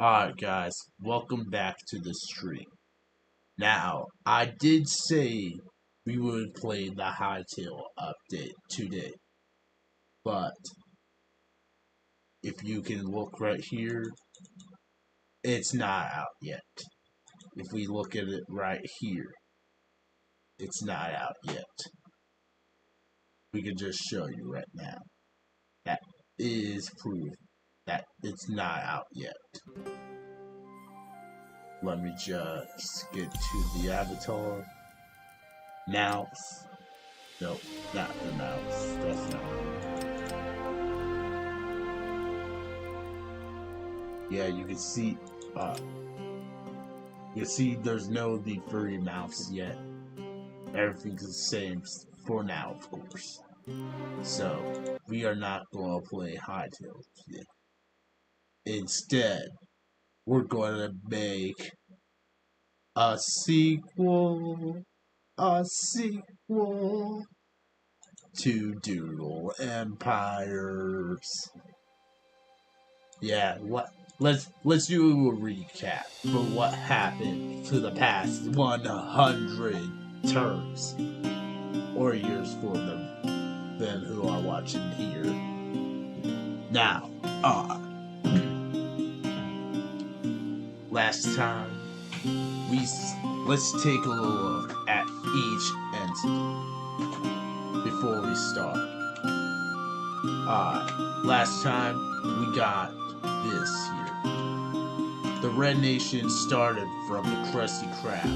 Alright guys, welcome back to the stream. Now, I did say we would play the Hightail update today, but if you can look right here, it's not out yet. If we look at it right here, it's not out yet. We can just show you right now. That is proof that it's not out yet. Let me just get to the avatar. Mouse. Nope, not the mouse. That's not it. Yeah, you can see there's no the furry mouse yet. Everything's the same for now, of course. So we are not gonna play Hightail today. Instead, we're gonna make a sequel to Doodle Empires. Yeah, let's do a recap for what happened for the past 100 terms or years for them who are watching here. Now, last time let's take a look at each entity before we start. Last time we got this here. The Red Nation started from the Krusty Krab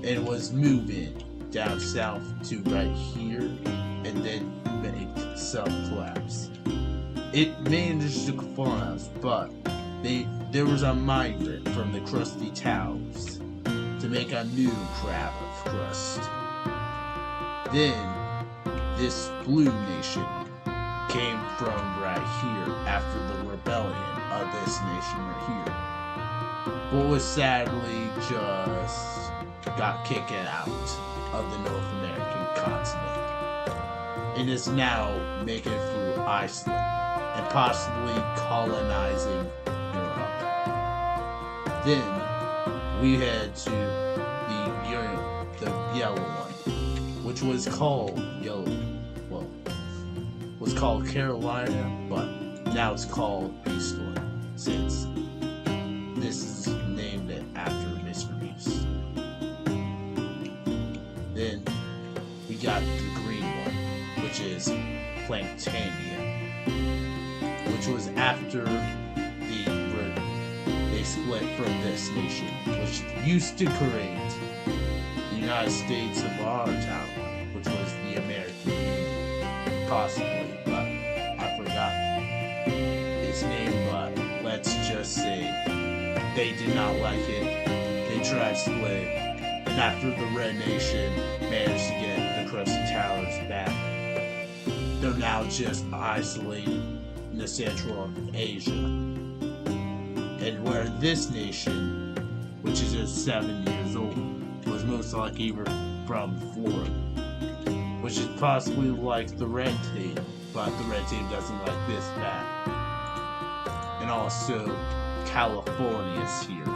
and was moving down south to right here and then made some collapse. It managed to collapse, but there was a migrant from the Krusty Towers to make a new crab of crust. Then this Blue Nation came from right here after the rebellion of this nation right here, but was sadly just got kicked out of the North American continent and is now making it through Iceland and possibly colonizing Europe. Then we head to the yellow one, which was called was called Carolina, but now it's called Eastland, since this is named after Mr. Beast. Then we got the green one, which is Planktania, which was after they split from this nation, which used to create the United States of our town, which was the American Union, possibly, but I forgot its name. But let's just say they did not like it. They tried to split, and after the Red Nation managed to get the Krusty Towers back, they're now just isolated in the Central Asia. And where this nation, which is just 7 years old, was most likely from Florida, which is possibly like the Red Team, but the Red Team doesn't like this bad. And also, California's here.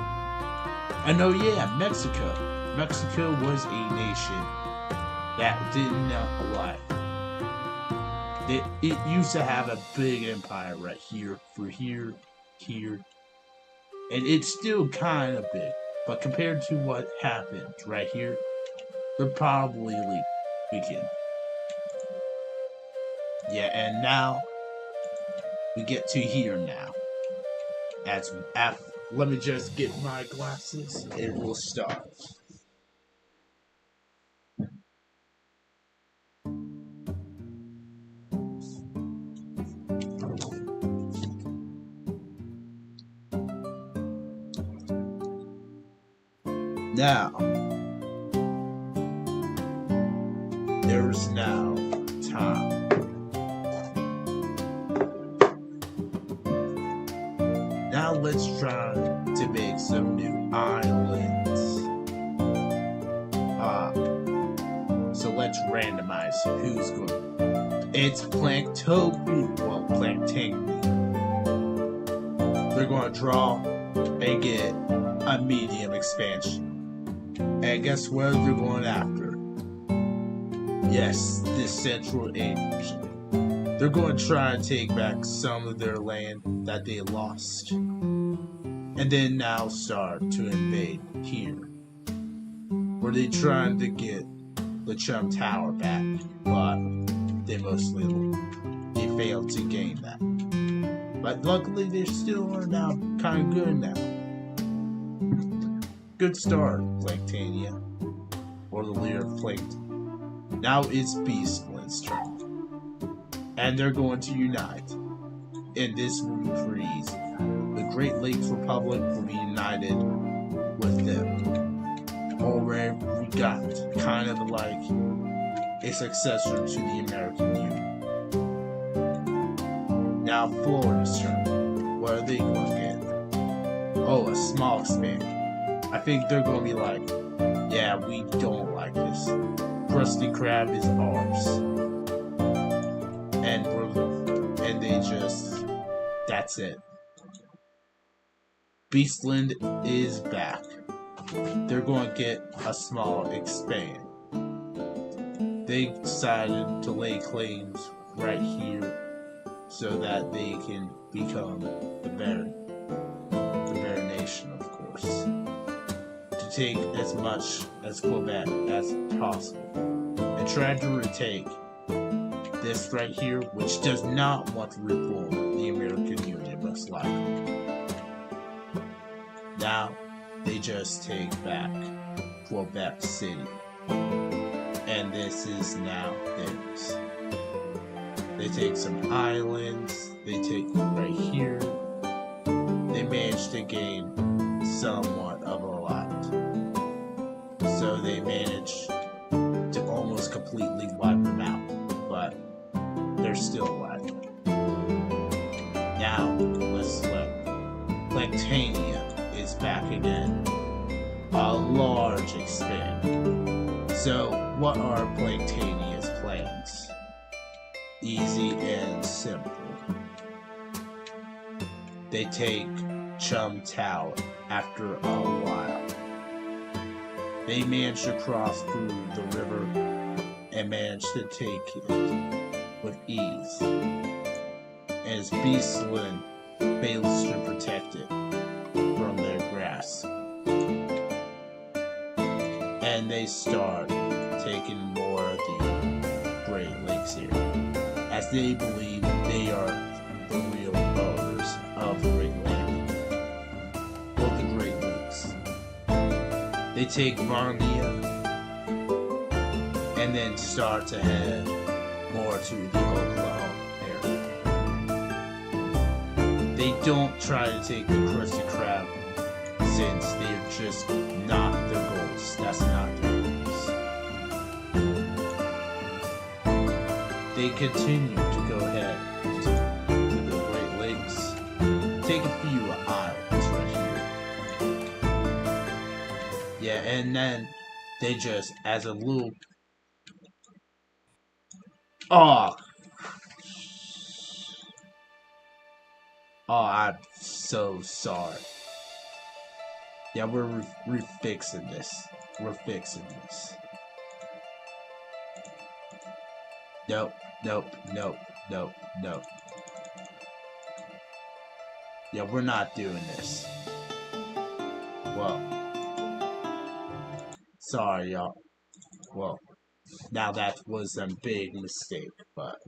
And oh yeah, Mexico. Mexico was a nation that did not like. It used to have a big empire right here, for here, and it's still kind of big, but compared to what happened right here, they're probably weakened. Yeah, and now we get to here now. Let me just get my glasses and we'll start. Now, there is now time. Now let's try to make some new islands. So let's randomize who's going. It's Planktopia. Well, Planktopia. they're going to draw and get a medium expansion. And guess where they're going after? Yes, this Central Asia. They're going to try and take back some of their land that they lost. And then now start to invade here. Where they're trying to get the Chum Tower back, but they failed to gain that. But luckily they still are now kind of good now. Good start, Planktania, or the leader of Plankton. Now it's Beastland's turn. And they're going to unite. And this will be pretty easy. The Great Lakes Republic will be united with them. Already we got kind of like a successor to the American Union. Now Florida's turn. What are they going to get? Oh, a small expansion. I think they're going to be like, yeah, we don't like this. Krusty Krab is ours. And they just, that's it. Beastland is back. They're going to get a small expand. They decided to lay claims right here so that they can become the bear nation, of course. To take as much as Quebec as possible. And try to retake this right here, which does not want to reform the American Union, most likely. Now, they just take back Quebec City. And this is now theirs. They take some islands, they take right here. They managed to gain somewhat of a lot. So they managed to almost completely wipe them out, but they're still alive. Now, let's look. Planktania is back again. A large expand. So, what are Planktania's plans? Easy and simple. They take Chum Tower after a while. They manage to cross through the river and manage to take it with ease. As Beastland fails to protect it from their grasp. And they start taking more of the Great Lakes here, as they believe they are the real owners of Great Land, or the Great Lakes. They take Varnia, and then start to head more to the Oklahoma area. They don't try to take the Krusty Krab, since they're just not their goals. That's not their goals. They continue to go ahead to the Great Lakes, take a few islands right here. Yeah, and then they just, as a little... Oh, I'm so sorry. Yeah, we're fixing this. We're fixing this. Nope, nope, nope, nope, nope. Yeah, we're not doing this. Well, sorry, y'all. Well, now that was a big mistake, but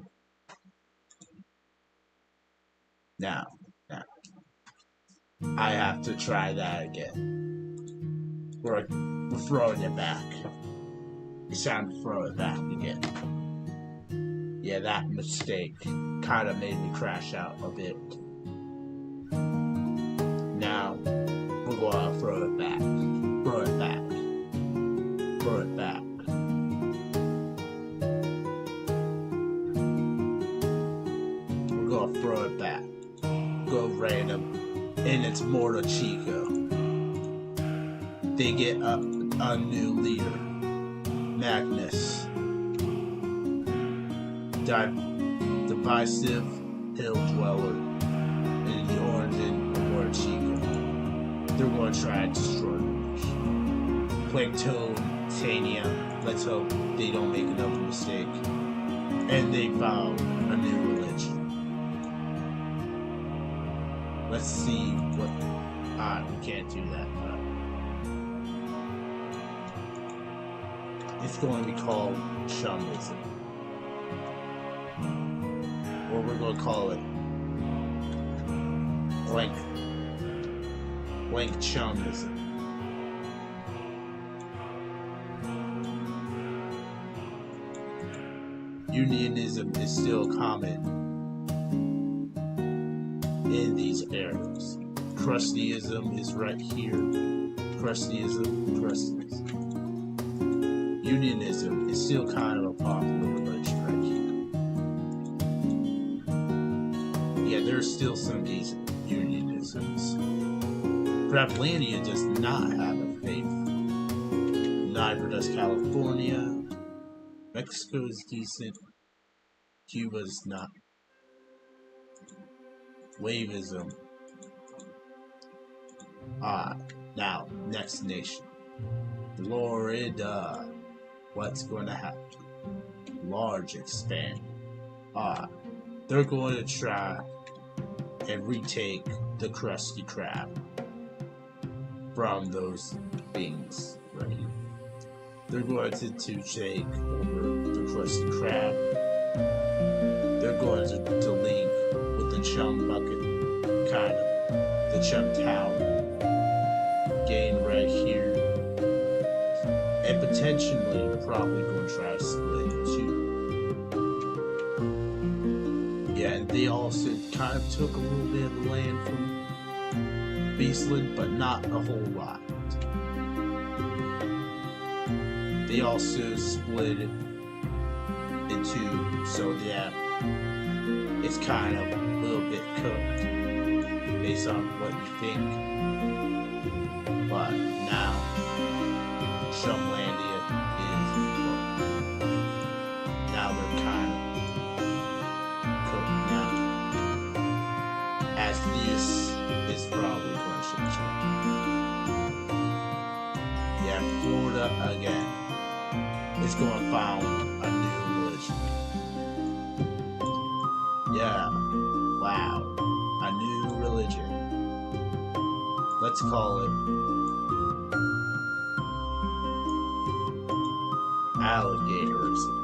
now, I have to try that again. We're throwing it back. It's time to throw it back again. Yeah, that mistake kind of made me crash out a bit. Now, we're going to throw it back. Throw it back. Throw it back. We're going to throw it back. Go random. And it's Mortal Chico. They get a new leader. Magnus. Divisive hill dweller in the origin of they're going to try to destroy Planktonia. Let's hope they don't make another mistake. And they found a new religion. Let's see what... we can't do that, but... It's going to be called Chumism. Or we're going to call it... Blank Chumism. Unionism is still common in these areas. Crustyism is right here. Crustyism. Unionism is still kind of a popular religion right here. Yeah, there's still some decent unionisms. Gravelandia does not have a faith. Neither does California. Mexico is decent. Cuba's not. Wavism. Now, next nation. Florida. What's going to happen? Large expand. They're going to try and retake the Krusty Krab from those things right here. They're going to take over the Krusty Krab. They're going to link with the Chum Bucket, kind of, the Chum Town, gain right here, and potentially probably going to try to split too. Yeah, and they also kind of took a little bit of the land from Beastland, but not a whole lot. They also split it in two, so yeah, it's kind of a little bit cooked based on what you think. But now, Shumlandia is cooked. Now they're kind of cooked now, as this is probably going to change. Yeah, Florida again. It's going to found a new religion. Yeah, wow, a new religion. Let's call it alligatorism.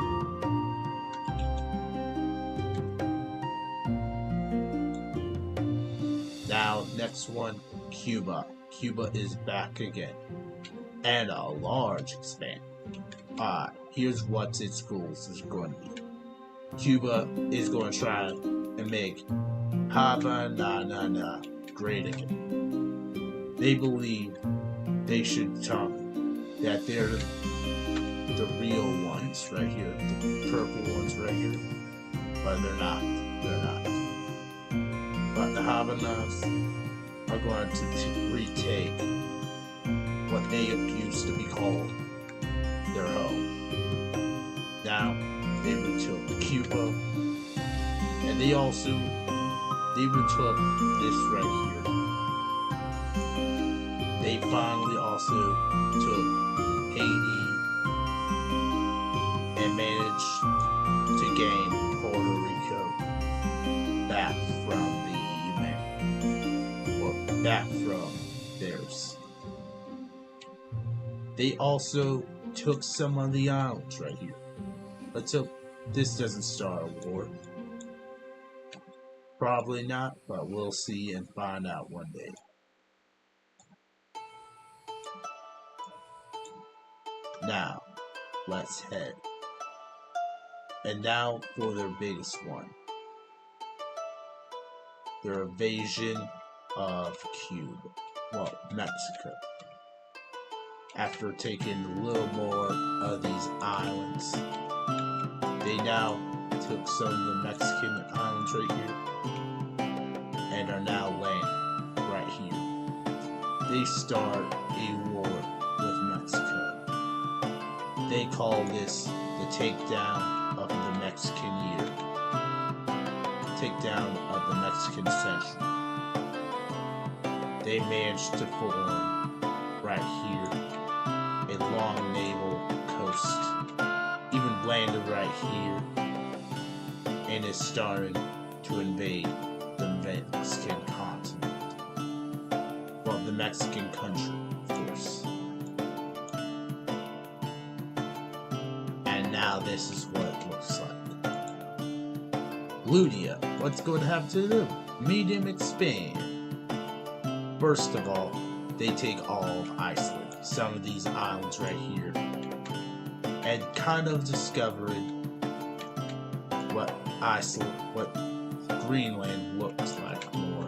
Now, next one, Cuba. Cuba is back again, and a large expand. Here's what its goals is going to be. Cuba is going to try and make Havana great again. They believe they should tell that they're the real ones right here, the purple ones right here, but they're not. But the Havanas are going to retake what they used to be called their home. Now they retook Cuba, and they retook this right here. They finally also took Haiti and managed to gain Puerto Rico back from theirs. They also took some of the islands right here. Let's hope this doesn't start a war. Probably not, but we'll see and find out one day. Now, let's head. And now for their biggest one. Their invasion of Cuba. Well, Mexico. After taking a little more of these islands, they now took some of the Mexican islands right here and are now landing right here. They start a war with Mexico. They call this the takedown of the Mexican year. Takedown of the Mexican century. they managed to form right here a long naval coast, even landed right here, and is starting to invade the Mexican continent. Well, the Mexican country, of course. And now this is what it looks like. Ludia, what's going to happen to them? Medium expand. First of all, they take all of Iceland, some of these islands right here, and kind of discovering what Greenland looks like more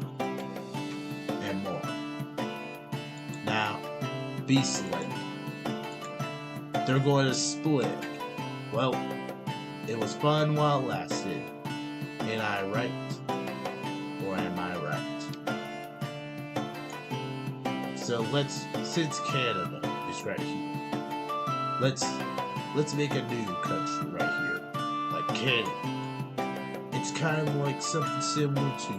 and more. Now, Beastland, they're going to split. Well, it was fun while it lasted. Am I right? Or am I right? So since Canada is right here, let's make a new country right here, like Canada. It's kind of like something similar to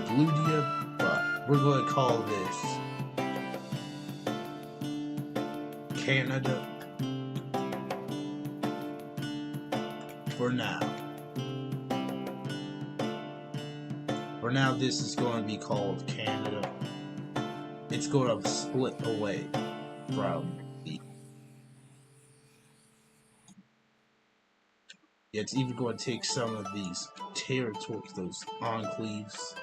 Bludia, but we're going to call this Canada for now. For now, this is going to be called Canada. It's going to split away from the... It's even going to take some of these territories, those enclaves.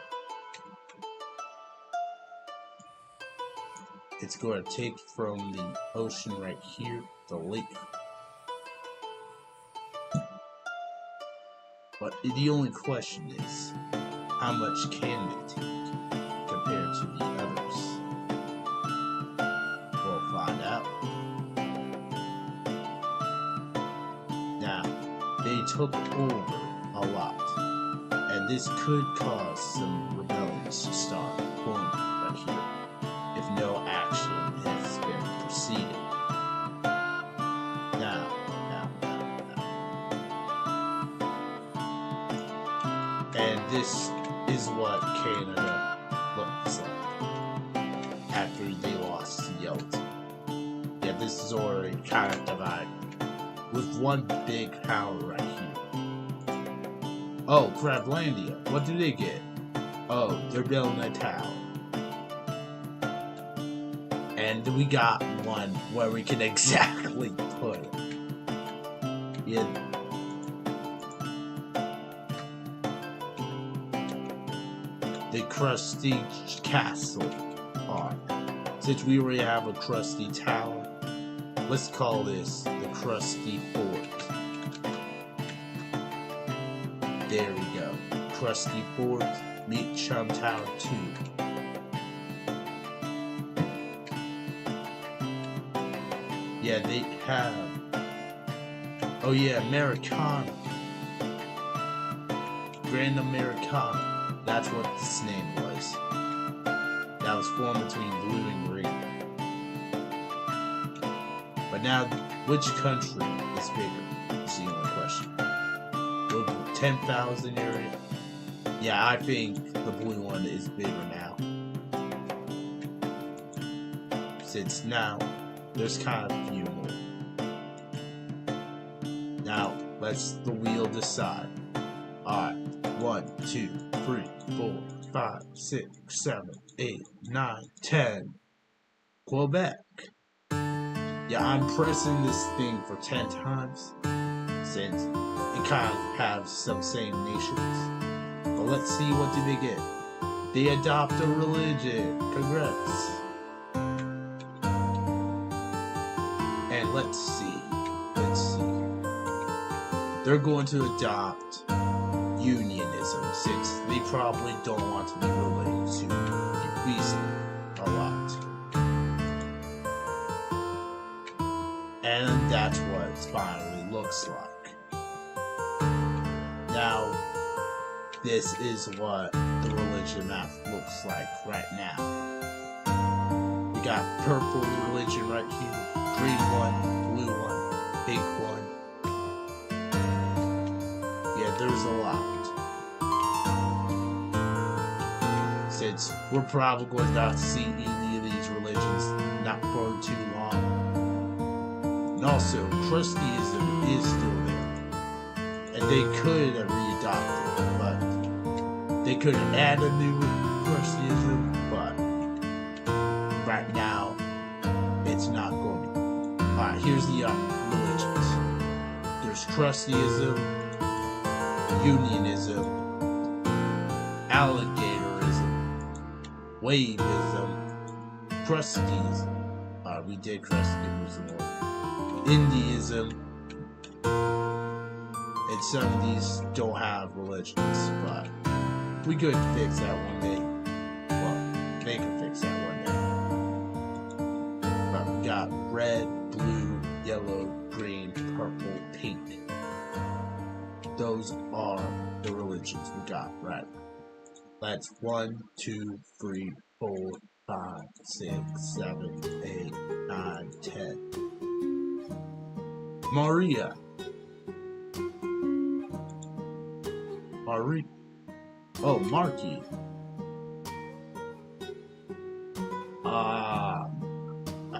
It's going to take from the ocean right here, the lake. But the only question is, how much can they take compared to the others? We'll find out. Now, they took over a lot, and this could cause some rebellions to start forming right here if no action has been proceeded. Now. And this is what Canada looks like after they lost to Yeltsin. Yeah, this is already kind of divided, with one big power right here. Oh, Crablandia, what do they get? Oh, they're building a tower. And we got one where we can exactly put it. Yeah. The crusty castle on. Since we already have a crusty tower, let's call this the crusty fort. There we go. Crusty fort, meet Chum Tower 2. Yeah, they have... Oh yeah, Americana. Grand Americana. That's what this name was. That was formed between blue and green. But now, which country is bigger? Is the only question. Will the 10,000 area? Yeah, I think the blue one is bigger now. Since now, there's kind of a few more. Now, let's the wheel decide. Alright, 1, 2, 3, 4, 5, 6, 7, 8, 9, 10. Quebec. Yeah, I'm pressing this thing for 10 times since it kind of has some same nations. But let's see, what do they get? They adopt a religion. Congrats. And let's see. They're going to adopt unionism, since they probably don't want to be related to the beast a lot. And that's what it finally looks like. Now, this is what the religion map looks like right now. We got purple religion right here, green one, blue one, pink one. Yeah, there's a lot. since we're probably going not to see any of these religions not for too long. And also, Christianism is still there. And they could have readopted it, but they could have added a new Christianism, but right now, it's not going to. Alright, here's the religions. There's Christianism, Unionism, Alligatorism, Wavism, Christianism. We did Christianism. Indianism, and some of these don't have religions, but we could fix that one day. Well, they could fix that one day. But we got red, blue, yellow, green, purple, pink. Those are the religions we got, right? That's 1, 2, 3, 4, 5, 6, 7, 8, 9, 10. Maria. Oh, Marky.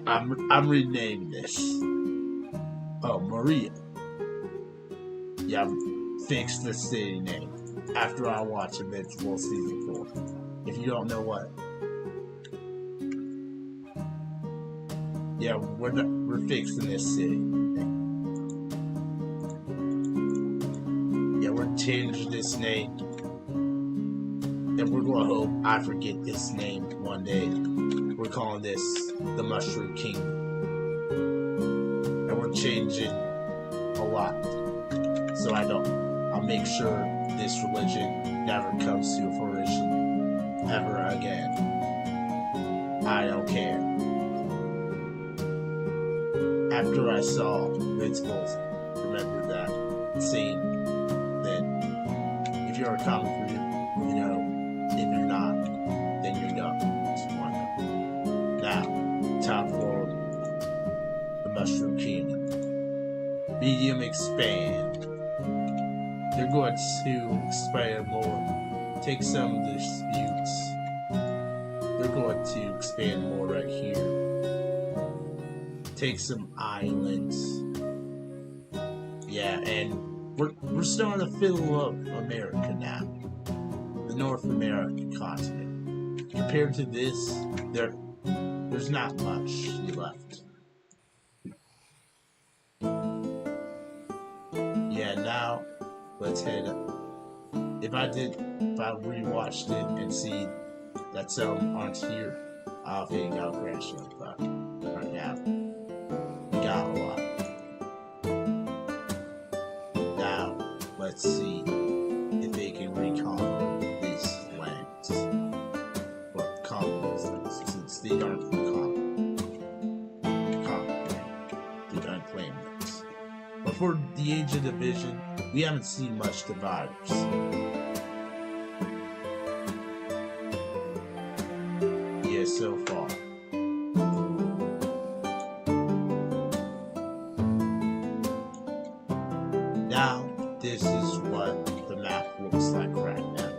I'm renaming this. Oh, Maria. Yeah, fix the city name after I watch Invincible Season 4. If you don't know what. Yeah, we're fixing this city. Yeah, we're changing this name. And we're gonna hope I forget this name one day. We're calling this the Mushroom Kingdom. And we're changing a lot. So I'll make sure this religion never comes to fruition ever again. I don't care. After I saw Invincibles, remember that scene, then if you're a comic reader, you know. If you're not, then you're not. Now, time for the Mushroom Kingdom. Medium expand. They're going to expand more. Take some of the disputes. They're going to expand more right here. Take some islands. Yeah, and we're starting to fill up America now. The North American continent. Compared to this, there's not much left. Yeah, now let's head up. If I rewatched it and see that some aren't here, I think I'll crash it. But right now, we got a lot. Now let's see if they can reconquer lands. Well, colonies, since they aren't the unclaimed lands. But for the Age of Division, we haven't seen much dividers. Yeah, so far. Now, this is what the map looks like right now.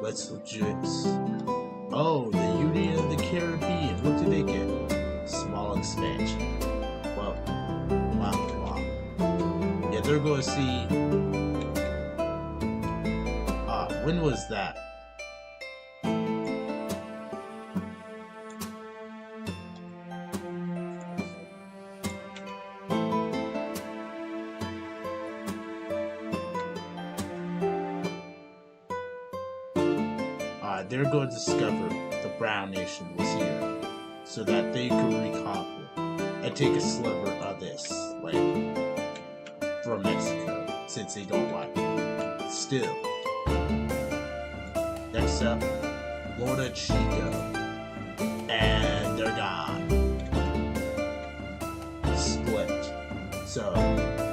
Let's legit. Oh, the Union of the Caribbean. What did they get? Small expansion. Well, wow. Yeah, they're going to see. When was that? They're going to discover the Brown Nation was here, so that they could reconquer and take a sliver of this land from Mexico, since they don't like it. Still, next up, Florida Chico, and they're gone. Split. So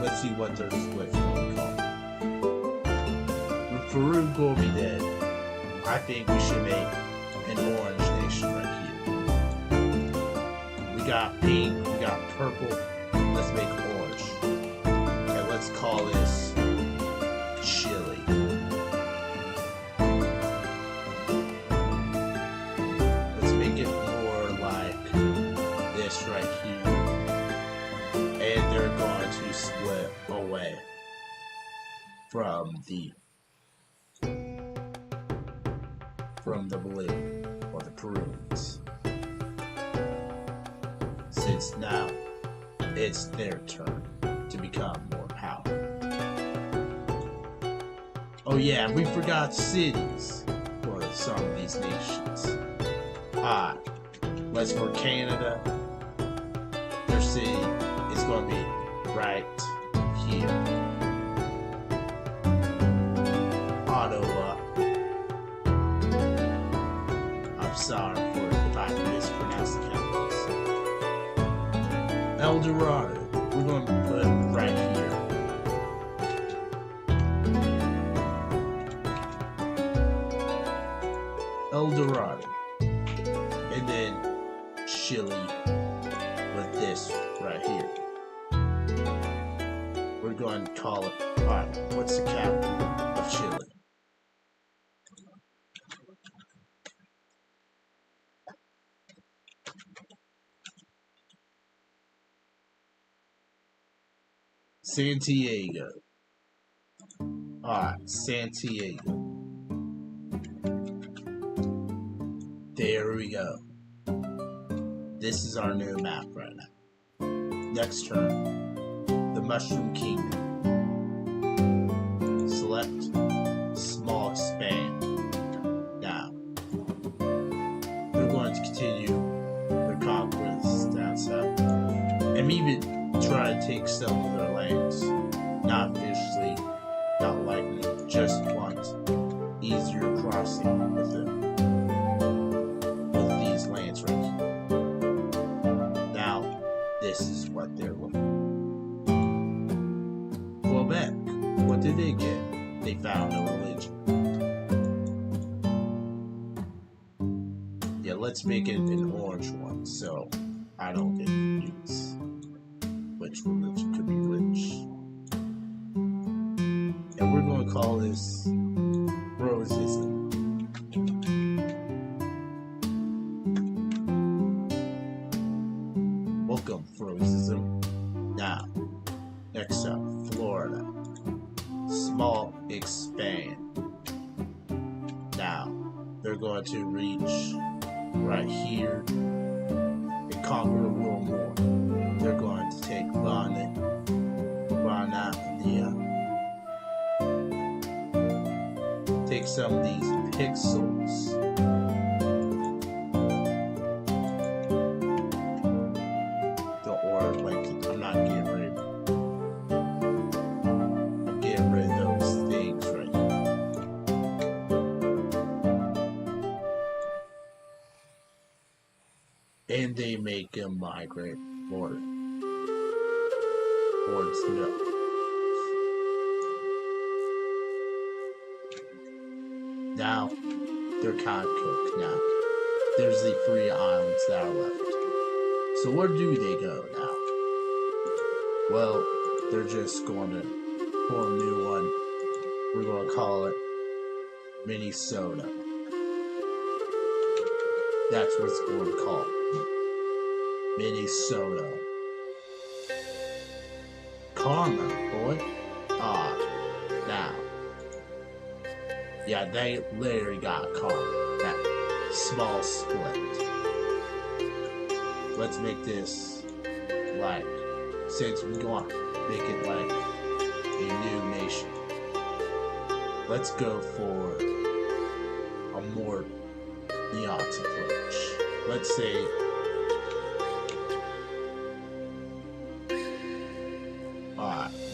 let's see what their split's going to call. Peru will be dead. I think we should make an orange nation right here. We got pink, we got purple, let's make orange. And let's call this Chile. you split away from the blue or the prunes, since now it's their turn to become more powerful. Oh yeah, we forgot cities for some of these nations. Let's for Canada. Their city is going to be right here. Ottawa. I'm sorry for if I mispronounced the capitals. El Dorado. We're going to put it right here. El Dorado. And then Chile with this right here. We're going to call it, what's the capital of Chile? Santiago. Alright, Santiago. There we go. This is our new map right now. Next turn, the Mushroom Kingdom. Select small expand. Now, they're going to continue their conquests down south, and even try to take some of their lands. Not officially, not likely, just want easier crossing with them. Lands right here. Now, this is what they're looking for. Quebec, what did they get? They found a religion. Yeah, let's make it an orange one so I don't get confused which religion could be which. And we're going to call this Rosism. Welcome, Frozism. Now, next up, Florida. Small expand. Now, they're going to reach right here and conquer a little more. They're going to take Bonapania. Take some of these pixels. I'm not getting rid of it. I'm getting rid of those things right here. And they make them migrate towards milk. Now, they're kind of cooked now. There's the 3 islands that are left. So where do they go now? Well, they're just going to form a new one. We're going to call it Minnesota. That's what it's going to call it. Minnesota. Karma, boy. Now. Yeah, they literally got karma. That small split. Let's make this like, since we want to make it like a new nation, let's go for a more nuanced approach. Let's say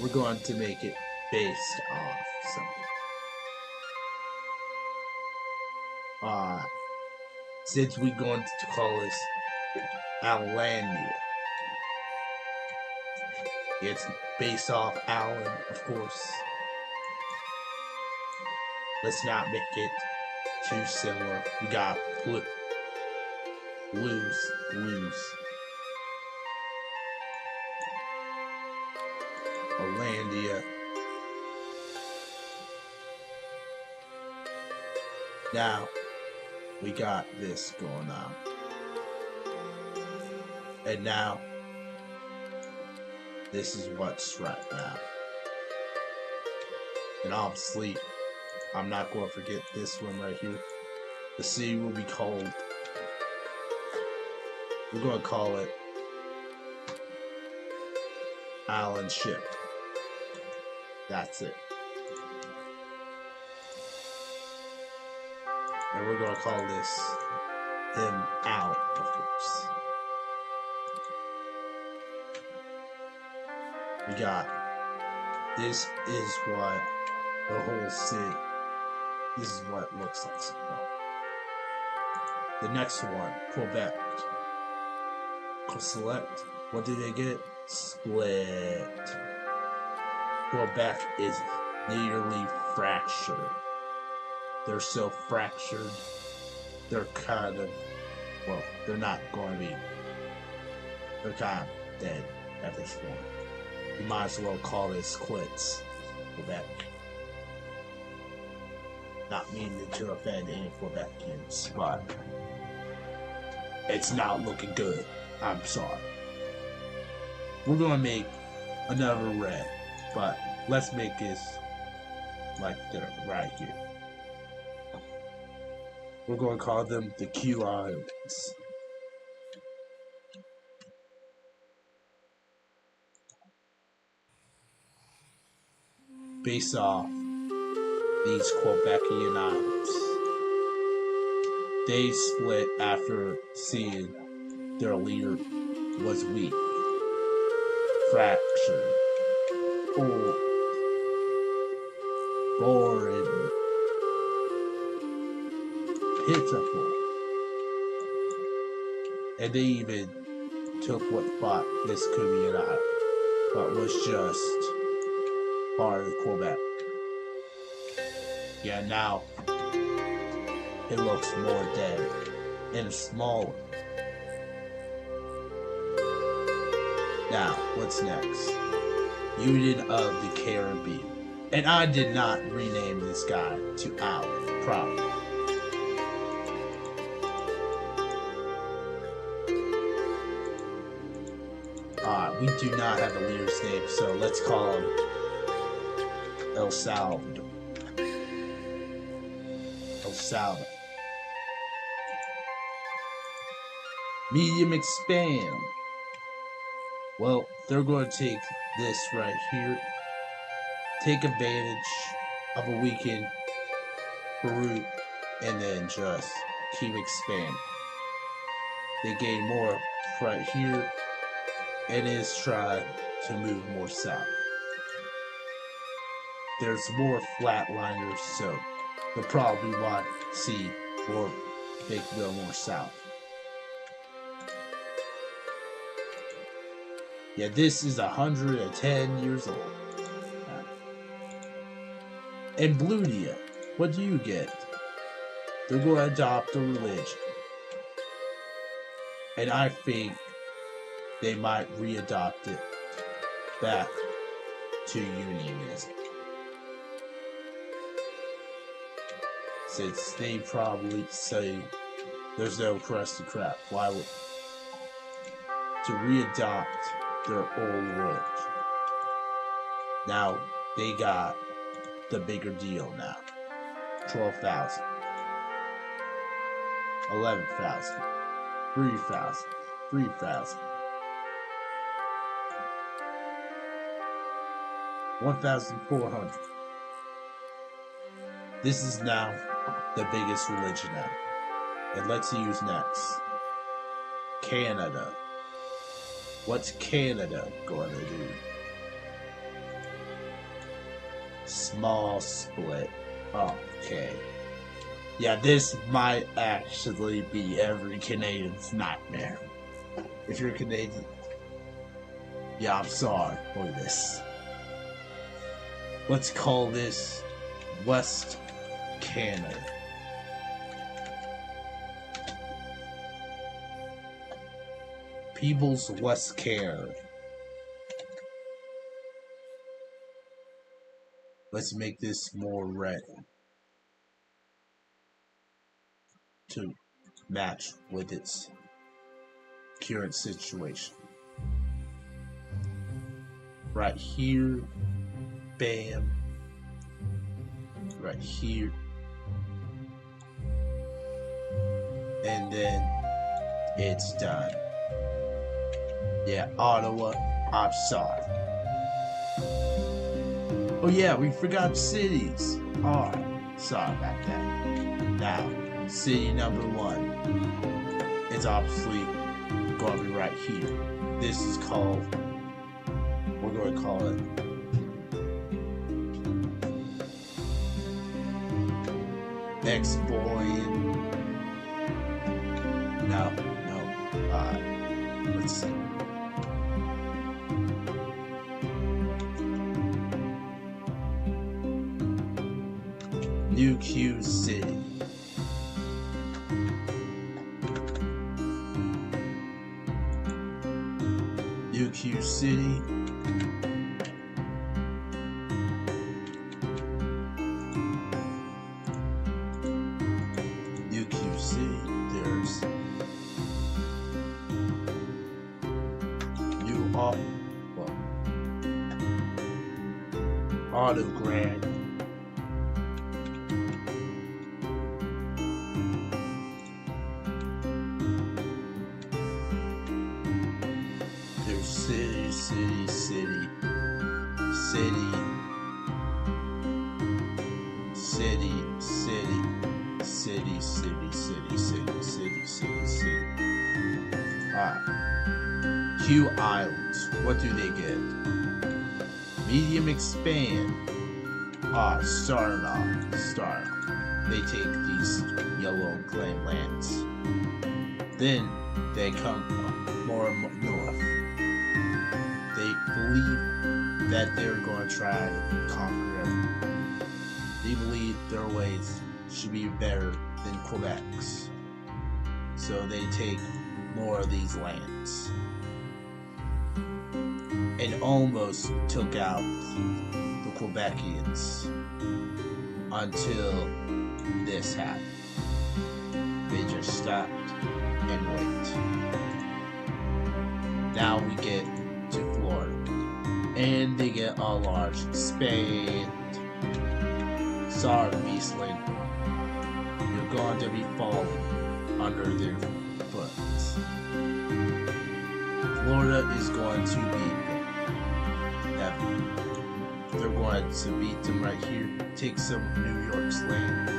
we're going to make it based off something. Since we're going to call this Alania. It's based off Alan, of course. Let's not make it too similar. We got blues. Alandia. Now, we got this going on. And now, This is what's right now. And obviously, I'm not going to forget this one right here. The city will be called, we're going to call it Island Ship. That's it. And we're going to call this him out, of course. We got, this is what the whole city, this is what it looks like so far. The next one, Quebec. Select. What did they get? Split. Quebec is nearly fractured. They're so fractured, they're kind of, well, they're not going to be, they're kind of dead at this point. You might as well call this quits. Quebec. Not meaning to offend any Quebecians, but it's not looking good. I'm sorry. We're gonna make another red, but let's make this like they're right here. We're gonna call them the Q Islands. Based off these Quebecian islands. They split after seeing their leader was weak, fractured, old, boring, pitiful. And they even took what thought this could be an island, but was just part of Quebec. Yeah, now it looks more dead and smaller. Now, what's next? Union of the Caribbean. And I did not rename this guy to Owl, probably. We do not have a leader's name, so let's call him El Salvador. El Salvador. Medium expand. Well, they're going to take this right here, take advantage of a weakened Peru, and then just keep expanding. They gain more right here, and is trying to move more south. There's more flatliners, so they'll probably want to see more big go more south. Yeah, this is 110 years old. And Bludia, what do you get? They're going to adopt a religion. And I think they might readopt it back to unionism. Since they probably say there's no crusty crap, why would to readopt their old world? Now they got the bigger deal now. 12,000, 11,000, 3,000, 3,000, 1,400. This is now the biggest religion ever. And let's use next. Canada. What's Canada going to do? Small split. Okay. Yeah, this might actually be every Canadian's nightmare. If you're Canadian, yeah, I'm sorry for this. Let's call this West Canada. People's West Canada. Let's make this more red to match with its current situation. right here, bam, right here, and then it's done. Yeah, Ottawa, I'm sorry. Oh yeah, we forgot cities. Oh, sorry about that. Now, city number 1 is obviously going to be right here. This is called, we're going to call it Exfoliant. No, let's see. UQ City. UQ City. UQ City. There's Auto Grad. There's city, city, city, city, city, city, city, city, city, city, city, city, city. Alright. Q Islands. What do they get? Medium expand. Starting off. They take these yellow claim lands. Then they come more north. They believe that they're going to try to conquer everything. They believe their ways should be better than Quebec's. So they take more of these lands. And almost took out the Quebecians until this happened. They just stopped and wait. Now we get to Florida, and they get a large expand. Sorry, Beastling, you're going to be falling under their foot. Florida is going to beat them. They're going to beat them right here. Take some of New York's land.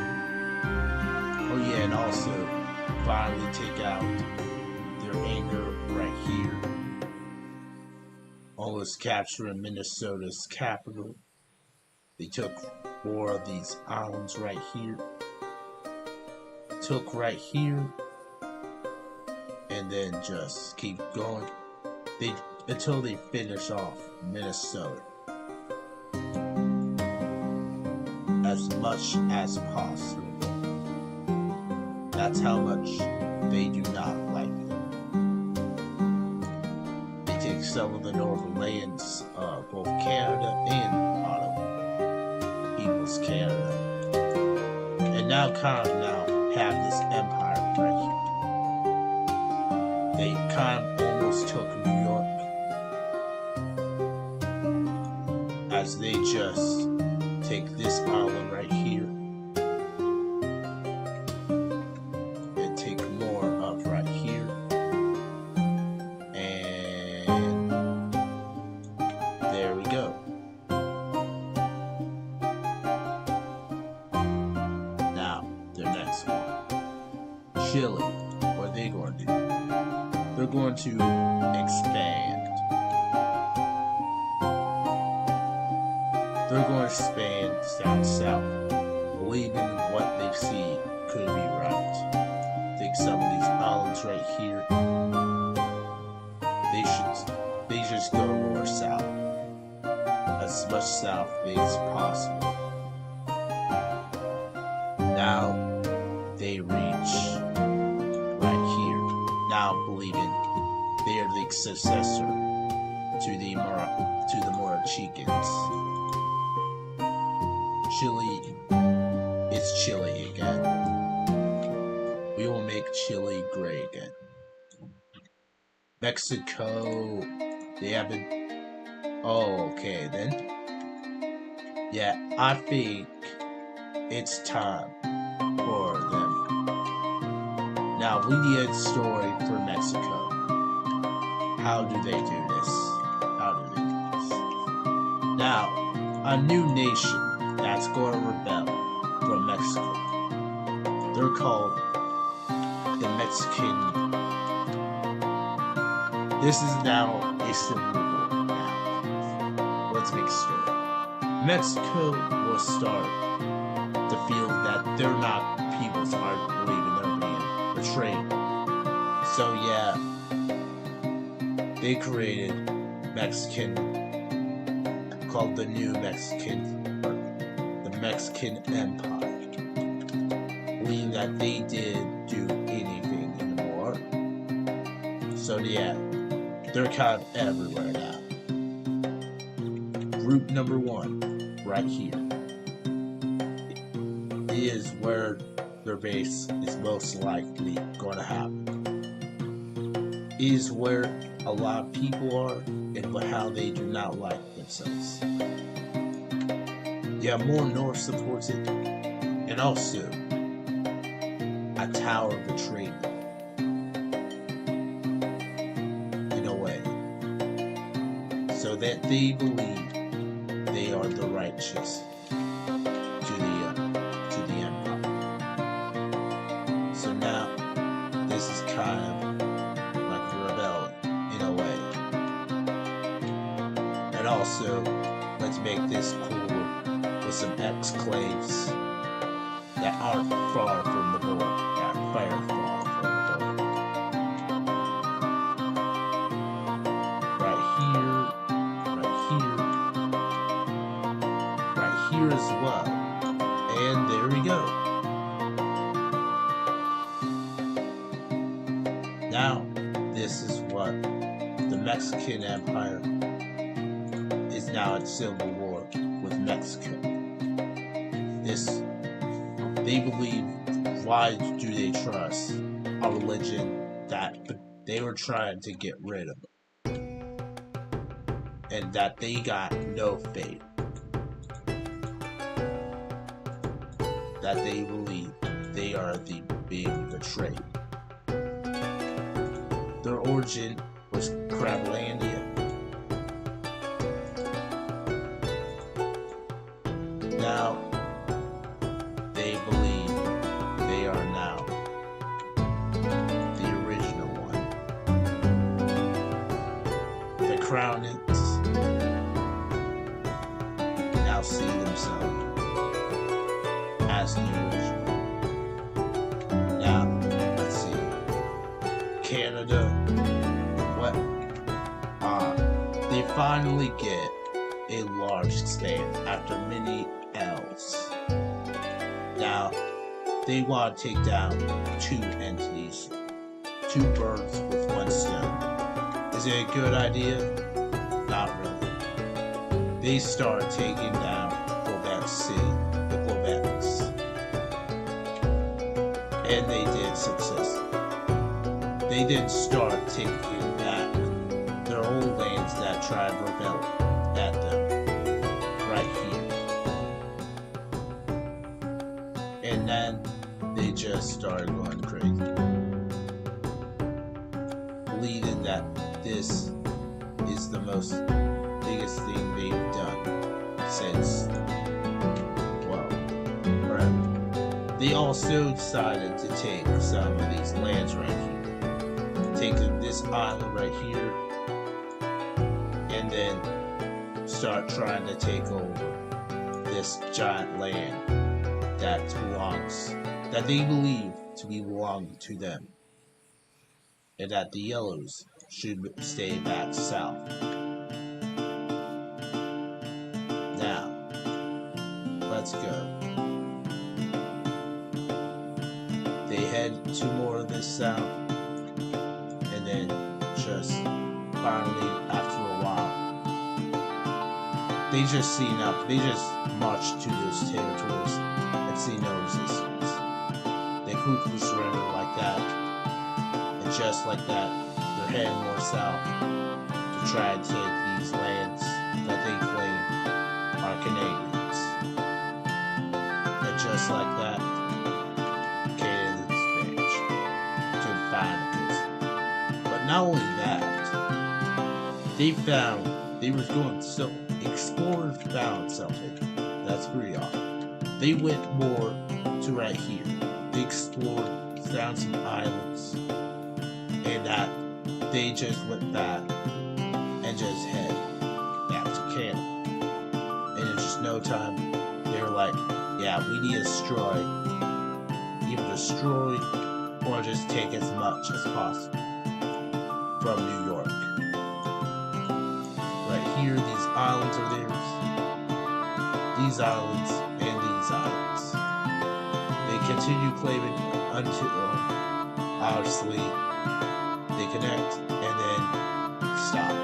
Oh yeah, and also finally take out their anger right here. Almost capturing Minnesota's capital. They took 4 of these islands right here. Took right here. And then just keep going. Until they finish off Minnesota. As much as possible. That's how much they do not like it. They take some of the northern lands of both Canada and Ottawa. Equals Canada. And now kind of have this empire right here. They kind of almost took New York. As they just take this island right here and take more of right here, and there we go. Now their next one, Chile. What are they going to do? They're going to expand. They're going to expand down south, believing what they see could be right. Take some of these islands right here. They just go more south, as much south as possible. Now they reach right here. Now believing they are the successor to the Morachicans. Chile, it's Chile again. We will make Chile great again. Mexico, they haven't Oh, okay then. Yeah, I think it's time for them. Now we need a story for Mexico. How do they do this? How do they do this? Now, a new nation that's going to rebel from Mexico. They're called the Mexican. This is now a civil war. Now, let's make a story. Mexico will start to feel that they're not people's heart believing they're being betrayed. So yeah, they created Mexican, called the New Mexican, or the Mexican Empire, believing that they didn't do anything anymore. So yeah, they're kind of everywhere now. Group number 1, right here, is where their base is most likely going to happen. Is where a lot of people are and how they do not like themselves. Yeah, more north supports it, and also a tower betrayed them in a way, so that they believe they are the righteous to the empire. So now this is kind of like a rebellion in a way. And also, let's make this cool with some exclaves that aren't far from the border, that are far from the border. Right here, right here as well. And there we go. Now, this is what the Mexican Empire is now at civil war with Mexico. This, they believe, why do they trust a religion that they were trying to get rid of, and that they got no faith, that they believe they are being betrayed. Their origin was Crablandia. Now, they believe they are now the original one. The Crownings now see themselves as the original. Now, let's see. Canada, what? They finally get a large stand after many L's. Now, they want to take down 2 entities, 2 birds with 1 stone. Is it a good idea? Not really. They start taking down Quebec City, the Quebecs, and they did successfully. They did start taking back their old lands that tried to rebel at them, right here. And then they just started going crazy, believing that this is the biggest thing they've done since, well, forever. They also decided to take some of these lands right here. Take this island right here, and then start trying to take over this giant land that they believe to belong to them, and that the yellows should stay back south. Now, let's go. They head to more of this south, and then just finally, after a while, they just march to those territories and see no resistance. They quickly surrender like that, and just like that, they're heading more south to try and take these lands that they claim are Canadians. And just like that, Canada's vanished to find. But not only that, they were going so explorers found something that's pretty off. They went more to right here. They explored, found some islands, and that they just went back and just head back to Canada. And in just no time, they were like, yeah, we need to either destroy or just take as much as possible from New York. Right here, these islands are theirs. These islands and these islands. They continue claiming until, obviously, they connect and then stop.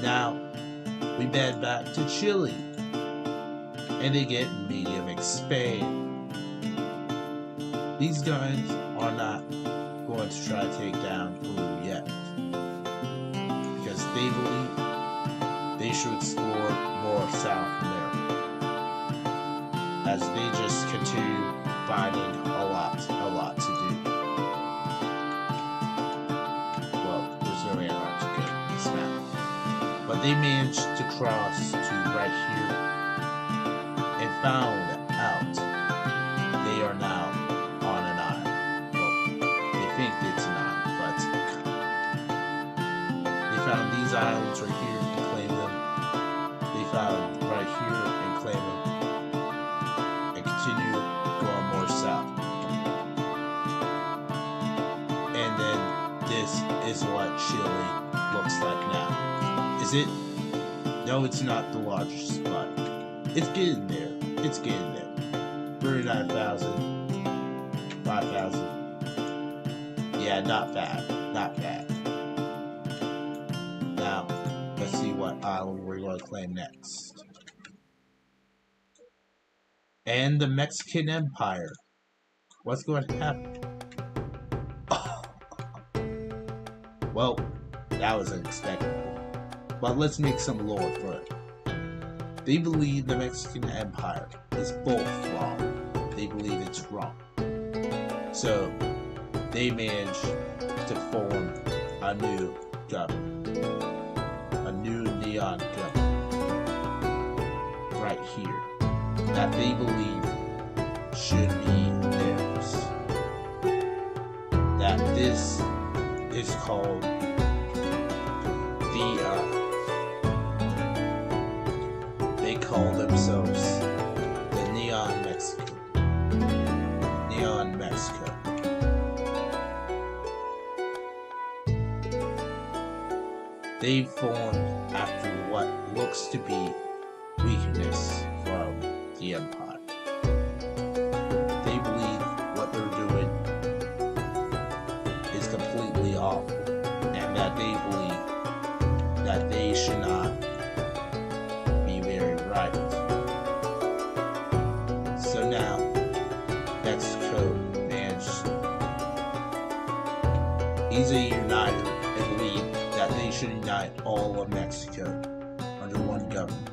Now, we head back to Chile, and they get medium expand. These guys are not going to try to take down Peru yet, because they believe they should explore more South America, as they just continue finding a lot to do. Well, there's no Antarctica in this map, but they managed to cross to right here and found out they are now on an island. Well, they think it's an island, but they found these islands right here and claimed them. They found right here and claimed them, and continue going more south. And then this is what Chile looks like now. Is it? No, it's not the largest, but it's getting there. It's getting there. 39,000, 5,000. Yeah, not bad. Not bad. Now, let's see what island we're going to claim next. And the Mexican Empire. What's going to happen? Oh. Well, that was unexpected. But let's make some lore for it. They believe the Mexican Empire is both wrong. They believe it's wrong. So, they managed to form a new government. A new neon government. Right here. That they believe should be theirs. That this is called they call themselves the Neon Mexico. Neon Mexico. They formed after what looks to be weakness from the Empire. They believe what they're doing is completely awful, and that they believe that they should not be very right. So now, Mexico managed, he's a uniter and believe that they should unite all of Mexico under one government.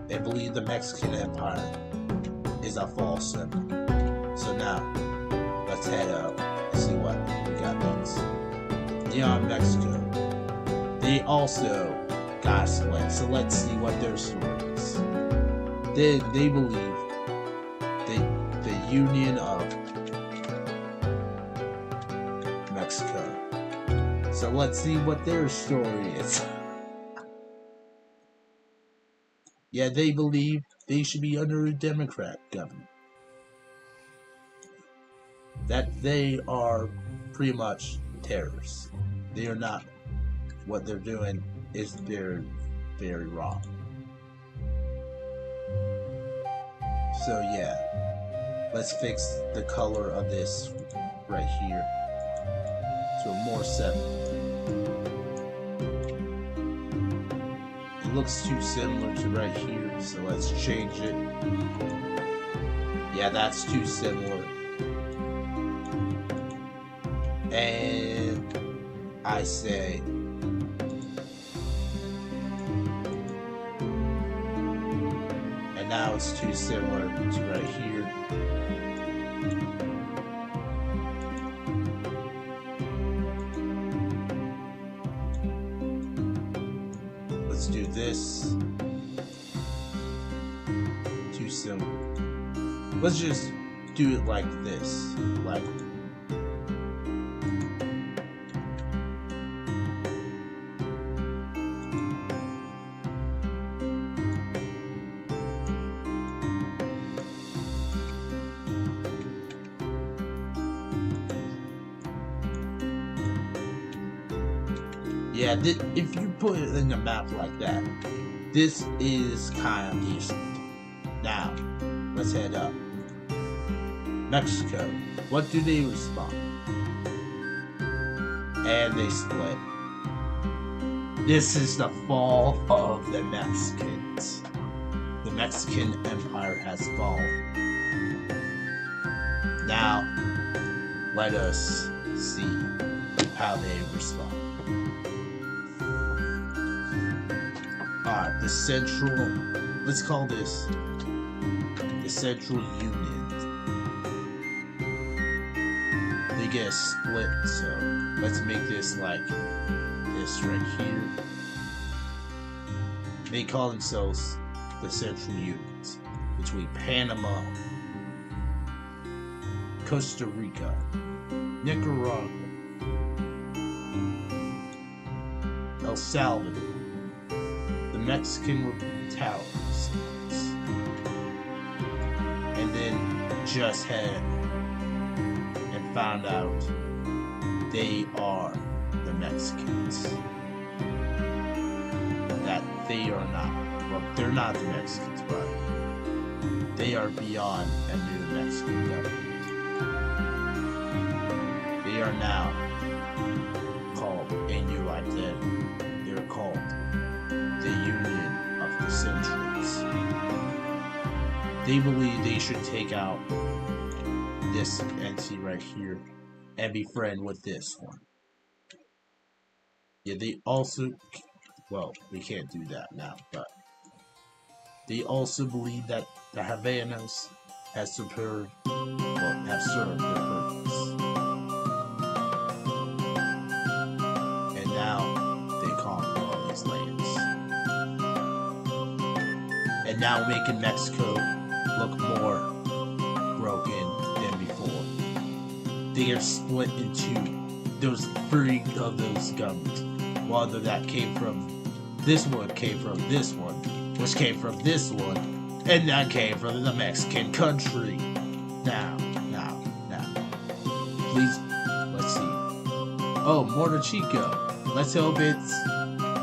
They believe the Mexican Empire is a false symbol. So now, let's head out and see what we got next. Neon Mexico. They also got split, so let's see what their story is. They believe the Union of Mexico. So let's see what their story is. Yeah, they believe they should be under a Democrat government. That they are pretty much terrorists. They are not. What they're doing is very, very wrong. So yeah, let's fix the color of this right here to a more 7. It looks too similar to right here, so let's change it. Yeah, that's too similar. And I say and now it's too similar to right here. Let's do this. Too simple. Let's just do it like this. Like yeah, if you put it in the map like that, this is kind of decent. Now, let's head up. Mexico. What do they respond? And they split. This is the fall of the Mexicans. The Mexican Empire has fallen. Now, let us see how they respond. Alright, the Central, let's call this the Central Union. They get a split, so let's make this like this right here. They call themselves the Central Union between Panama, Costa Rica, Nicaragua, El Salvador, the Mexican retaliates, and then just had and found out they are the Mexicans. That they are not. Well, they're not the Mexicans, but they are beyond a new Mexican government. They are now called a new identity. They're called the Union of the Centuries. They believe they should take out this entity right here and be friend with this one. Yeah, they also, well, we can't do that now, but they also believe that the Havanas has have served their purpose. And now they conquer all these lands. And now making Mexico look more broken than before. They are split into those three of those governments. Whether that came from this one, came from this one, which came from this one, and that came from the Mexican country. Now. Please, let's see. Oh, Morto Chico. Let's hope it's,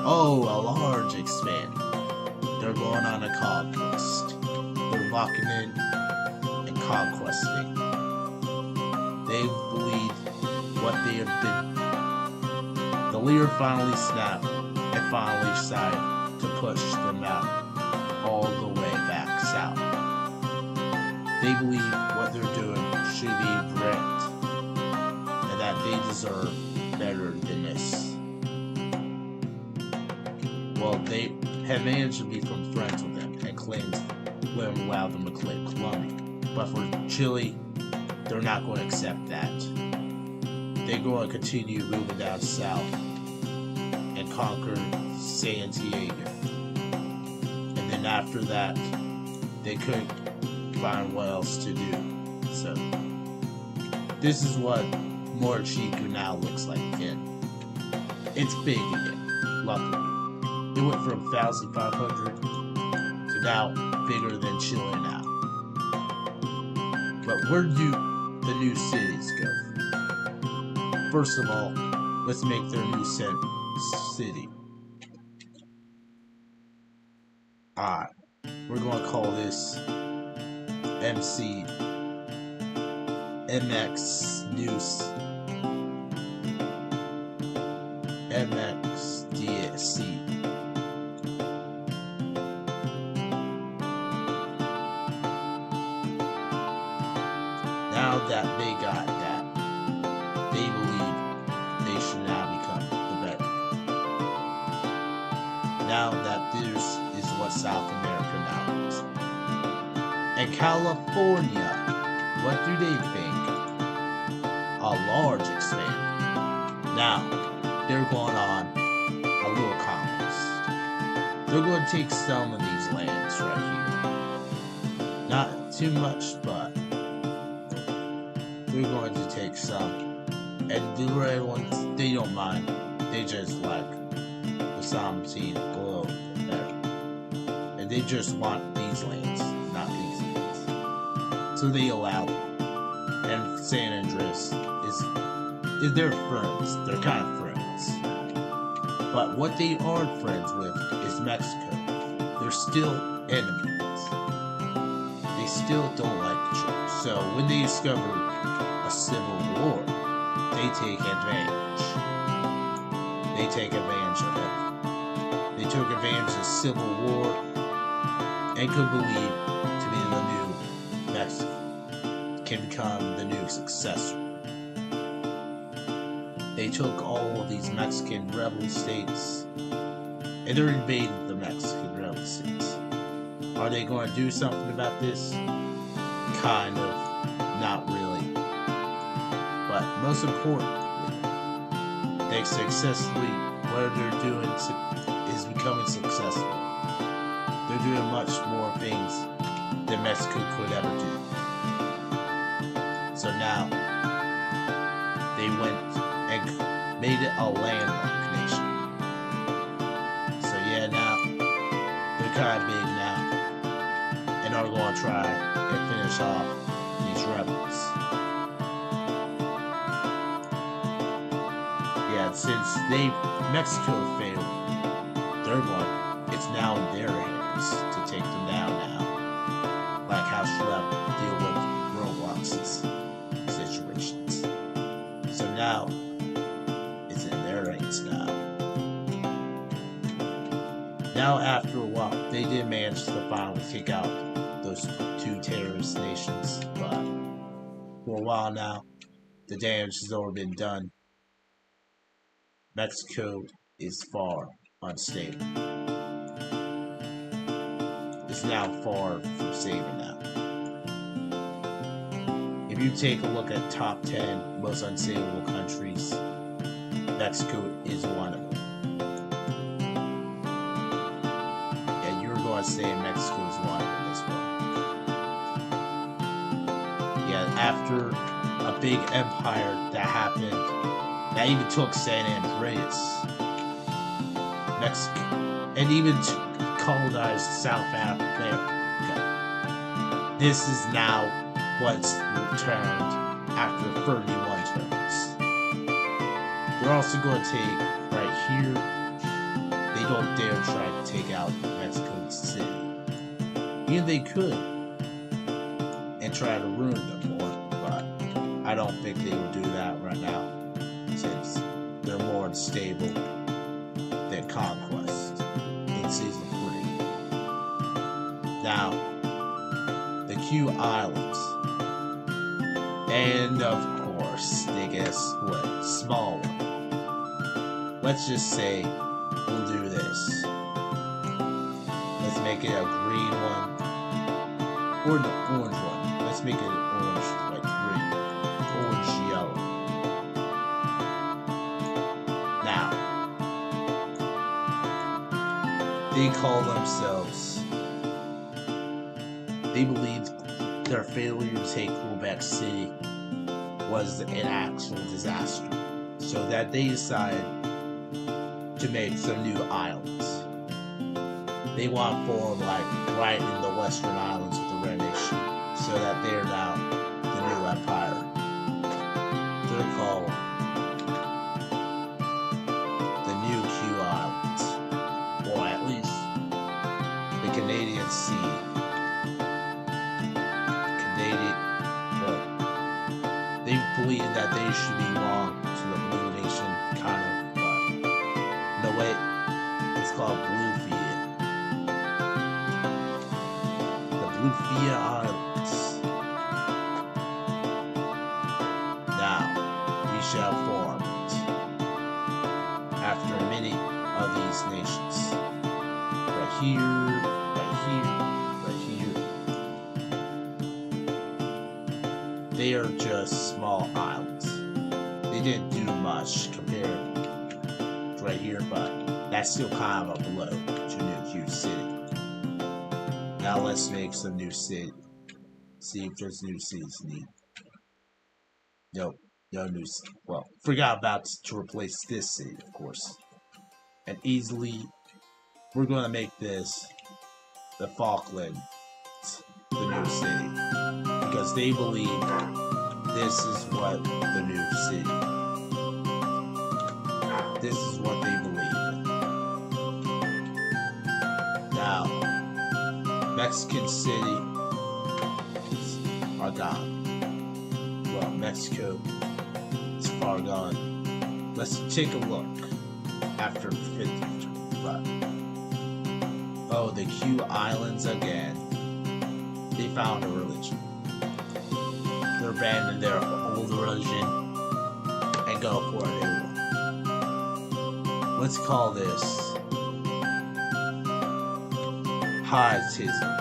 oh, a large expand. They're going on a conquest. They're walking in and conquesting. They believe what they have been. The leader finally snapped and finally decided to push them out all the way back south. They believe what they're doing should be ranked and that they deserve better than this. Well, they have managed to become friends with them and claimed will allow them to claim Colombia. But for Chile, they're not going to accept that. They're going to continue moving down south and conquer Santiago. And then after that, they couldn't find what else to do. So, this is what Morto Chico now looks like again. It's big again, luckily. It went from 1,500 to now bigger than Chile now. But where do the new cities go? First of all, let's make their new city. Alright, we're going to call this MC MX News MXDSC. Now that they got that, they believe they should now become this is what South America now is. And California, what do they think? A large expansion. Now, they're going on a little conquest. They're going to take some of these lands right here. Not too much, but they're going to take some. And the red ones, they don't mind. They just like the Somtine glow there. And they just want these lands, not these lands. So they allow them. And San Andreas is their friends. They're kind of friends. But what they aren't friends with is Mexico. They're still enemies. They still don't like each other. So when they discover a civil war, they take advantage. They take advantage of it. They took advantage of the Civil War and could believe to be the new Mexico, can become the new successor. They took all of these Mexican rebel states and they're invading the Mexican rebel states. Are they going to do something about this? Kind of, not really. But most importantly, they successfully, what they're doing is becoming successful. They're doing much more things than Mexico could ever do. So now, they went and made it a landlocked nation. So yeah, now, they're kind of big now, and are going to try and finish off these rebels. Yeah, since Mexico failed, it's now in their hands to take them down now. Like how Schlepp deal with Roblox's situations. So now, it's in their hands now. Now after a while, they did manage to finally take out those two terrorist nations, but for a while now, the damage has already been done. Mexico is far unstable. It's now far from stable now. If you take a look at top 10 most unstable countries, Mexico is one of them. And you're going to say Mexico is one of them as well. Yeah, after a big empire that happened, that even took San Andreas, Mexico, and even colonized South Africa. This is now what's returned after 31 turns. They're also going to take right here. They don't dare try to take out Mexico City. Even they could and try to ruin them more, but I don't think they will do that right now, since they're more unstable than Conquest in Season 3. Now, the Q Islands. And of course, they get a split. Small one. Let's just say we'll do this. Let's make it a green one. Or the orange one. Let's make it an orange, like green. Orange yellow. Now, they call themselves, they believe their failure to take Quebec City was an actual disaster, so that they decided to make some new islands. They want to form like right in the Western Islands of the Red Nation, so that they are now the new empire. They're called the New Q Islands, or at least the Canadian Sea. They believe that they should belong to the Blue Nation, kind of, but no way, it's called Bluefia. The Bluefia Islands. Now, we shall form it after many of these nations. Right here, right here, right here. They are just small islands. They didn't do much compared to right here, but that's still kind of a blow to New Huge City. Now let's make some new city. See if there's new cities needed. Nope, no new city. Well, forgot about to replace this city, of course. And easily, we're going to make this the Falklands, the new city. Because they believe this is what the new city. This is what they believe in. Now, Mexican cities are gone. Well, Mexico is far gone. Let's take a look after 50. Oh, the Q Islands again. They found a religion. They're abandoning their old religion and go for a new one. Let's call this Pietism.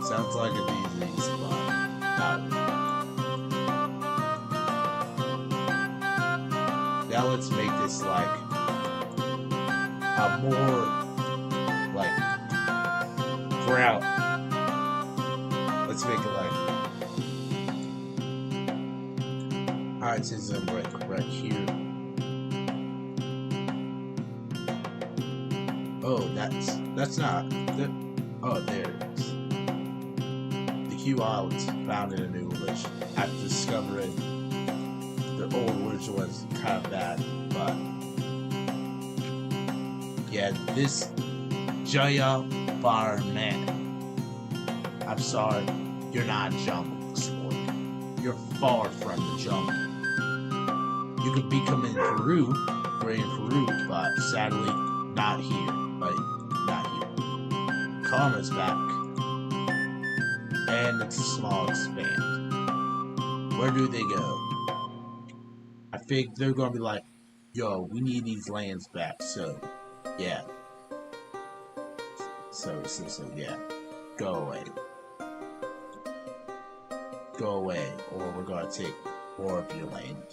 Sounds like a DZ spot. Now let's make this like a more like grout. Let's make it like Pietism right here. Oh, that's not. Oh, there it is. The Q Islands founded a new religion after discovering their old religion was kind of bad, but yeah, this Jaya Barman. I'm sorry, you're not a jungle explorer. You're far from the jungle. You could become in Peru, great in Peru, but sadly not here. Not here. Karma's back. And it's a small expand. Where do they go? I think they're gonna be like, yo, we need these lands back, so yeah. So yeah. Go away. Go away, or we're gonna take more of your land.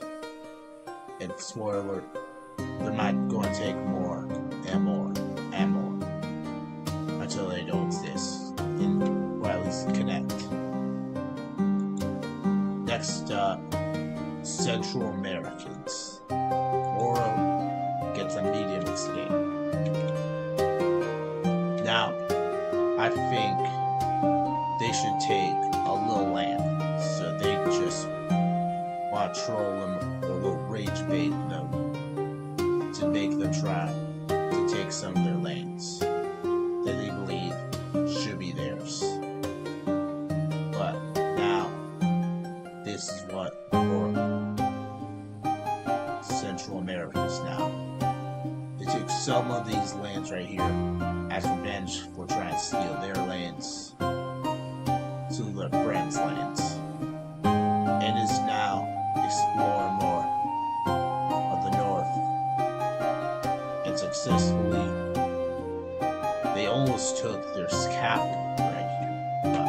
And spoiler alert, they're not gonna take more and more and more until they don't exist, or at least connect. Next up, Central Americans. Oro gets a medium escape. Now, I think they should take a little land, so they just want to troll them or will rage bait them to make them try to take some of their lands that they believe should be theirs. But now, this is what Central America is now. They took some of these lands right here as revenge for trying to steal their lands to their friends' lands, and is now exploring more of the north, and successfully they almost took their capital right here, but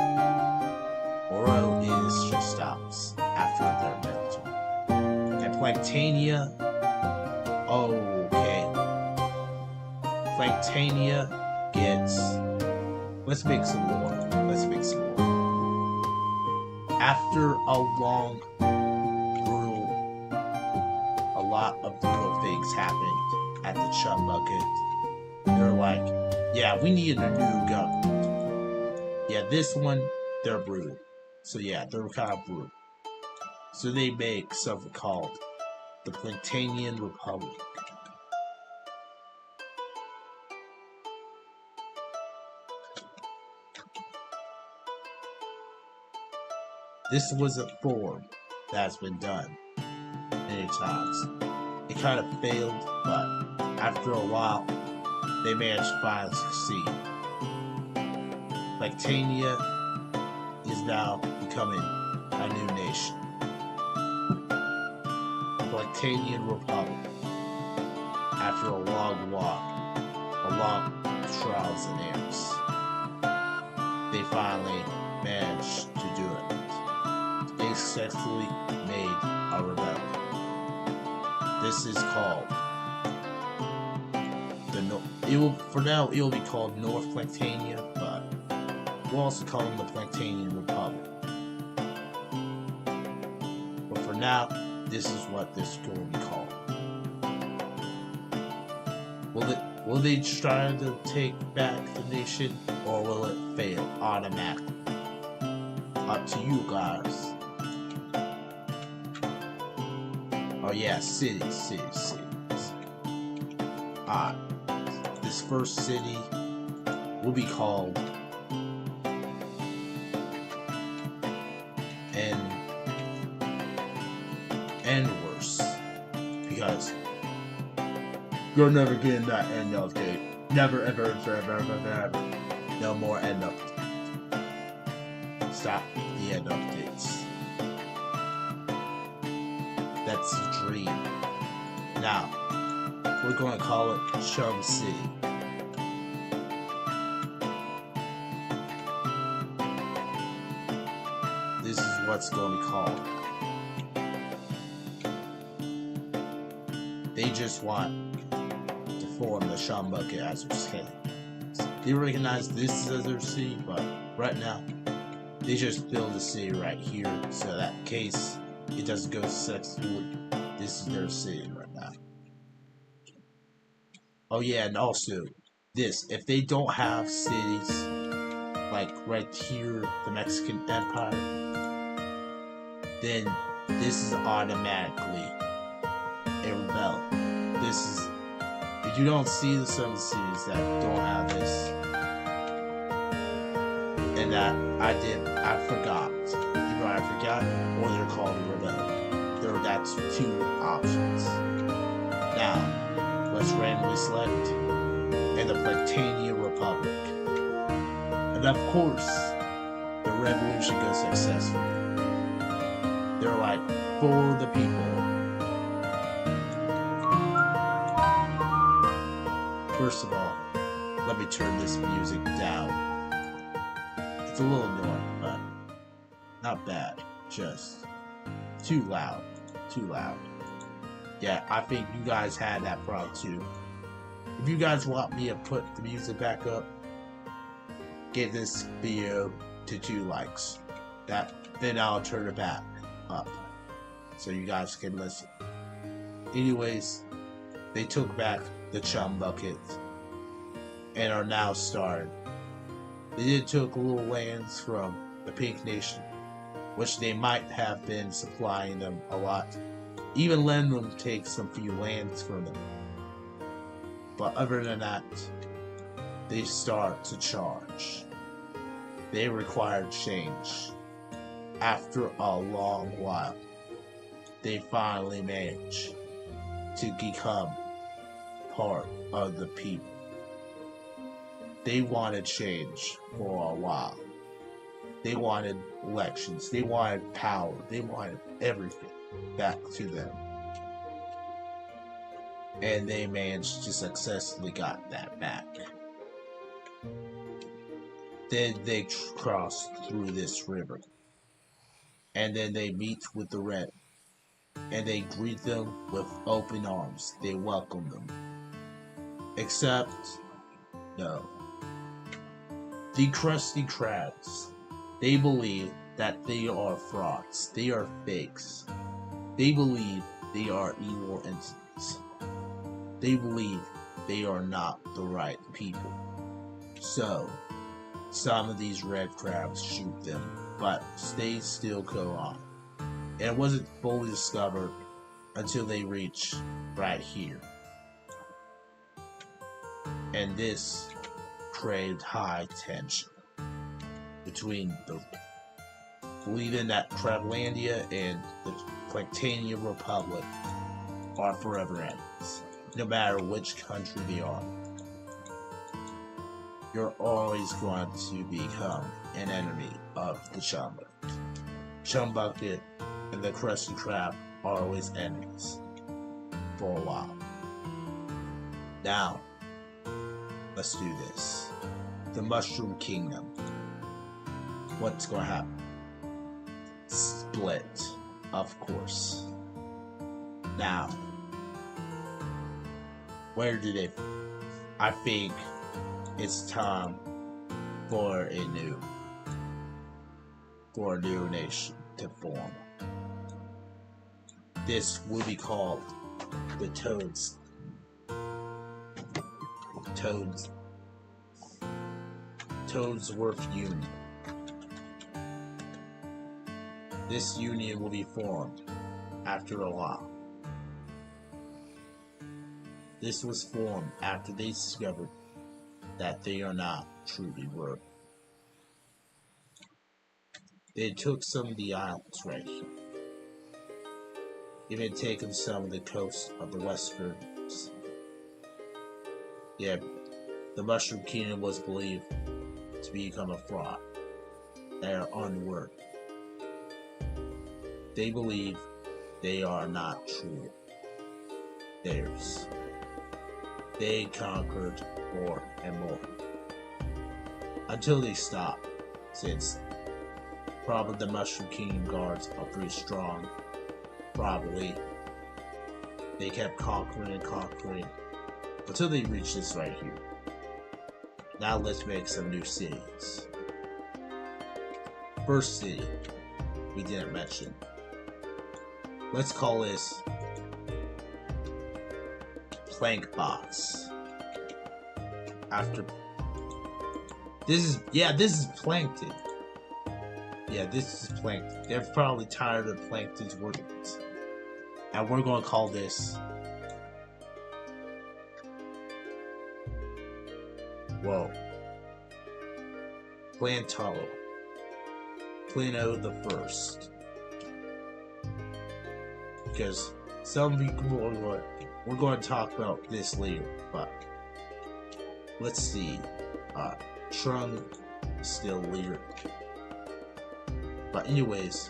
Oro is just stops after their military. And Planktania, okay, Planktania gets, let's make some more. After a long, brutal, a lot of brutal things happened at the Chum Bucket, they're like, yeah, we need a new government. Yeah, this one, they're brutal. So yeah, they're kind of brutal. So they make something called the Planktanian Republic. This was a form that has been done many times. It kind of failed, but after a while, they managed to finally succeed. Planktania is now becoming a new nation. The Planktanian Republic, after a long walk, a long trials and errors, they finally managed to do it. They successfully made a rebellion. This is called for now it will be called North Planktania, but we'll also call them the Planktanian Republic. But for now, this is what this will be called. Will they try to take back the nation, or will it fail automatically? Up to you guys. Oh yeah, cities. Alright. This first city will be called Worse, because you're never getting that end update. Never, ever. No more end updates. Stop the end updates. That's the dream. Now, we're going to call it Chum City. This is what's going to be called. They just want to form the Chum Bucket as their city. They recognize this as their city, but right now, they just build a city right here, so that in case it doesn't go successfully, this is their city right now. Oh yeah, and also, if they don't have cities, like right here, the Mexican Empire, then this is automatically a rebellion. If you don't see some cities that don't have this, and that I forgot. Either I forgot, or they're called a rebellion. That's two options. Now, let's randomly select, and the Planktania Republic. And of course, the revolution goes successfully. They're like, for the people. First of all, let me turn this music down. It's a little annoying, but not bad. Just too loud. Yeah, I think you guys had that problem too. If you guys want me to put the music back up, get this video to 2 likes. Then I'll turn it back up so you guys can listen. Anyways, they took back the Chum Bucket and are now starting. They did took little lands from the Pink Nation, which they might have been supplying them a lot. Even letting them take some few lands from them. But other than that, they start to charge. They require change. After a long while, they finally manage to become part of the people. They wanted change for a while. They wanted elections. They wanted power. They wanted everything back to them. And they managed to successfully got that back. Then they cross through this river. And then they meet with the Red. And they greet them with open arms. They welcome them. Except, no. The Krusty Krabs. They believe that they are frauds. They are fakes. They believe they are evil entities. They believe they are not the right people. So, some of these red crabs shoot them, but they still go on. And it wasn't fully discovered until they reach right here. And this created high tension between the believing that Crablandia and the Planktania Republic are forever enemies, no matter which country they are. You're always going to become an enemy of the Chum Bucket. Chum Bucket and the Krusty Krab are always enemies for a while. Now, Let's do this. The Mushroom Kingdom. What's gonna happen? Split, of course. Now, where do they? I think it's time for a new nation to form. This will be called the Toadsworth Union. This union will be formed after a while. This was formed after they discovered that they are not truly worthy. They took some of the islands right here, even taken some of the coast of the Westerns. Yeah, the Mushroom Kingdom was believed to become a fraud. They are unworthy. They believe they are not true theirs. They conquered more and more until they stopped, since probably the Mushroom Kingdom guards are pretty strong. Probably they kept conquering and conquering until they reached this right here. Now let's make some new cities. First city we didn't mention. Let's call this Plank Box. After this is Plankton. Yeah, this is Plankton. They're probably tired of Plankton's words. And we're gonna call this Plano the First. Because some people we're going to talk about this later, but let's see. Trung still leader. But anyways,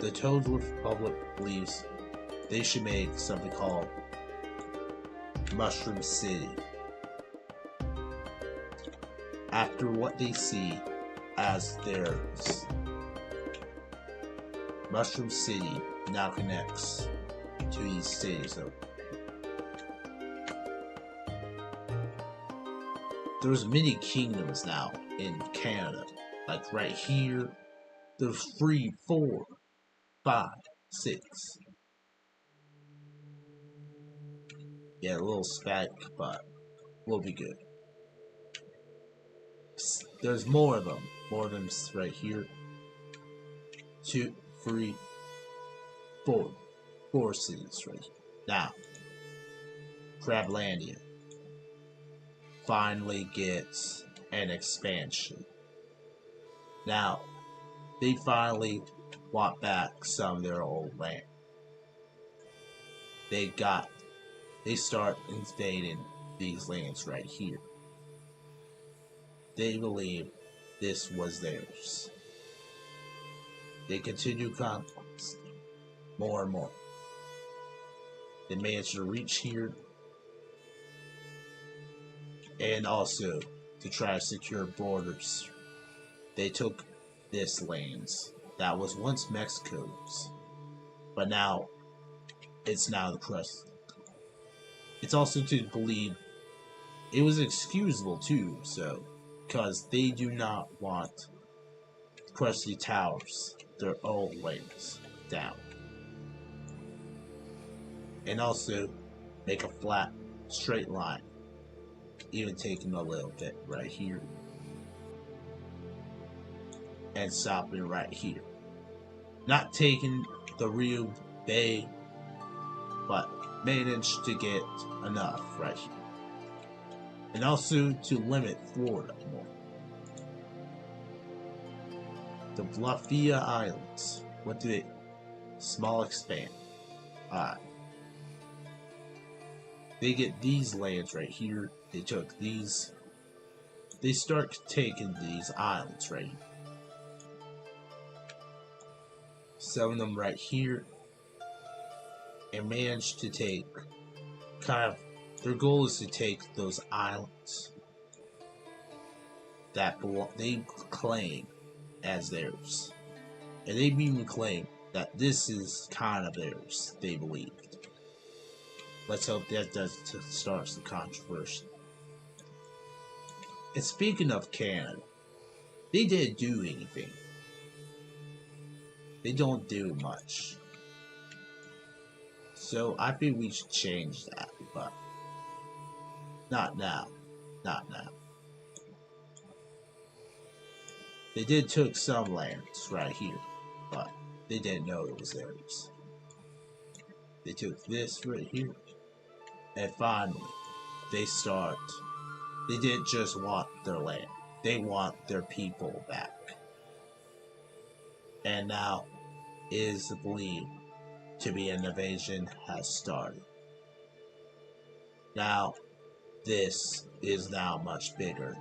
the Toadsworth Republic believes they should make something called Mushroom City. After what they see as theirs, Mushroom City now connects to these cities. There's many kingdoms now in Canada. Like right here, there's 3, 4, 5, 6. Yeah, a little static, but we'll be good. There's more of them. More of them right here. 2, 3, 4. 4 cities right here. Now, Crablandia finally gets an expansion. Now, they finally want back some of their old land. They start invading these lands right here. They believe this was theirs. They continue conquest more and more. They managed to reach here, and also to try to secure borders. They took this lands that was once Mexico's, but now it's now the crust. It's also to believe it was excusable too, so because they do not want crusty towers, their old lands down. And also make a flat, straight line. Even taking a little bit right here. And stopping right here. Not taking the real bay, but managed to get enough right here. And also to limit Florida more. The Bluffia Islands. What do they? Small expand. Alright. They get these lands right here. They took these. They start taking these islands right here. Some of them right here. And managed to take their goal is to take those islands that they claim as theirs. And they even claim that this is kind of theirs, they believed. Let's hope that doesn't start the controversy. And speaking of Canada, they didn't do anything. They don't do much. So I think we should change that, but not now. Not now. They did took some lands right here, but they didn't know it was theirs. They took this right here. And finally, they didn't just want their land. They want their people back. And now, it is believed to be an invasion has started. Now, this is now much bigger.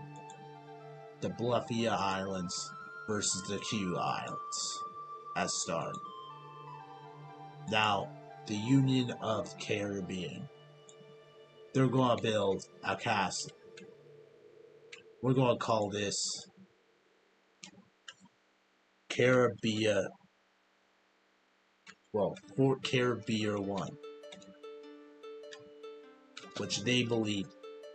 The Bluffia Islands versus the Q Islands has started. Now, the Union of Caribbean, they're going to build a castle. We're going to call this Caribbean, Fort Caribbean 1, which they believe,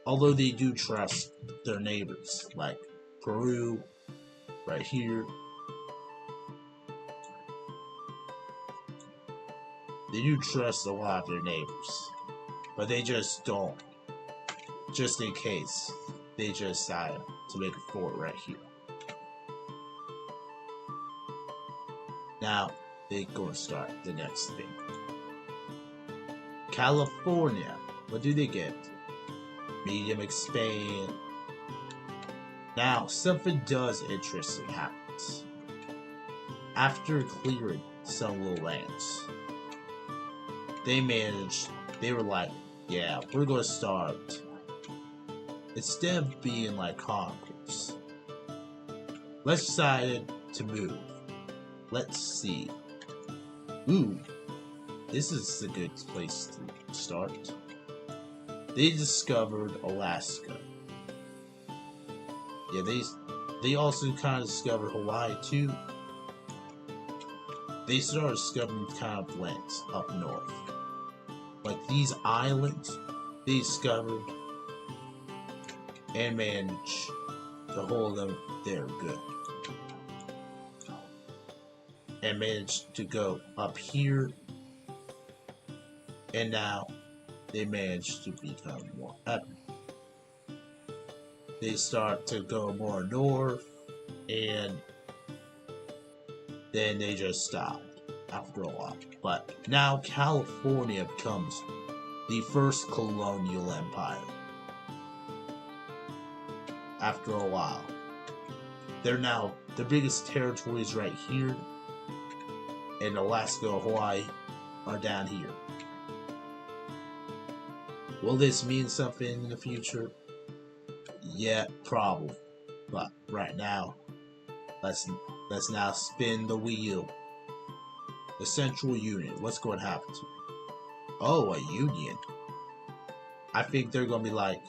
although they do trust their neighbors, like Peru, right here. They do trust a lot of their neighbors, but they just don't. Just in case, they just decided to make a fort right here. Now, they're going to start the next thing. California, what do they get? Medium expand. Now, something does interesting happens. After clearing some little lands, they were like, yeah, we're going to start. Instead of being like conquerors, let's decide to move. Let's see. Ooh, this is a good place to start. They discovered Alaska. Yeah, they also kind of discovered Hawaii too. They started discovering kind of lands up north. Like these islands, they discovered and managed to hold them there good. And managed to go up here. And now they managed to become more epic. They start to go more north, and then they just stopped after a while. But now California becomes the first colonial empire. After a while, they're now the biggest territories right here, and Alaska, Hawaii are down here. Will this mean something in the future? Yeah, probably. But right now, let's now spin the wheel. The Central Union. What's going to happen to it? Oh, a union. I think they're going to be like,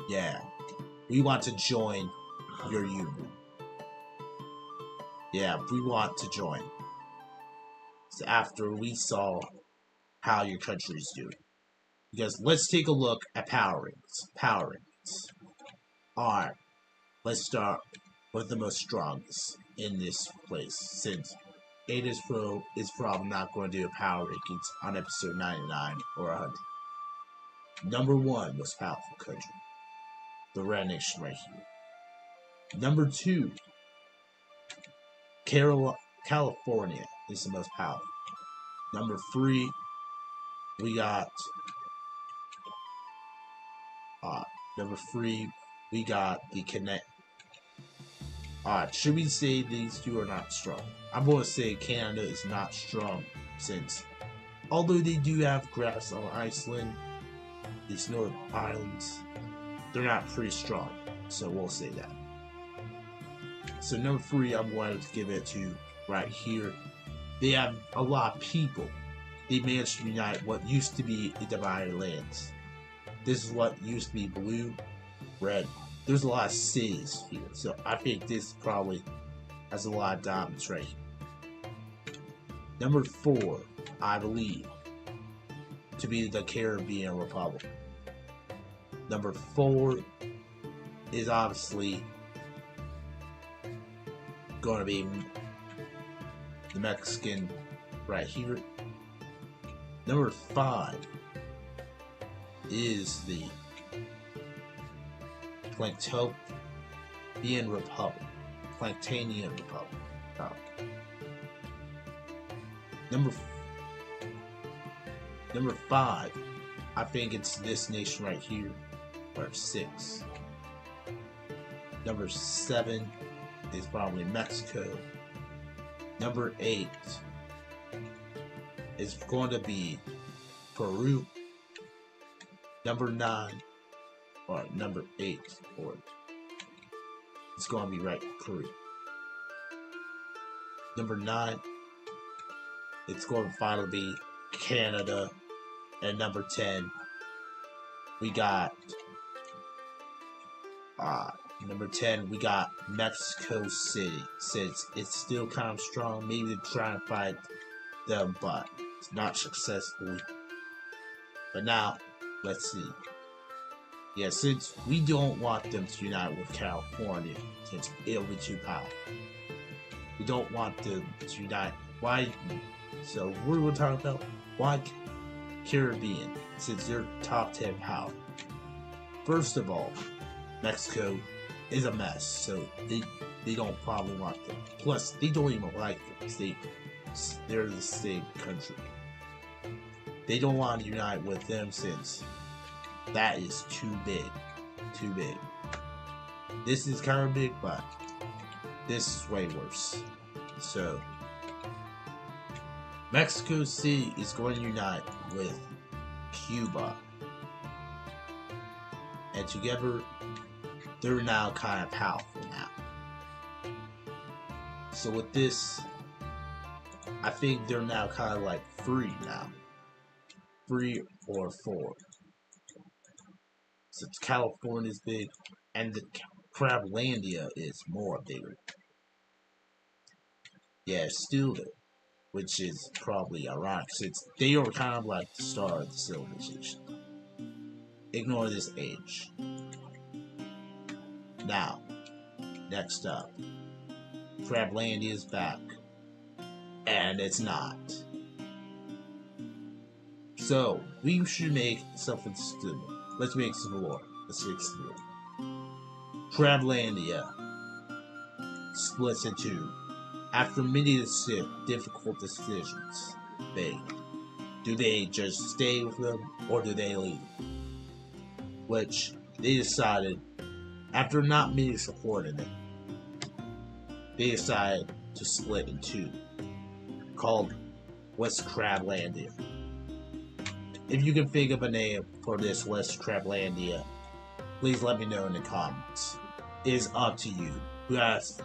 yeah, we want to join your union. Yeah, we want to join. So after we saw how your country is doing. Because let's take a look at power rankings. Alright, let's start with the most strongest in this place, since Ada's Pro is probably not going to do a power rankings on episode 99 or 100. Number 1 most powerful country, the Red Nation right here. Number 2, California is the most powerful. Number 3, we got the Connect. Should we say these two are not strong? I'm going to say Canada is not strong, since although they do have grass on Iceland, these North Islands, they're not pretty strong. So we'll say that. So number 3, I'm going to give it to right here. They have a lot of people. They managed to unite what used to be the divided lands. This is what used to be blue, red, there's a lot of cities here, so I think this probably has a lot of diamonds right here. Number 4, I believe, to be the Caribbean Republic. Number 4 is obviously going to be the Mexican right here. Number 5 is the Planktonian Republic. Planktonian Republic. Oh. Number 5, I think it's this nation right here. Or 6. Number 7 is probably Mexico. Number 8 is going to be Peru. Number 9 or number 8 or it's going to be right Peru. Number 9 it's going to finally be Canada, and number 10 we got number 10 we got Mexico City. Since it's still kind of strong, maybe try and fight them, but it's not successfully. But now let's see. Yeah, since we don't want them to unite with California, since it'll be too powerful. We don't want them to unite. Why? So what we're talking about? Why Caribbean? Since they're top 10 power. First of all, Mexico is a mess, so they don't probably want them. Plus, they don't even like them. They're the same country. They don't want to unite with them since that is too big. Too big. This is kind of big, but this is way worse. So, Mexico City is going to unite with Cuba. And together, they're now kind of powerful now. So with this, I think they're now kind of like 3 now. 3 or 4. Since California is big, and the Crablandia is more bigger. Yeah, still there, which is probably ironic since they are kind of like the star of the civilization. Ignore this age. Now, next up, Crablandia is back, and it's not. So we should make something stupid. Let's make some more. Let's make some more. Crablandia splits in 2. After many difficult decisions, do they just stay with them or do they leave? Which they decided, after not meeting support in it, they decided to split in 2, called West Crablandia. If you can think of a name for this West Crablandia, please let me know in the comments. It is up to you. Who asked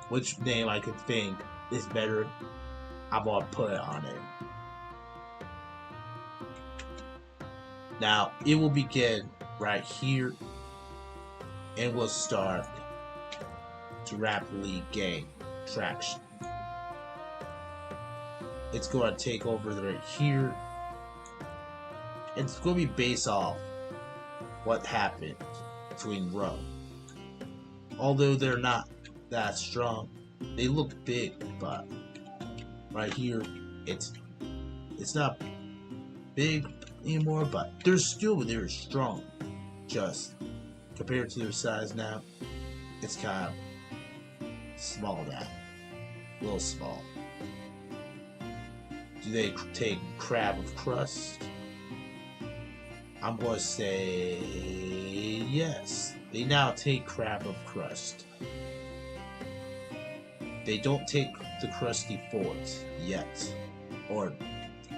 which name I could think is better, I'm gonna put it on it. Now, it will begin right here and will start to rapidly gain traction. It's going to take over right here. It's going to be based off what happened between Rome. Although they're not that strong, they look big, but right here, it's not big anymore, but they're still very strong. Just compared to their size now, it's kind of small now, a little small. Do they take crab of crust? I'm going to say yes. They now take crab of crust. They don't take the crusty fort yet. Or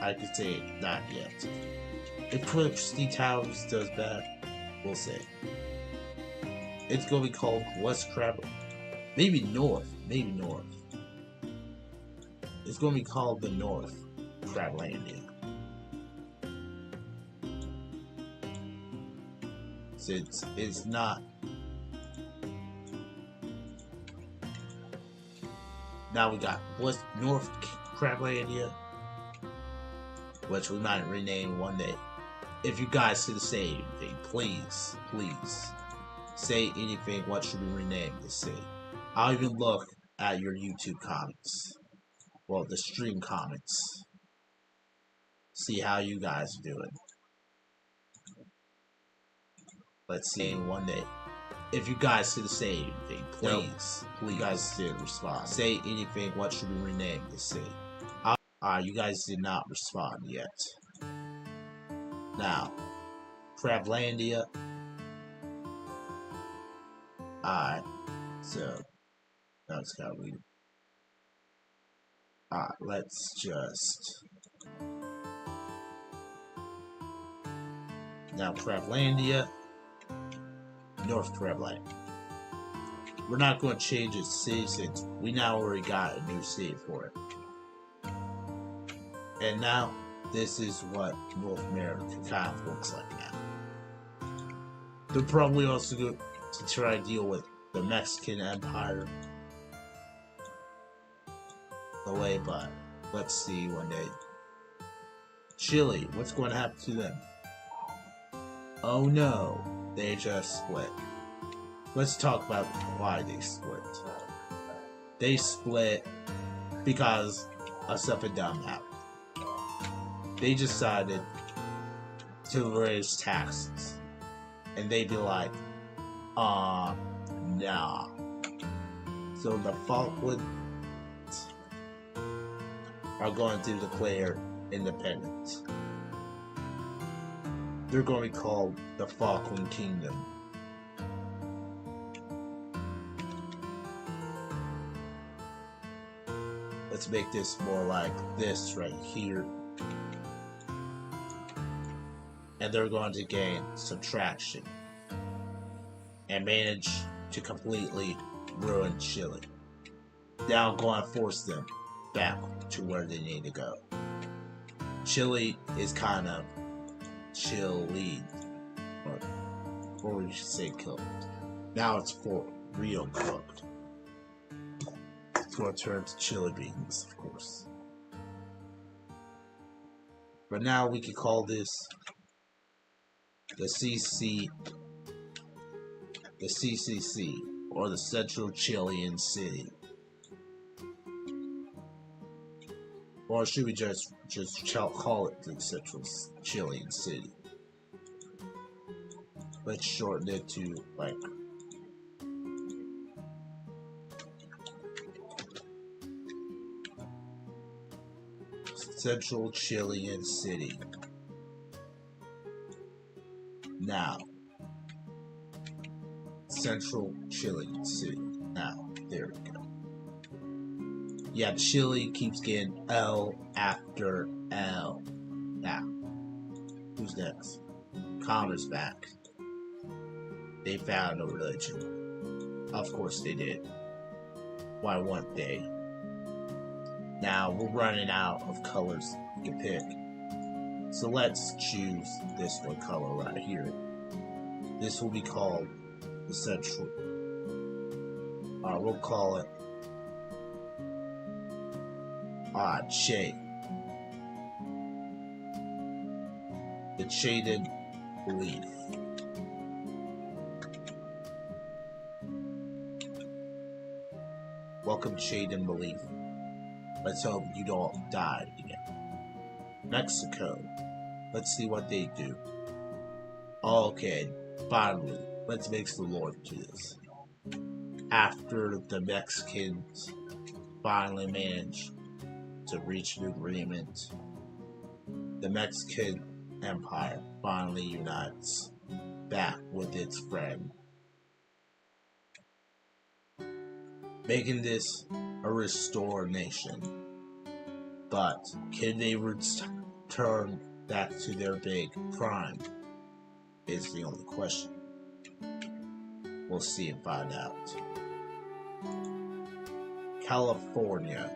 I could say not yet. If Crusty Towers does bad, we'll say. It's going to be called West Crab. Maybe North. Maybe North. It's going to be called the North Crablandia. Since it's not Now we got North Crablandia, which we might rename one day. If you guys could say anything, please say anything. What should we rename this city? I'll even look at your YouTube comments. Well, the stream comments. See how you guys are doing. Let's see one day. If you guys could say anything, please. You guys didn't respond. Say anything. What should we rename this city? You guys did not respond yet. Now, Crablandia. Alright, so now it's gotta read. Alright, let's just. Now, Crablandia, North Crablandia. We're not going to change its city since we now already got a new city for it. And now, this is what North America kind of looks like now. They're probably also going to try to deal with the Mexican Empire away, but let's see one day. Chile, what's going to happen to them? Oh no, they just split. Let's talk about why they split. They split because of something dumb happened. They decided to raise taxes. And they'd be like, nah. So the Falklands are going to declare independence. They're going to be called the Falkland Kingdom. Let's make this more like this right here. And they're going to gain subtraction and manage to completely ruin Chile. Now I'm going to force them back to where they need to go. Chile is kind of Chile, or we should say cooked. Now it's for real cooked. It's going to turn to chili beans, of course. But now we can call this the CCC, or the Central Chilean City. Or should we just call it the Central Chilean City? Let's shorten it to like Central Chilean City. Now, Central Chilean City. Now, there we go. Yeah, Chile keeps getting L after L. Now, who's next? Connor's back. They found a religion. Of course they did. Why wouldn't they? Now, we're running out of colors we can pick. So let's choose this one color right here. This will be called the Central. We'll call it shade. The shaded belief. Welcome, shade and belief. Let's hope you don't die again. Mexico. Let's see what they do. Okay, finally, let's make the Lord do this. After the Mexicans finally managed to reach an agreement, the Mexican Empire finally unites back with its friend, making this a restored nation. But can they return back to their big crime? Is the only question. We'll see and find out. California.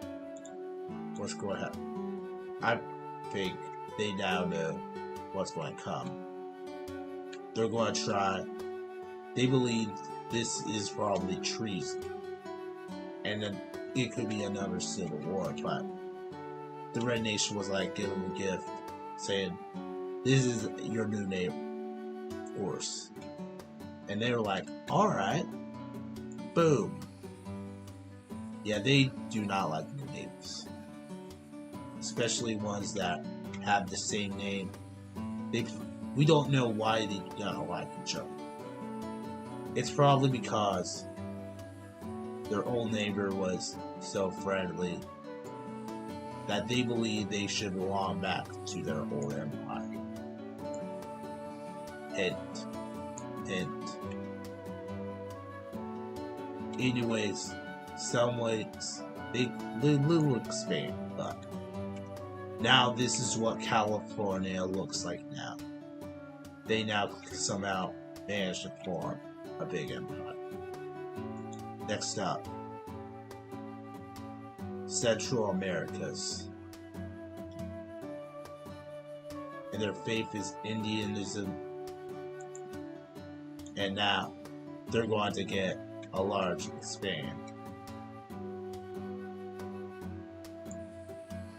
What's going to happen? I think they now know what's going to come. They're going to try. They believe this is probably treason. And then it could be another civil war, but the Red Nation was like, give them a gift, saying, this is your new neighbor, horse. And they were like, alright. Boom. Yeah, they do not like new neighbors. Especially ones that have the same name. We don't know why they don't like each other. It's probably because their old neighbor was so friendly that they believe they should belong back to their old empire. Hint. Hint. Anyways, some ways they will expand, but now this is what California looks like now. They now somehow managed to form a big empire. Next up, Central Americas. And their faith is Indianism. And now they're going to get a large expand.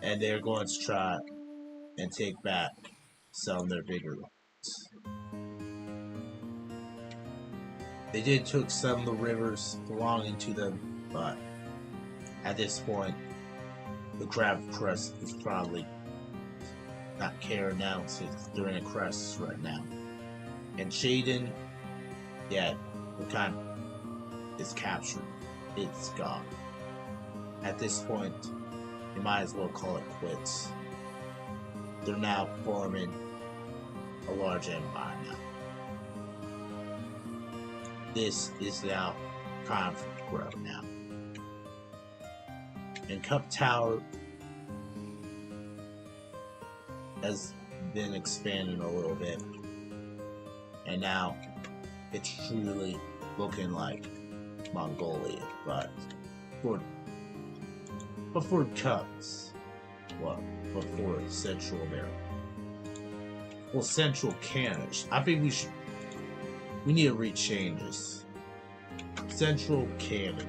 And they're going to try and take back some of their bigger ones. They did took some of the rivers belonging to them, but at this point, the Crab Crest is probably not caring now since they're in a crisis right now. And Shaden, yeah, the kind is captured. It's gone. At this point, you might as well call it quits. They're now forming a large empire now. This is now conflict growth now. And Cup Tower has been expanding a little bit. And now it's truly looking like Mongolia, but for Cups, well, before Central America. Well, Central Canada. I think we need to rechange this. Central Canada.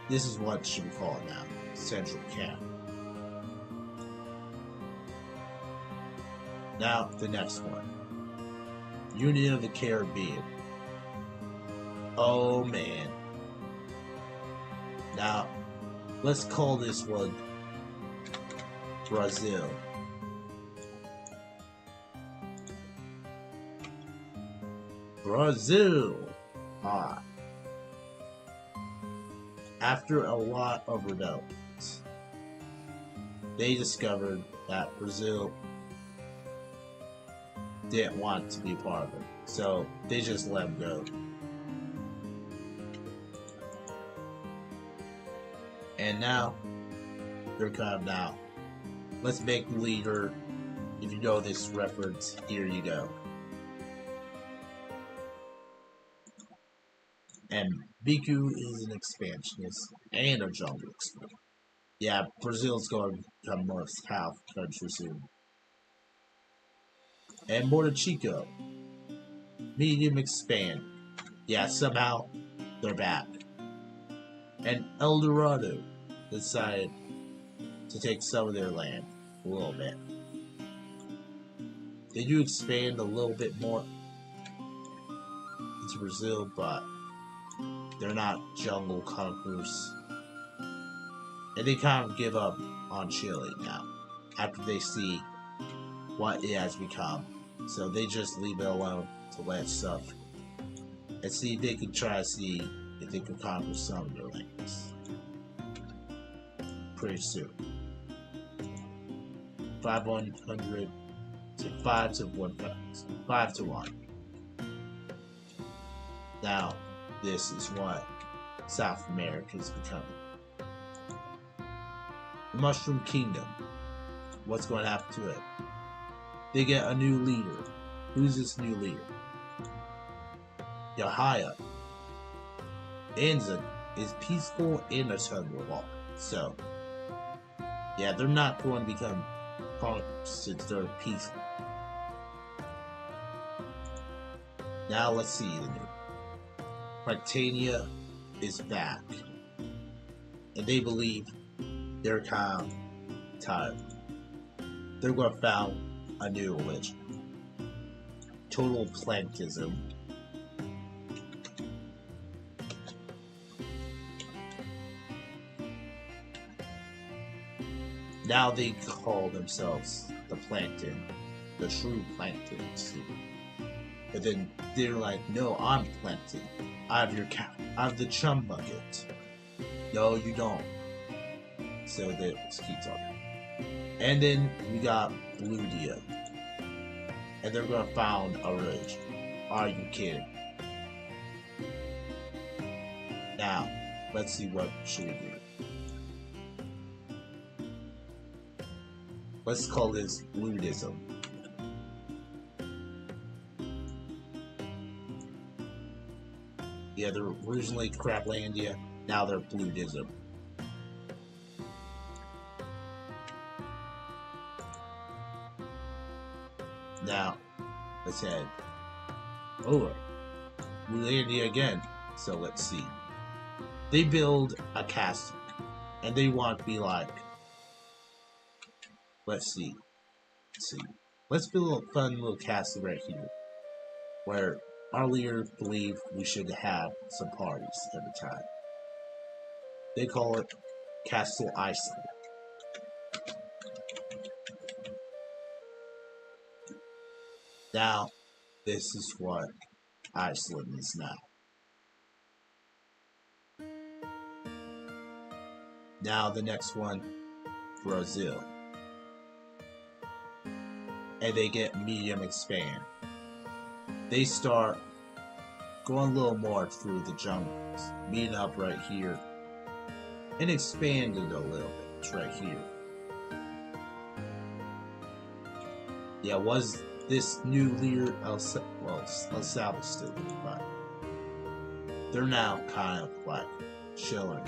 This is what should we call it now. Central Canada. Now, the next one. Union of the Caribbean. Oh, man. Now, let's call this one Brazil. Brazil! After a lot of rebellions, they discovered that Brazil didn't want to be part of it, so they just let them go. And now, they're kind of now. Let's make the leader. If you know this reference, here you go. And Biku is an expansionist and a jungle explorer. Yeah, Brazil's going to become more powerful country soon. And Chico, medium expand. Yeah, somehow they're back. And El Dorado decided to take some of their land a little bit. They do expand a little bit more into Brazil, but they're not jungle conquerors. And they kind of give up on Chile now after they see what it has become. So they just leave it alone to let it suffer. And see if they can try to see if they can conquer some of their lands. Pretty soon. 500 to 5 to 1. 5 to 1. Now, this is what South America is becoming. The Mushroom Kingdom. What's going to happen to it? They get a new leader. Who's this new leader? Yahaya. Anza is peaceful and a ton of law. So, yeah, they're not going to become conquerors since they're peaceful. Now let's see the new. Mauritania is back, and they believe they're kind of tired. They're going to found a new religion. Total planktism. Now they call themselves the plankton, the true plankton. But then they're like, no, I'm plankton. I have the chum bucket. No, you don't. So they let's keep talking. And then we got Blue Dio. And they're gonna found a religion. Are you kidding? Now, let's see what should we do. Let's call this Buddhism. Yeah, they're originally Crablandia, now they're Buddhism. Now, let's head over. Buddhism again. So let's see. They build a castle, and they want to be like, let's see. Let's build a fun little castle right here, where our leaders believe we should have some parties every time. They call it Castle Iceland. Now, this is what Iceland is now. Now the next one, Brazil. And they get medium expand. They start going a little more through the jungles, meeting up right here, and expanded a little bit. It's right here. Yeah, was this new leader El Salvador still, but they're now kind of like chilling.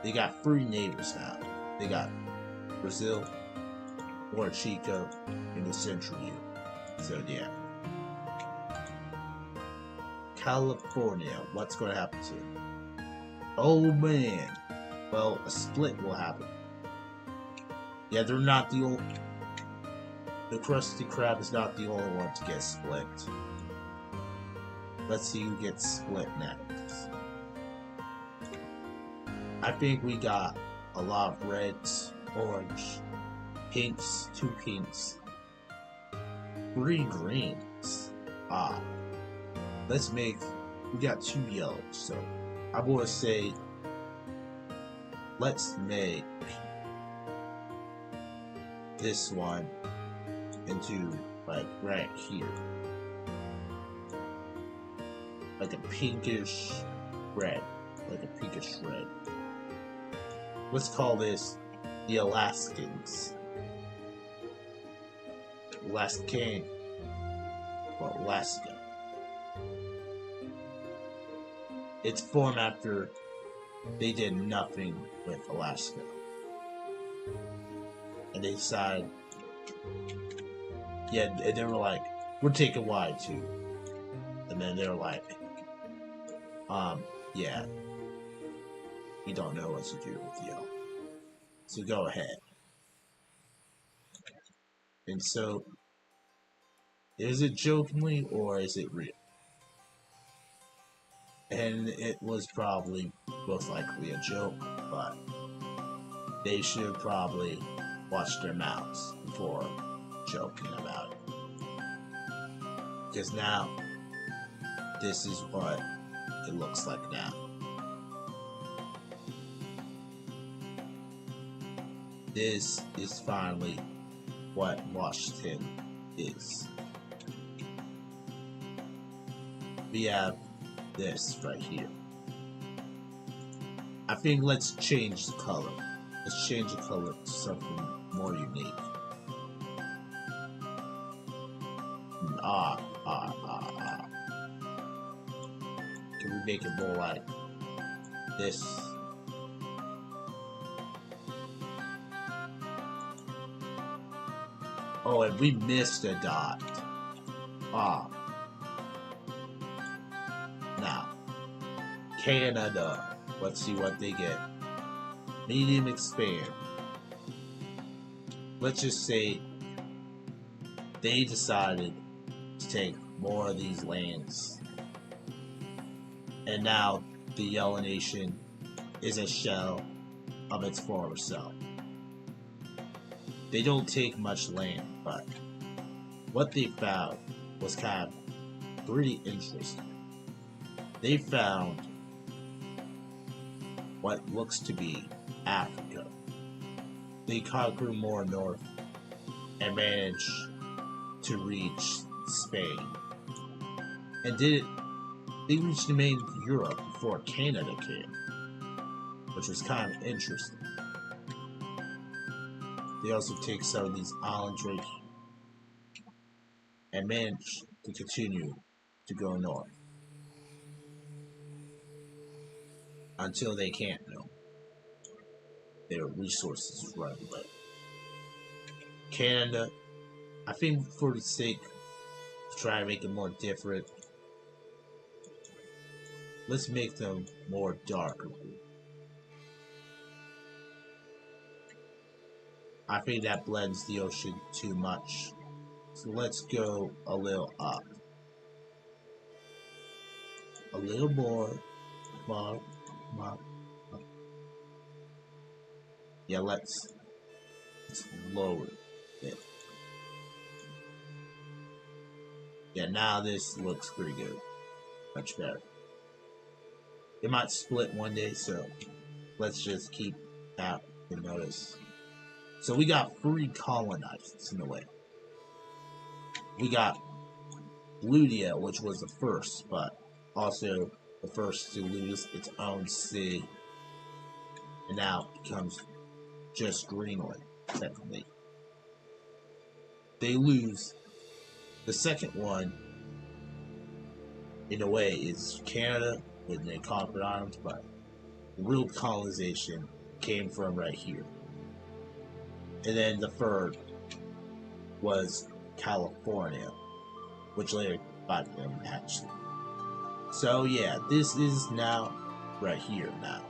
They got 3 neighbors now. They got Brazil, Puerto Rico, and the Central U. So yeah. California, what's going to happen to it? Oh man. Well, a split will happen. Yeah, they're not the only... The Krusty Krab is not the only one to get split. Let's see who gets split next. I think we got a lot of reds, orange, pinks, 2 pinks, 3 greens. Let's make, we got 2 yellows, so I'm going to say, let's make this one into, like, right here. Like a pinkish red. Like a pinkish red. Let's call this the Alaskans. Alaskan. Or Alaska. It's formed after they did nothing with Alaska. And they decided, yeah, they were like, we're taking Y too. And then they were like, yeah, we don't know what to do with you. So go ahead. And so, is it jokingly or is it real? And it was probably most likely a joke, but they should probably watch their mouths before joking about it. Because now, this is what it looks like now. This is finally what Washington is. We have this right here. I think let's change the color. Let's change the color to something more unique. Can we make it more like this? Oh, and we missed a dot. Now, Canada. Let's see what they get. Medium expand. Let's just say they decided to take more of these lands. And now the Yellow Nation is a shell of its former self. They don't take much land, but what they found was kind of pretty interesting. They found what looks to be Africa. They conquered more north and managed to reach Spain. And they reached the main Europe before Canada came, which was kind of interesting. They also take some of these islands right here and manage to continue to go north until they can't no. Their resources run low. Canada, I think for the sake of trying to make it more different, let's make them more darker blue. I think that blends the ocean too much. So let's go a little up. A little more. Come on. Come on. Yeah, let's lower it. Yeah, now this looks pretty good. Much better. It might split one day, so let's just keep that in notice. So we got 3 colonizers in a way. We got Ludia, which was the first, but also the first to lose its own city. And now it becomes just Greenland, technically. They lose. The second one, in a way, is Canada, when they conquered islands, but the real colonization came from right here. And then the third was California, which later got them actually. So yeah, this is now right here now.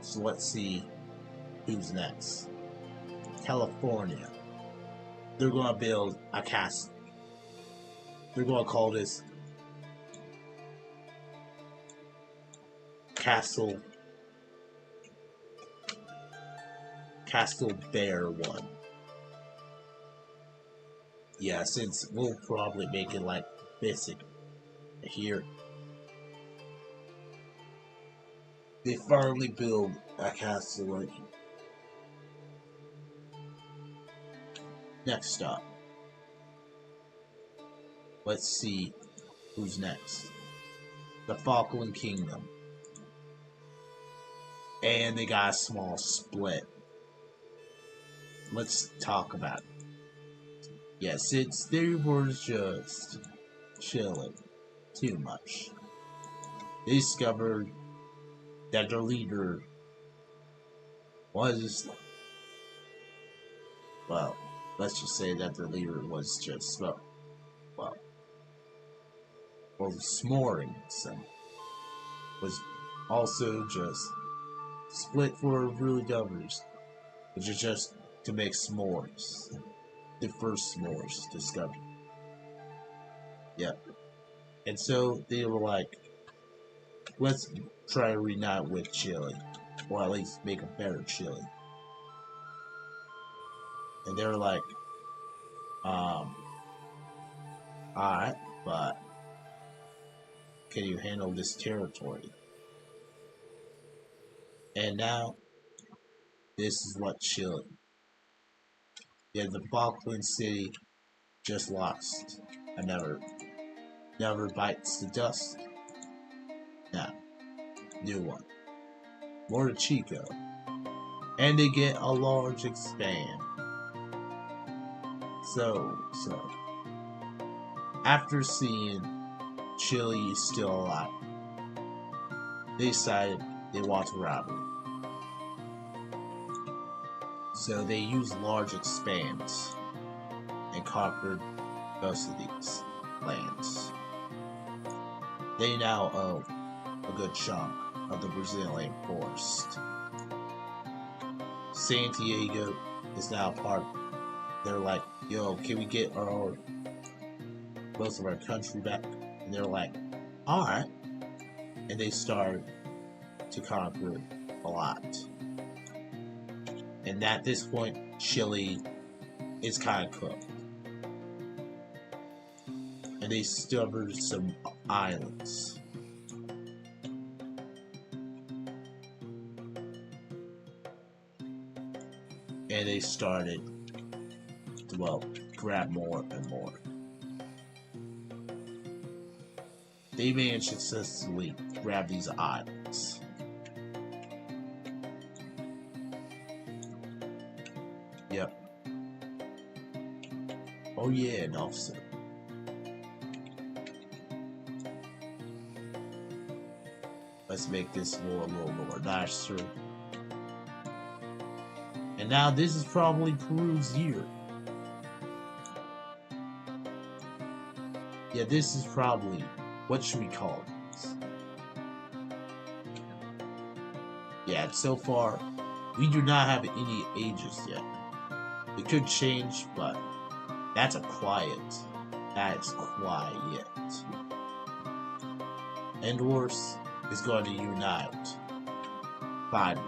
So let's see who's next. California. They're gonna build a castle. They're gonna call this Castle Bear 1. Yeah, since we'll probably make it like basic here. They finally build a castle right here. Next up, let's see who's next. The Falkland Kingdom. And they got a small split. Let's talk about it. Yeah, since they were just chilling too much, they discovered that their leader was, well, let's just say that their leader was just, smoring some. Was also just split for a really dumb reason, which is just to make s'mores. The first s'mores discovered. Yep. And so they were like, let's try to reunite with Chile, or at least make a better Chile. And they were like, alright, but can you handle this territory? And now, this is what Chile. Yeah, the Falkland City just lost. And never bites the dust. Now, new one. More Chico. And they get a large expand. So, after seeing Chile is still alive, they decided they want to rob it. So they used large expands and conquered most of these lands. They now own a good chunk of the Brazilian forest. Santiago is now part. They're like, yo, can we get most of our country back? And they're like, alright. And they start to conquer a lot. And at this point, Chile is kind of cooked. And they discovered some islands. And they started to, well, grab more and more. They managed to successfully grab these islands. Yep. Oh yeah, and also. Let's make this a little more nicer. And now this is probably Peru's year. Yeah, this is probably, what should we call this? Yeah, so far, we do not have any ages yet. It could change, but that's a quiet. That is quiet. Endorse is going to unite. Finally.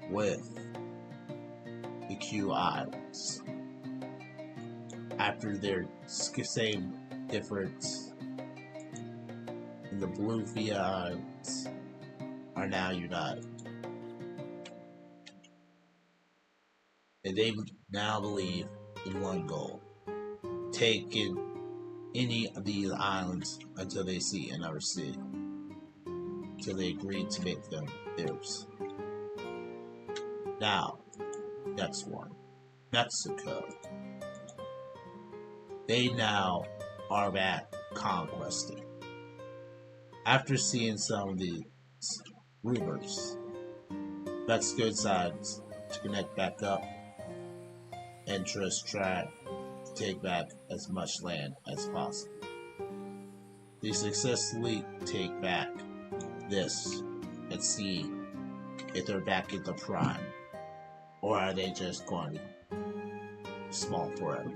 With the Q Islands. After their same difference, the Bluefia Islands are now united. And they now believe in one goal: taking any of these islands until they see another city. Until they agree to make them theirs. Now, next one. Mexico. They now are back conquesting. After seeing some of these rumors, Mexico decides to connect back up and just try to take back as much land as possible. They successfully take back this and see if they're back at the prime, or are they just going to be small forever.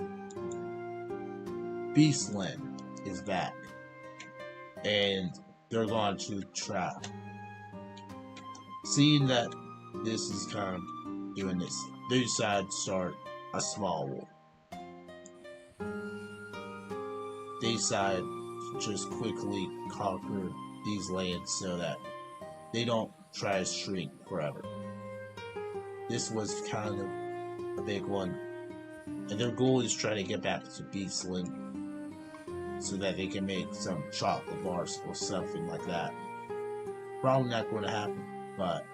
Beastland is back, and they're going to try. Seeing that this is kind of doing this, they decide to start a small war. They decide to just quickly conquer these lands so that they don't try to shrink forever. This was kind of a big one, and their goal is trying to get back to Beastland so that they can make some chocolate bars or something like that. Probably not going to happen, but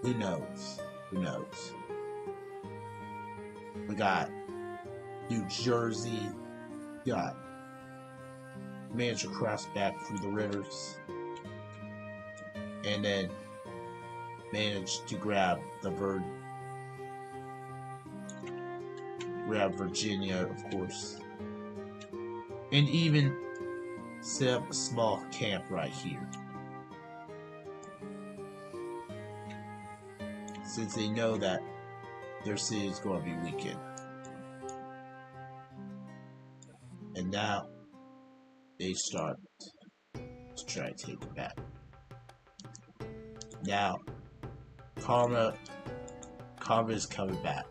who knows? Who knows? We got New Jersey, got managed to cross back through the rivers, and then managed to grab Virginia, of course, and even set up a small camp right here, since they know that their city is going to be weakened. And now they start to try to take it back. Now Karma is coming back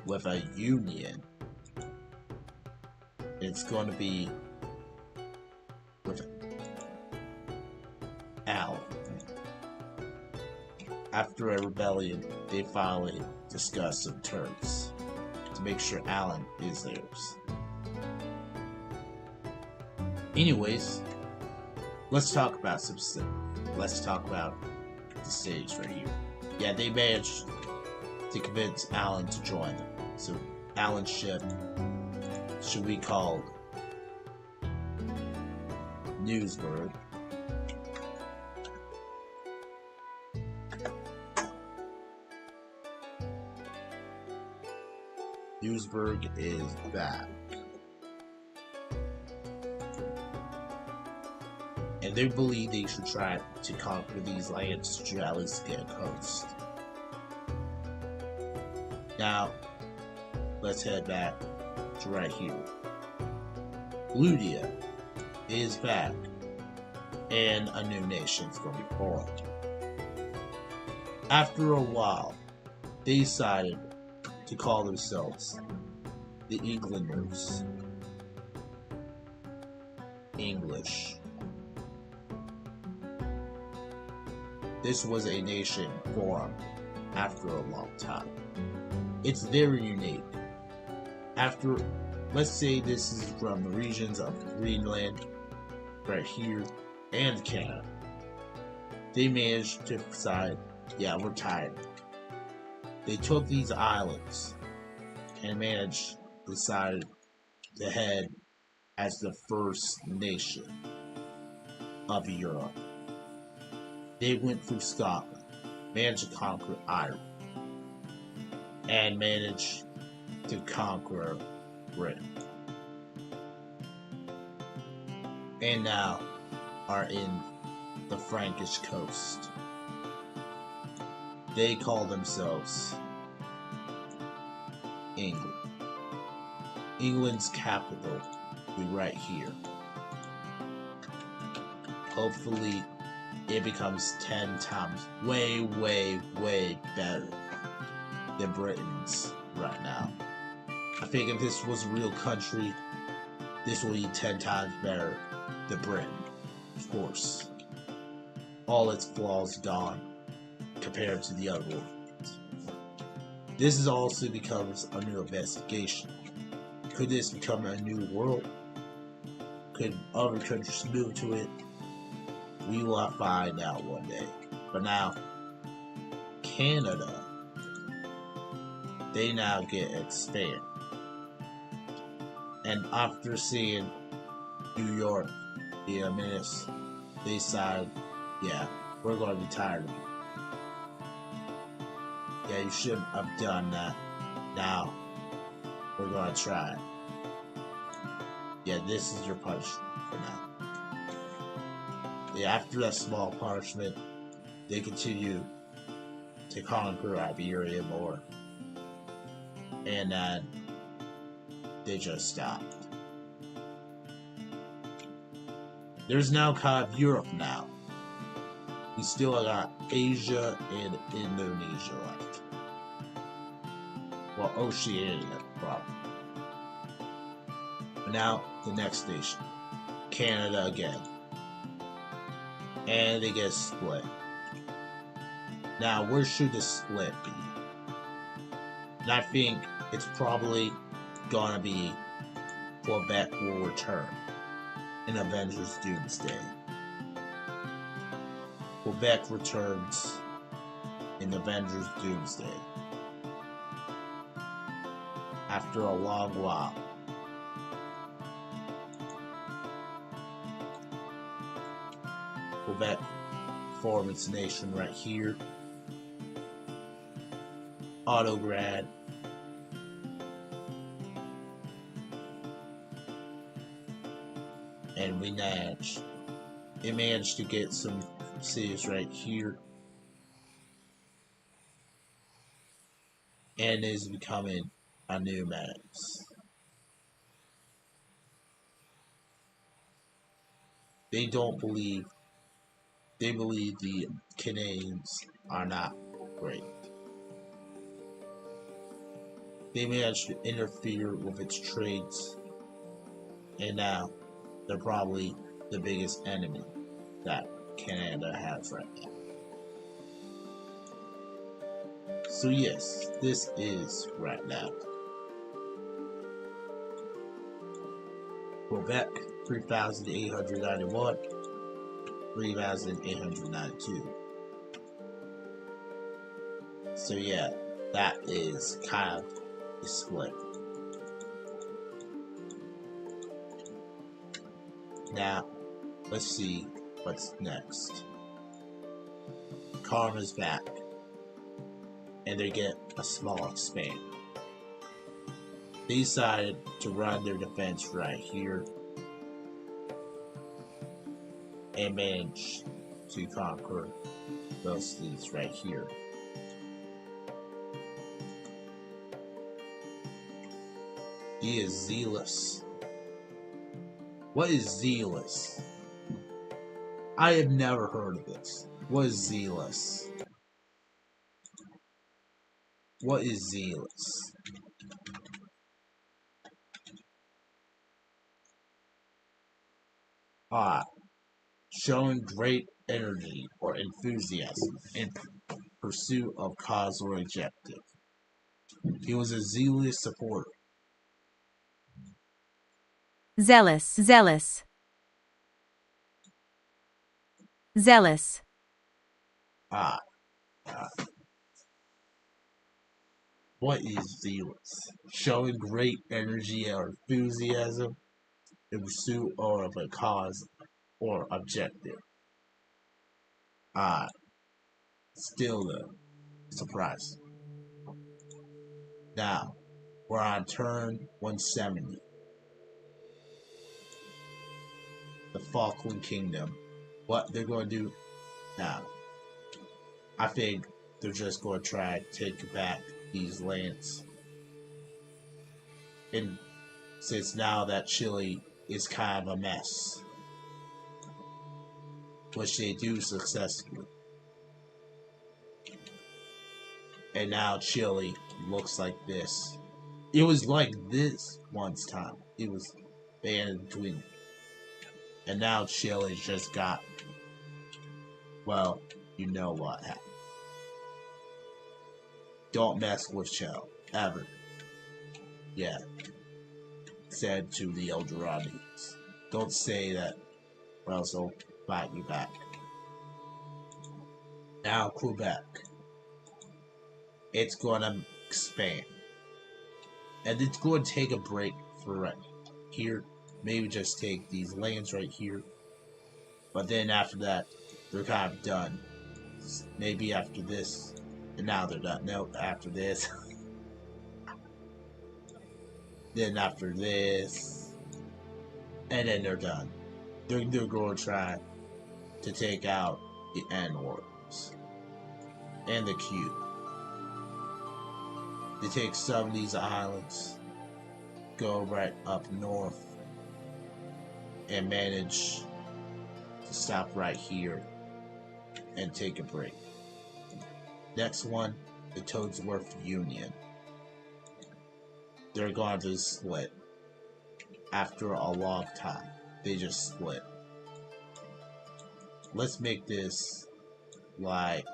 with a union. It's going to be with Alan. After a rebellion, they finally discuss some terms to make sure Alan is theirs. Anyways, let's talk about some stuff. Let's talk about the stage right here. Yeah, they managed to convince Alan to join them. So Alan's ship should be called Newsburg. Newsburg is back. and they believe they should try to conquer these lands to at least get a coast. Now, let's head back to right here. Ludia is back, and a new nation's going to be formed. After a while, they decided to call themselves the Englanders. English. This was a nation formed after a long time. It's very unique. After, let's say this is from the regions of Greenland, right here, and Canada. They managed to decide, yeah, we're tired. They took these islands and managed to decide to head as the first nation of Europe. They went through Scotland, managed to conquer Ireland, and managed to conquer Britain. And now are in the Frankish coast. They call themselves England. England's capital will be right here. Hopefully it becomes 10 times way better than Britain's right now. I think if this was a real country, this will be 10 times better than Britain. Of course, all its flaws gone compared to the other ones. This is also becomes a new investigation. Could this become a new world? Could other countries move to it? We will find out one day. But now, Canada, they now get expanded. And after seeing New York be a menace, they decide, yeah, we're going to be tired of you. Yeah, you shouldn't have done that. Now, we're going to try it. Yeah, this is your punishment for now. Yeah, after that small punishment, they continue to conquer Iberia more. And then they just stopped. There's now kind of Europe now. We still got Asia and Indonesia left. Well, Oceania, probably. But now, the next nation. Canada again. And they get split. Now, where should the split be? And I think it's probably gonna be Quebec will return in Avengers Doomsday. Quebec returns in Avengers Doomsday. After a long while. Quebec form its nation right here. Autograd. And we managed to get some cities right here. And is becoming a new menace. They believe the Canadians are not great. They managed to interfere with its trades, and now they're probably the biggest enemy that Canada has right now. So yes, this is right now. Quebec, 3,891, 3,892. So yeah, that is kind of the split. Now, let's see what's next. Karma's back, and they get a small expand. They decided to run their defense right here. and manage to conquer most of these right here. He is zealous. What is zealous? I have never heard of this. What is zealous? What is zealous? Showing great energy or enthusiasm in pursuit of cause or objective. He was a zealous supporter. Zealous, zealous. Zealous. What is zealous? Showing great energy or enthusiasm in pursuit of a cause or objective. Still the surprise. Now, we're on turn 170. The Falkland Kingdom. What they're going to do now, I think they're just going to try to take back these lands. And since now that Chile is kind of a mess, which they do successfully. And now Chile looks like this. It was like this once time. It was banned between. And now Chile just got, well, you know what happened. Don't mess with Chile, ever. Yeah. Said to the Eldorados. Don't say that, or else they'll fight you back. Now Quebec. It's gonna expand. And it's going to take a break for right here. Maybe just take these lands right here. But then after that, they're kind of done. Maybe after this. And now they're done. Nope, after this. Then after this. And then they're done. They're going to try to take out the N-words. And the Q. They take some of these islands, go right up north, and manage to stop right here and take a break. Next one, the Toadsworth Union. They're going to split. After a long time, they just split. Let's make this like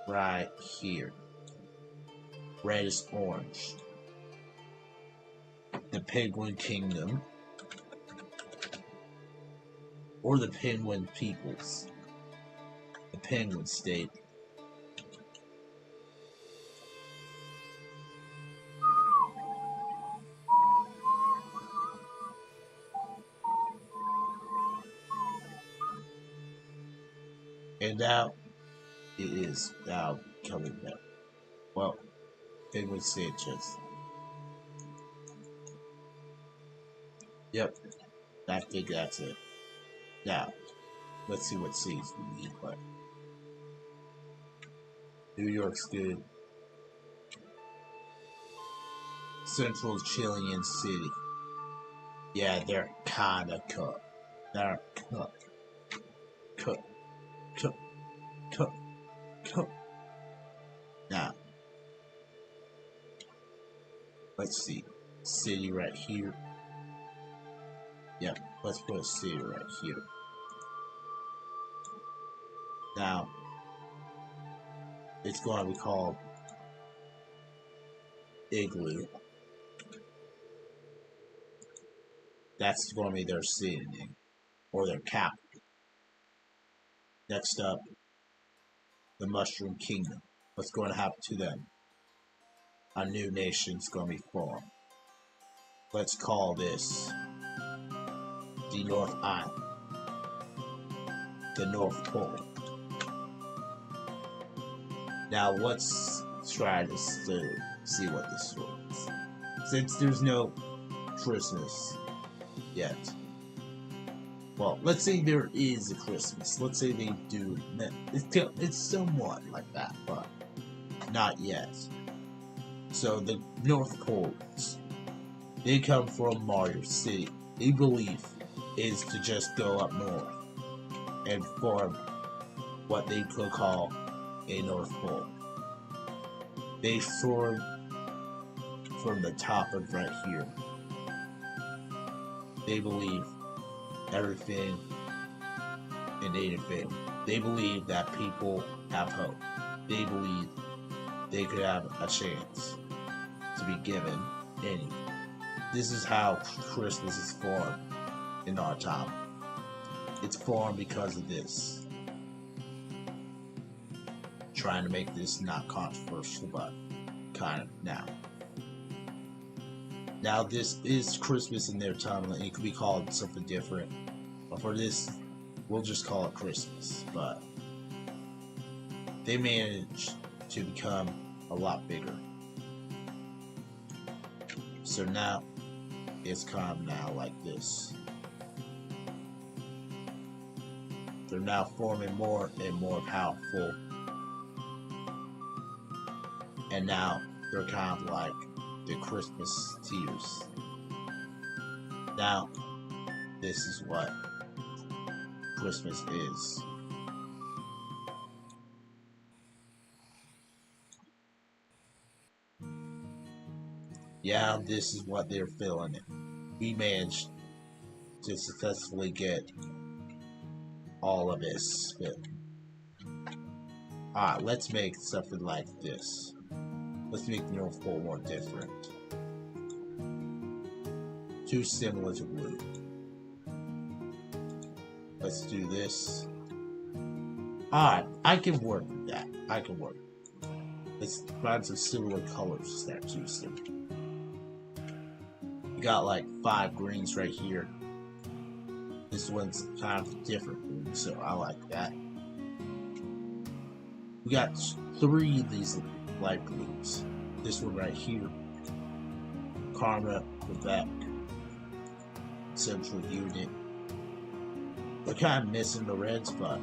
right here. Red is orange. The Penguin Kingdom. Or the Penguin Peoples. The Penguin State. And now, it is now coming back. Well, Penguin State just. Yep, I think that's it. Now, let's see what cities we need. But New York's good. Central Chilean City. Yeah, they're kinda cut. They're cut. Cut. Cut. Cut. Cut. Now, let's see. City right here. Yep, let's put a city right here. Now, it's going to be called Igloo. That's going to be their city name, or their capital. Next up, the Mushroom Kingdom. What's going to happen to them? A new nation's going to be formed. Let's call this the North Island. The North Pole. Now let's try to see what this is. Since there's no Christmas yet. well, let's say there is a Christmas. Let's say they do. It's somewhat like that, but not yet. So the North Poles, they come from Mario City. They believe is to just go up north and form what they could call a North Pole. They form from the top of right here. They believe everything and anything. They believe that people have hope. They believe they could have a chance to be given anything. This is how Christmas is formed in our town. It's formed because of this. Trying to make this not controversial, but kind of now. Now this is Christmas in their town, and it could be called something different. But for this, we'll just call it Christmas. But they managed to become a lot bigger. So now it's kind of now like this. They're now forming more and more powerful. And now they're kind of like the Christmas tears. Now, this is what Christmas is. Yeah, this is what they're feeling. We managed to successfully get all of this. Alright, let's make something like this. Let's make the North Pole more different. Too similar to blue. Let's do this. Alright, I can work with that. I can work. Let's find some similar colors that too similar. We got like 5 greens right here. This one's kind of different, so I like that. We got 3 of these light blues. This one right here. Karma, Quebec. Central Unit. We're kind of missing the reds, but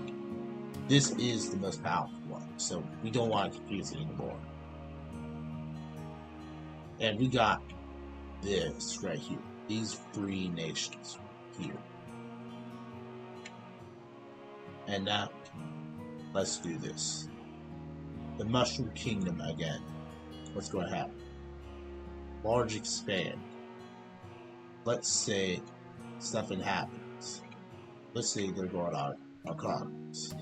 this is the most powerful one, so we don't want to confuse it anymore. And we got this right here. These 3 nations here. And now, let's do this. The Mushroom Kingdom again. What's going to happen? Large expand. Let's say something happens. Let's say they're going on a conquest.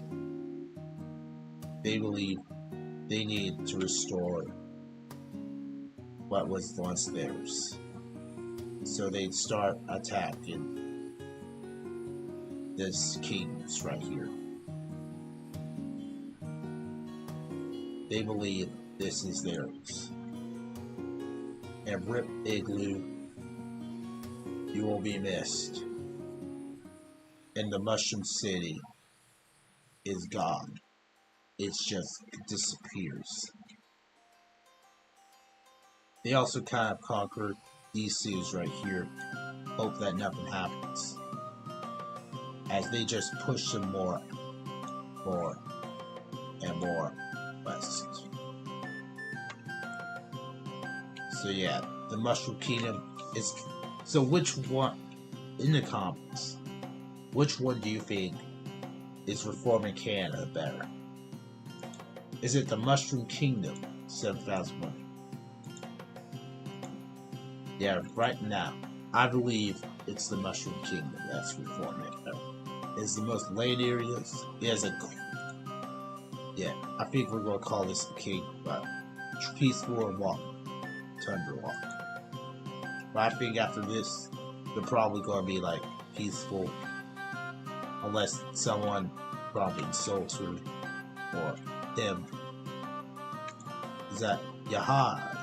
They believe they need to restore what was once theirs. So they'd start attacking this kingdoms right here. They believe this is theirs. And Rip Igloo, you will be missed. And the Mushroom City is gone. It disappears. They also kind of conquered these cities right here. Hope that nothing happens. As they just push them more and more west. So yeah, the Mushroom Kingdom is... So which one, in the comments, which one do you think is reforming Canada better? Is it the Mushroom Kingdom, 7,000 money? Yeah, right now, I believe it's the Mushroom Kingdom that's reforming it better. It's the most land areas. It has a... Yeah, I think we're going to call this the king, but peaceful and walk. Tundra walk. But I think after this, they're probably going to be like peaceful, unless someone probably insults her or him. Is that Yahaya?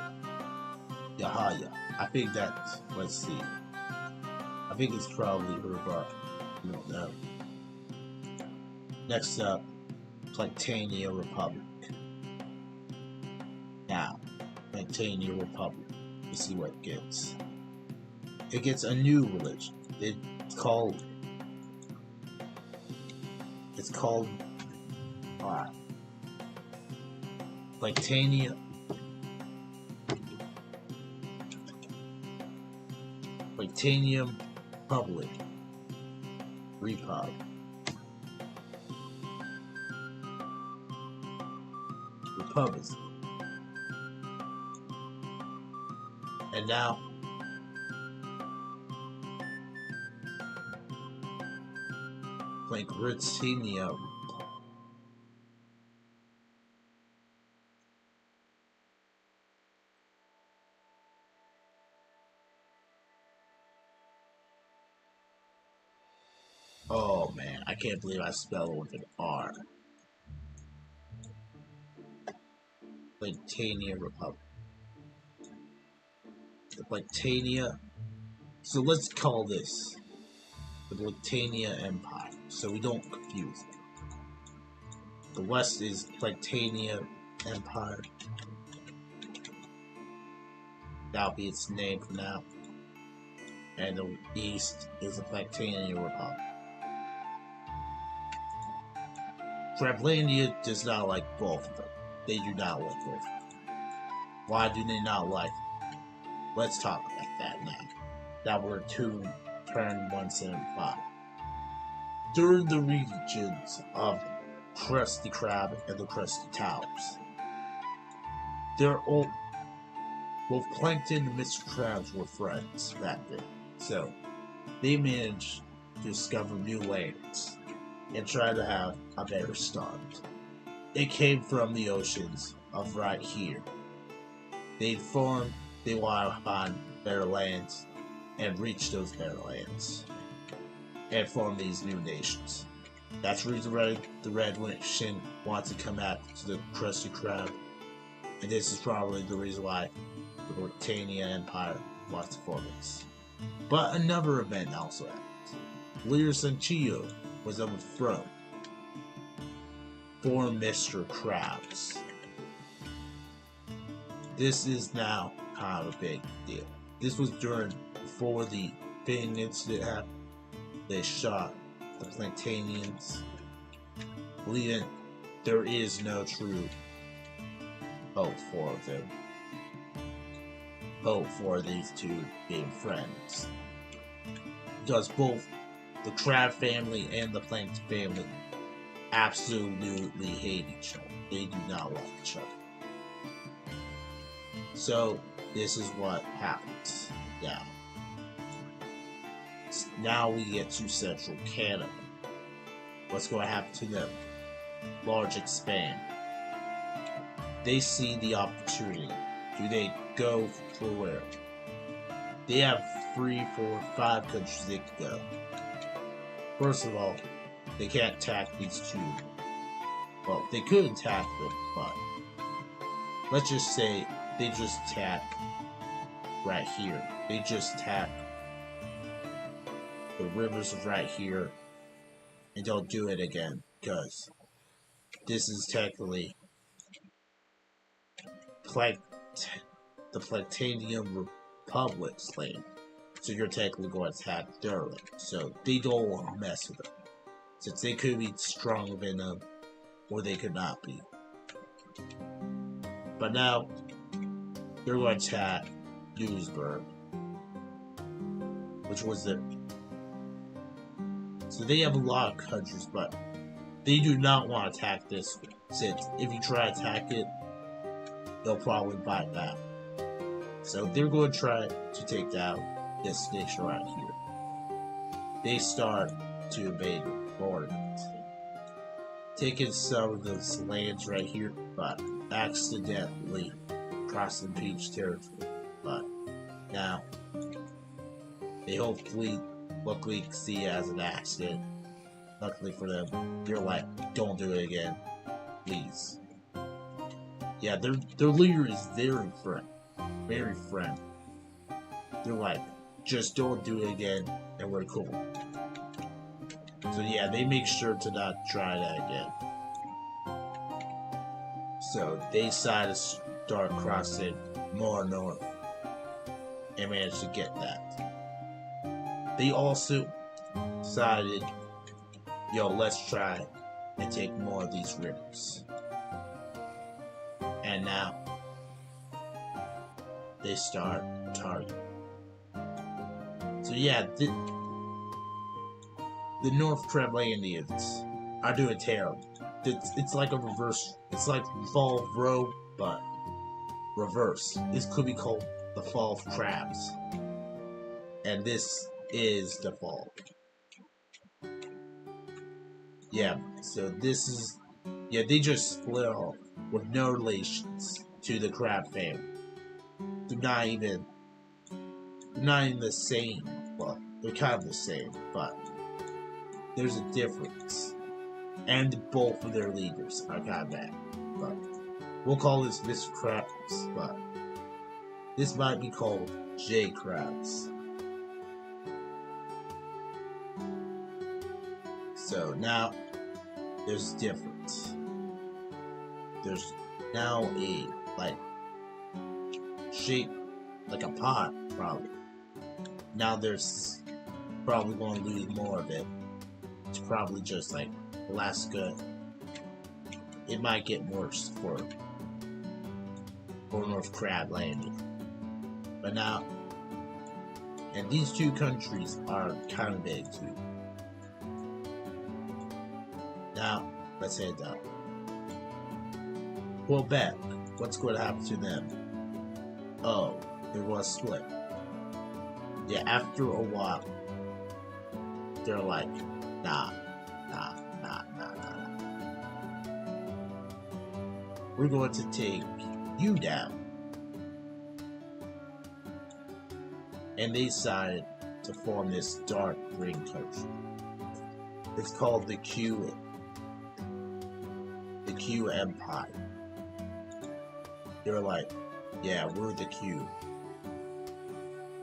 I think that's, let's see. I think it's probably her, but I don't know. Next up, Planetania Republic. Now, Planetania Republic. Let's see what it gets. It gets a new religion. It's called It's called Titania. Titanium Republic. Republic. And now Britannia. Oh man, I can't believe I spelled it with an R. Britannia Republic. The Britannia. So let's call this the Britannia Empire, so we don't confuse them. The west is Britannia Empire. That'll be its name for now. And the east is the Britannia Republic. Traplandia does not like both of them. They do not like both of them. Why do they not like them? Let's talk about that now. That we're turn 175. During the regions of Krusty Krab and the Krusty Towers, both Plankton and Mr. Krabs were friends back then, so they managed to discover new lands and try to have a better start. It came from the oceans of right here. They wanted to find better lands and reach those better lands and form these new nations. That's the reason the Red Nation wants to come out to the Krusty Krab, and this is probably the reason why the Britannia Empire wants to form this. But another event also happened. Leader Sanchio was on the throne for Mr. Krabs. This is now kind of a big deal. This was before the big incident happened. They shot the Plantanians, believing there is no true hope for them. Hope for these two being friends. Because both the Crab family and the Plankton family absolutely hate each other. They do not like each other. So, this is what happens now. Now we get to Central Canada. What's going to happen to them? Large expand. They see the opportunity. Do they go for where? They have 3, 4, 5 countries they could go. First of all, they can't attack these two. Well, they could attack them, but let's just say they just attack right here. They just attack the rivers right here and don't do it again, because this is technically the Plantanian Republic's land. So you're technically going to attack their land. So they don't want to mess with them, since they could be stronger than them, or they could not be. But now, they're going to attack Newsburg, which was the... So they have a lot of countries, but they do not want to attack this one, since if you try to attack it, they'll probably fight back. So they're going to try to take down this nation right here. They start to invade Florida, taking some of those lands right here, but accidentally crossing Peach territory. But now, they hopefully luckily see it as an accident. Luckily for them, they're like, don't do it again, please. Yeah, their leader is very friendly. They're like, just don't do it again, and we're cool. So yeah, they make sure to not try that again. So they decided to start crossing more north, and managed to get that. They also decided, let's try and take more of these rivers. And now they start targeting. So yeah, the North Treblandians are doing terrible. It's like a reverse. It's like Fall of Roe, but reverse. This could be called the Fall of Crabs. And this is the fall. Yeah, so this is... Yeah, they just split off with no relations to the crab family. They're not even the same. Well, they're kind of the same, but there's a difference. And both of their leaders are kind of bad. But we'll call this Mr. Krabs, but this might be called J. Krabs. So now there's a difference. There's now a shape like a pot, probably. Now there's probably going to lose more of it. It's probably just like Alaska. It might get worse for North Crablandia. But now, and these two countries are kind of big too. Now, let's head down. Quebec, what's going to happen to them? Oh, there was split. Yeah, after a while, they're like, nah. We're going to take you down. And they decided to form this dark green country. It's called the Q Empire. They're like, yeah, we're the Q.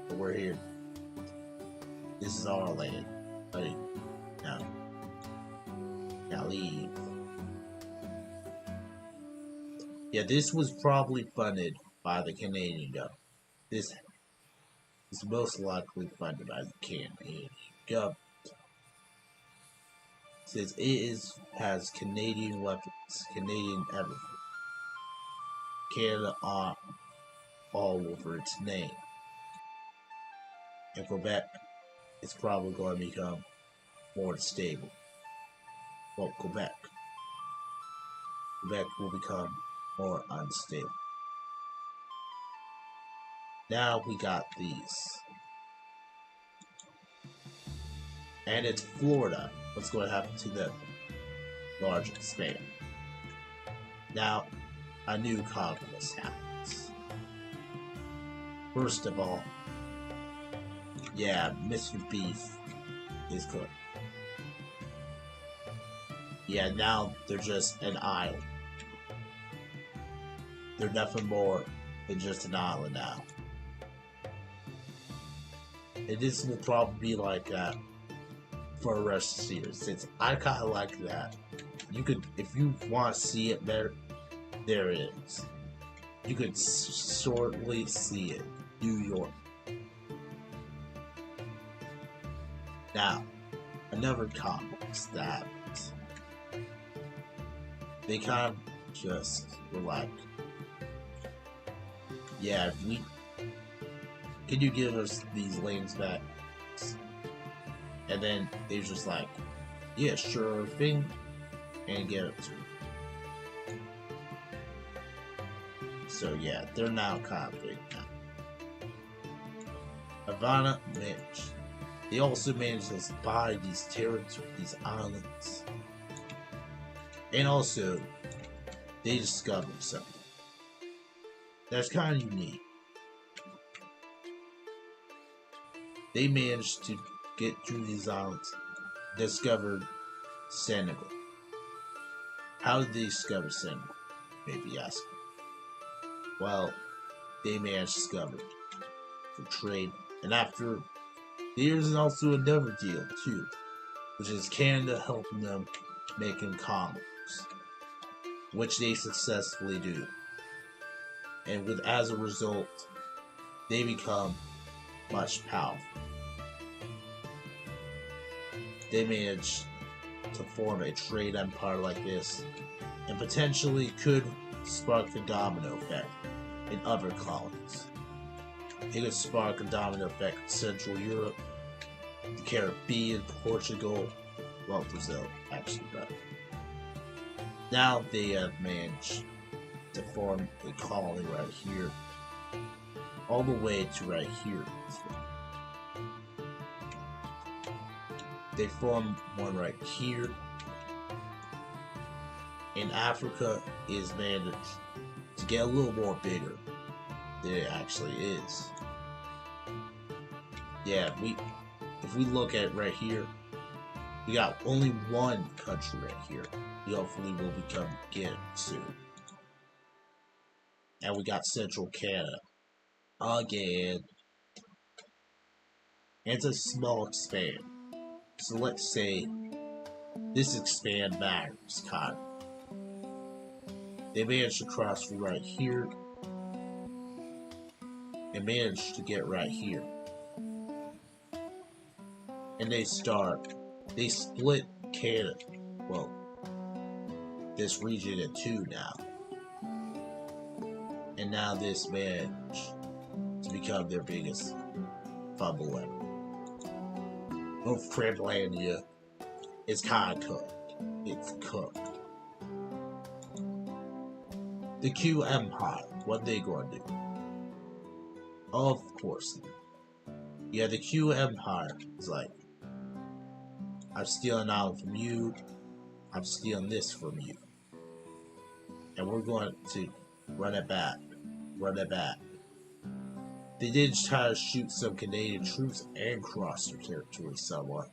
But we're here. This is our land. Hey, now leave. Yeah, this was probably funded by the Canadian government. This is most likely funded by the Canadian government. Since it has Canadian weapons, Canadian everything. Canada all over its name. And Quebec is probably going to become more stable. Well, Quebec will become more unstable. Now we got these. And it's Florida. What's going to happen to them? Large expand. Now, a new conquest happens. First of all, yeah, Mr. Beef is good. Yeah, now they're just an island. They're nothing more than just an island now. And this will probably be like that for the rest of the series, since I kind of like that. You could, if you want to see it better, there it is. You could shortly see it. New York. Now, another comics that they kind of just were like, yeah, can you give us these lanes back? And then they were just like, yeah, sure thing, and give it to them. So yeah, they're now kind of big now. Havana managed. They also managed to buy these territories, these islands. And also, they discovered something that's kind of unique. They managed to get through these islands, discovered Senegal. How did they discover Senegal? Maybe ask. Well, they managed to discover it for trade. And after, there's also another deal too, which is Canada helping them making commerce, which they successfully do. And as a result, they become much powerful. They manage to form a trade empire like this, and potentially could spark the domino effect in other colonies. It could spark a domino effect in Central Europe, the Caribbean, Portugal, well, Brazil, actually, but now they have managed to form a colony right here, all the way to right here. They formed one right here, and Africa is managed to get a little more bigger than it actually is. Yeah, if we look at right here, we got only one country right here. We hopefully will become again soon. And we got Central Canada again. And it's a small expand. So let's say this expand matters, kind of. They managed to cross through right here and managed to get right here. And they split Canada, well, this region in two now. And now this managed to become their biggest fumble ever. North Crablandia is kind of cooked. It's cooked. The Q Empire, what they gonna do? Of course. Yeah, the Q Empire is like, I'm stealing out from you, I'm stealing this from you. And we're going to run it back. Run it back. They did try to shoot some Canadian troops and cross their territory somewhat.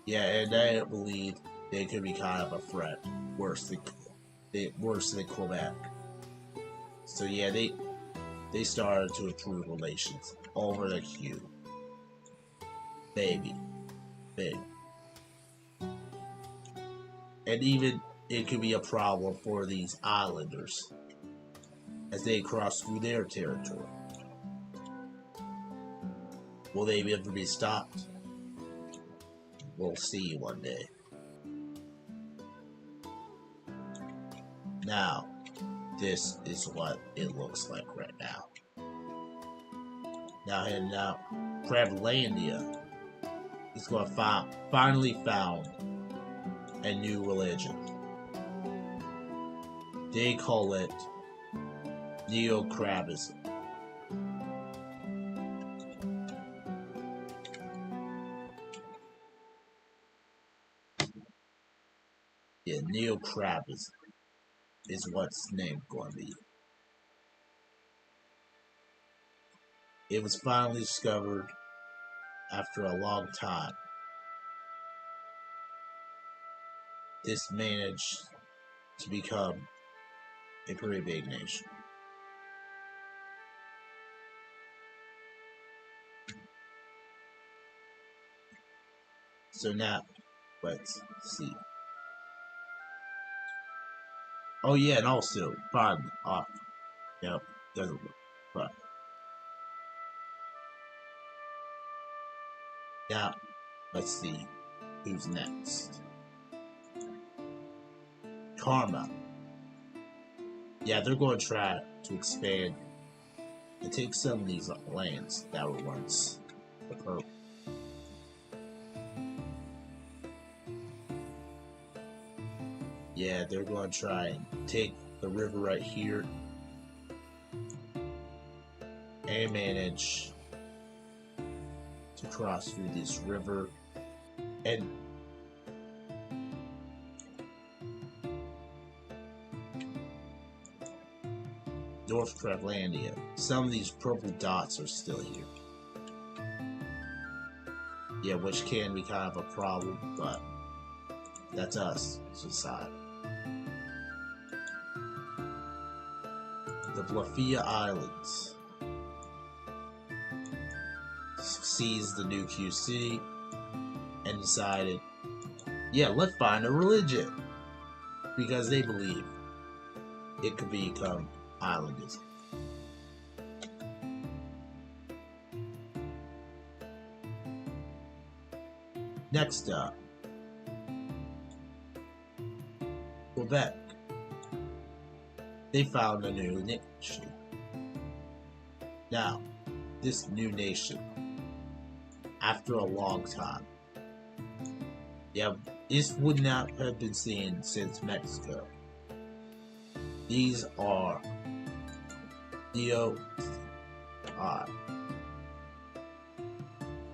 Yeah, and I believe they could be kind of a threat. Worse than Quebec. So yeah, they started to improve relations over the Q. Baby. And even it could be a problem for these islanders as they cross through their territory. Will they ever be stopped? We'll see one day. Now, this is what it looks like right now. Now heading out, Crablandia is going to finally found a new religion. They call it Neo-Crabism. Yeah, Neo-Crabism is what's named going to be. It was finally discovered after a long time. This managed to become a pretty big nation. So now, let's see. Oh yeah, and also, finally, yep, doesn't work, but now, let's see who's next. Karma. Yeah, they're going to try to expand and take some of these lands that were once the purple. Yeah, they're going to try and take the river right here and manage to cross through this river and North Crablandia. Some of these purple dots are still here. Yeah, which can be kind of a problem, but that's us, society. The Bluffia Islands seized the new QC and decided, yeah, let's find a religion, because they believe it could become islandism. Next up, Quebec. They found a new nation. Now, this new nation, after a long time, yeah, this would not have been seen since Mexico. These are the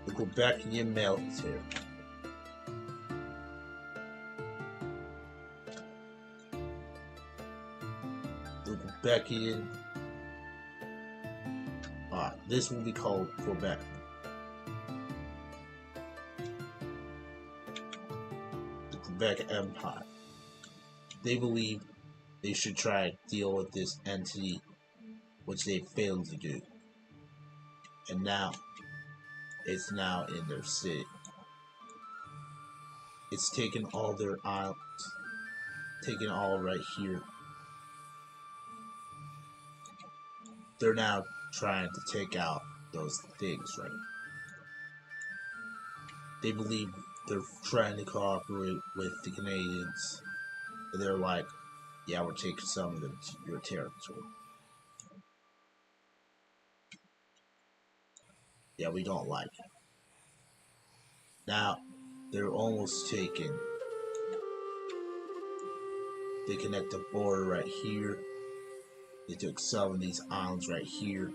Quebecian military. The Quebecian, this will be called Quebec. The Quebec Empire. They believe they should try to deal with this entity, which they failed to do. And now, it's now in their city. It's taken all their islands, taken all right here. They're now trying to take out those things, right? They believe they're trying to cooperate with the Canadians. And they're like, yeah, we're taking some of them to your territory. Yeah, we don't like it. Now, they're almost taken. They connect the border right here. They took some of these islands right here.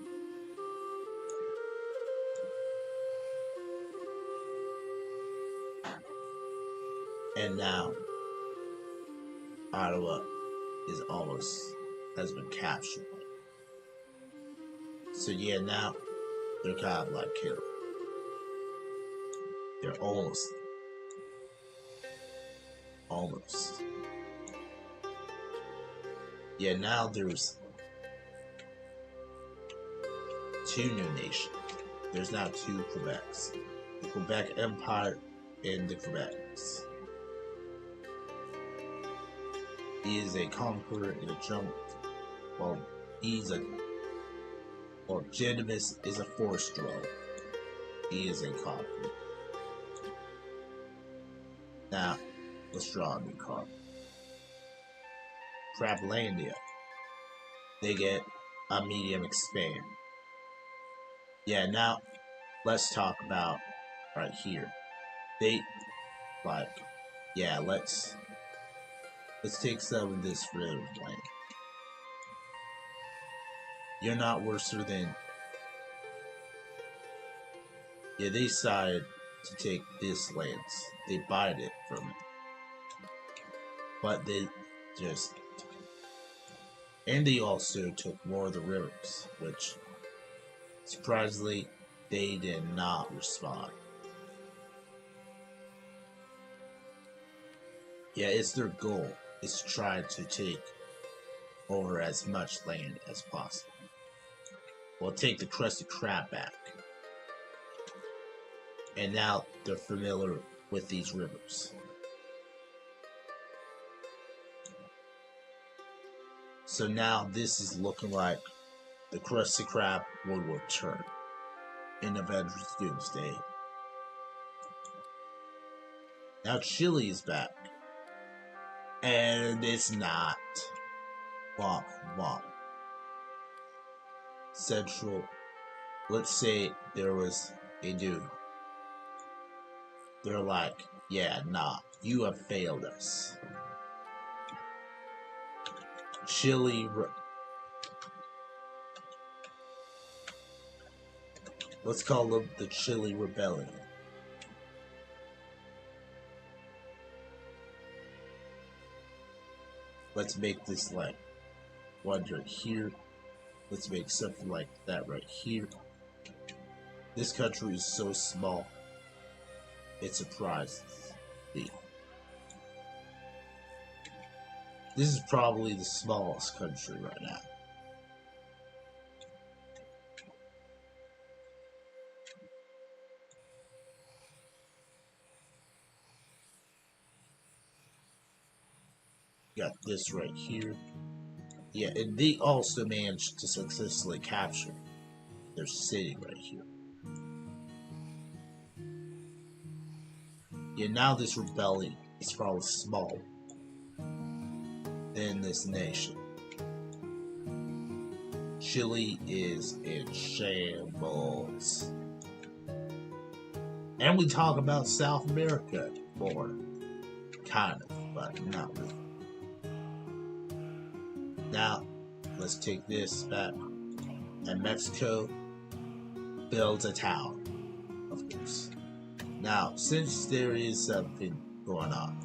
And now, Ottawa is almost has been captured. So yeah, now they're kind of like killed. They're almost. Yeah, now there's two new nations. There's now two Quebecs. The Quebec Empire and the Quebecs. He is a conqueror in a jungle. Well, Genimus is a forest dweller. He is a conqueror. Now, let's draw a new card. Crablandia. They get a medium expand. Yeah, now let's talk about right here. They like, yeah, let's take some of this river land. You're not worse than. Yeah, they decided to take this lands. They bought it from it. But they just. And they also took more of the rivers, which surprisingly they did not respond. Yeah, it's their goal is to try to take over as much land as possible. We'll take the crusty crab back. And now they're familiar with these rivers. So now this is looking like the crusty crab will return in Avengers Doomsday. Now Chile is back. And it's not. Womp womp. Central. Let's say there was a dude. They're like, yeah, nah, you have failed us. Chile. Let's call them the Chile Rebellion. Let's make this like one right here. Let's make something like that right here. This country is so small, it surprises me. This is probably the smallest country right now. Got this right here. Yeah, and they also managed to successfully capture their city right here. Yeah, now this rebellion is probably small. in this nation. Chile is in shambles. And we talk about South America, or kind of, but not really. Now, let's take this back. And Mexico builds a tower, of course. Now, since there is something going on,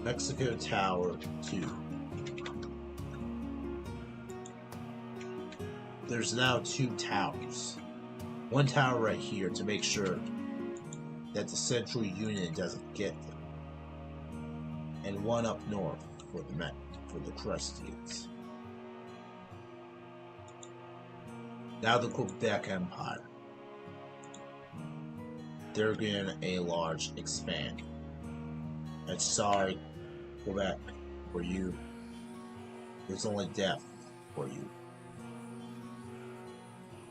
Mexico Tower 2. There's now 2 towers. One tower right here to make sure that the Central Union doesn't get them. And one up north for the Crustians. Now the Quebec Empire. They're getting a large expand. And sorry, Quebec, for you. There's only death for you.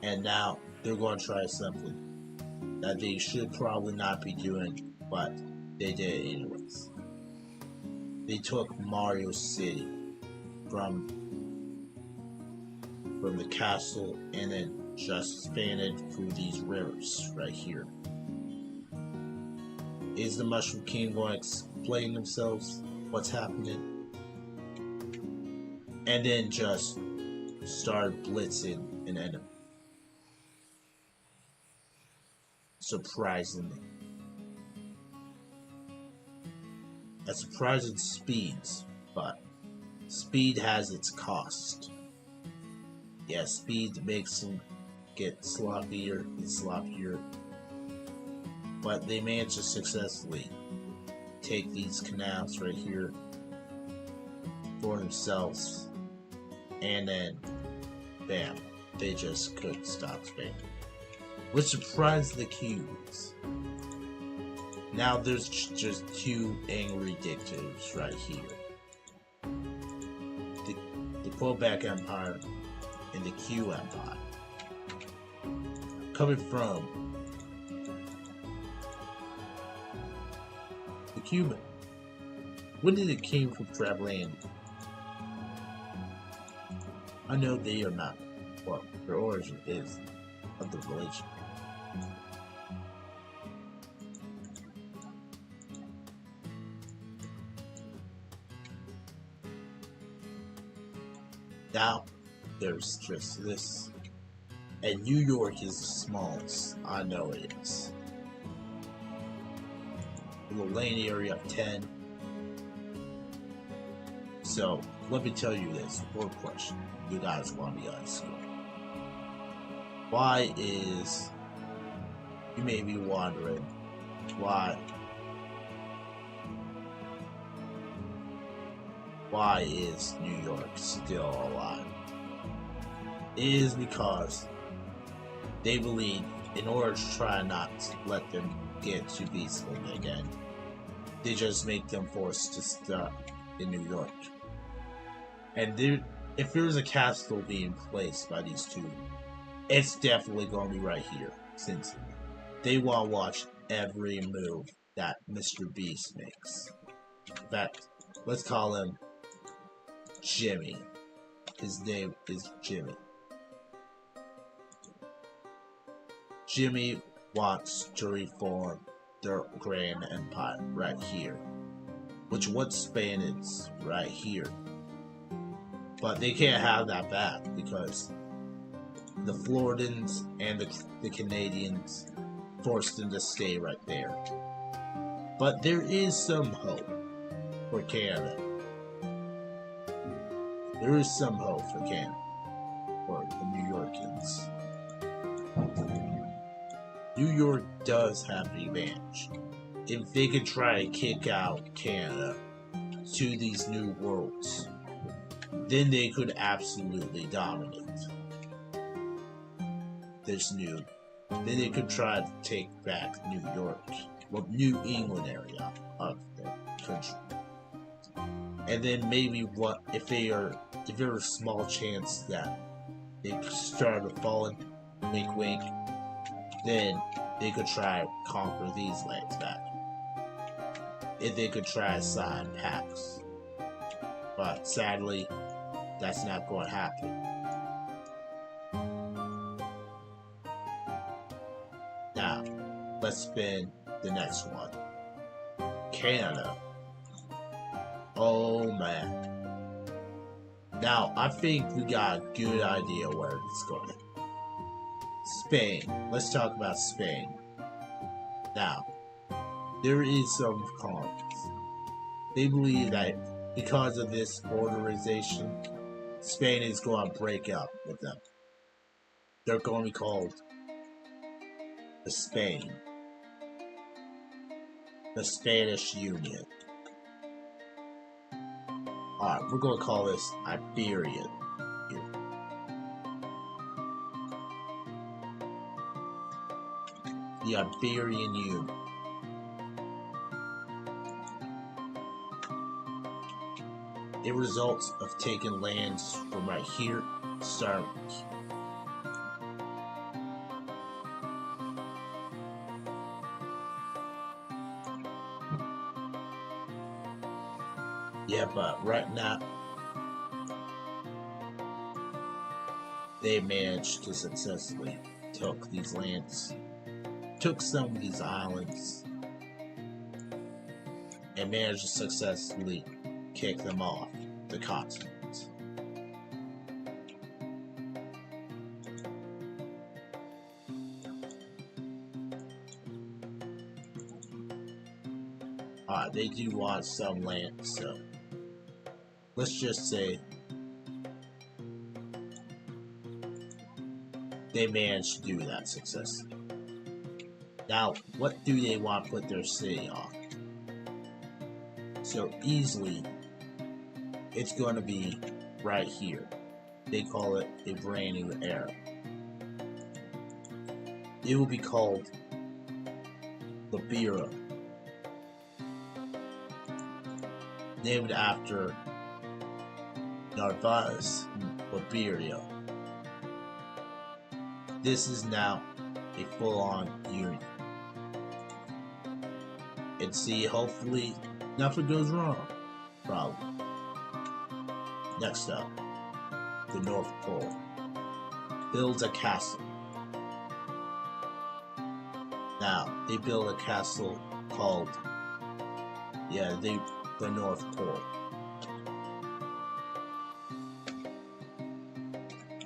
And now they're going to try something that they should probably not be doing, but they did it anyways. They took Mario City from the castle and then just expanded through these rivers right here. Is the Mushroom King going to explain themselves what's happening? And then just start blitzing an enemy. Surprisingly. At surprising speeds, but speed has its cost. Yeah, speed makes them get sloppier and sloppier. But they managed to successfully take these canals right here for themselves. And then, bam, they just couldn't stop spamming. Which surprised the Cubes. Now there's just 2 angry dictators right here. The Quebec Empire and the Q Empire. Coming from the Cuban. When did it came from Traveland? I know they are not. Well, their origin is of the relation. Now, there's just this. And New York is the smallest. I know it is. The lane area of 10. So, let me tell you this. One question. You guys want to be on school. Why is... You may be wondering why is New York still alive? It is because they believe in order to try not to let them get too peaceful again, they just make them forced to stop in New York. And if there's a castle being placed by these 2, it's definitely going to be right here, since they want to watch every move that Mr. Beast makes. In fact, let's call him Jimmy. His name is Jimmy. Jimmy wants to reform their grand empire right here, which once spanned right here. But they can't have that back because the Floridans and the Canadians forced them to stay right there. But there is some hope for Canada. There is some hope for Canada, for the New Yorkers. New York does have an advantage. If they could try to kick out Canada to these new worlds, then they could absolutely dominate this new. Then they could try to take back New York, well, New England area of the country. And then maybe if there's a small chance that they start to fall, wink wink, then they could try to conquer these lands back. if they could try to sign pacts. But sadly, that's not going to happen. Now, let's spin the next one. Canada. Oh man. Now, I think we got a good idea where it's going. Spain. Let's talk about Spain. Now, there is some cons. They believe that because of this borderization, Spain is going to break up with them. They're going to be called the Spain. The Spanish Union. Alright, we're going to call this Iberian. The Iberian Union. It results of taking lands from right here, starting. Yeah, but right now, they managed to successfully take these lands, took some of these islands, and managed to successfully kick them off the continent. Alright, they do want some land, so let's just say they managed to do that successfully. Now, what do they want to put their city on? So easily, it's going to be right here. They call it a brand new era. It will be called Liberia, named after Narvaez, Liberia. This is now a full-on union. And see, hopefully, nothing goes wrong. Probably. Next up, the North Pole. Builds a castle. Now, they build a castle called, the North Pole.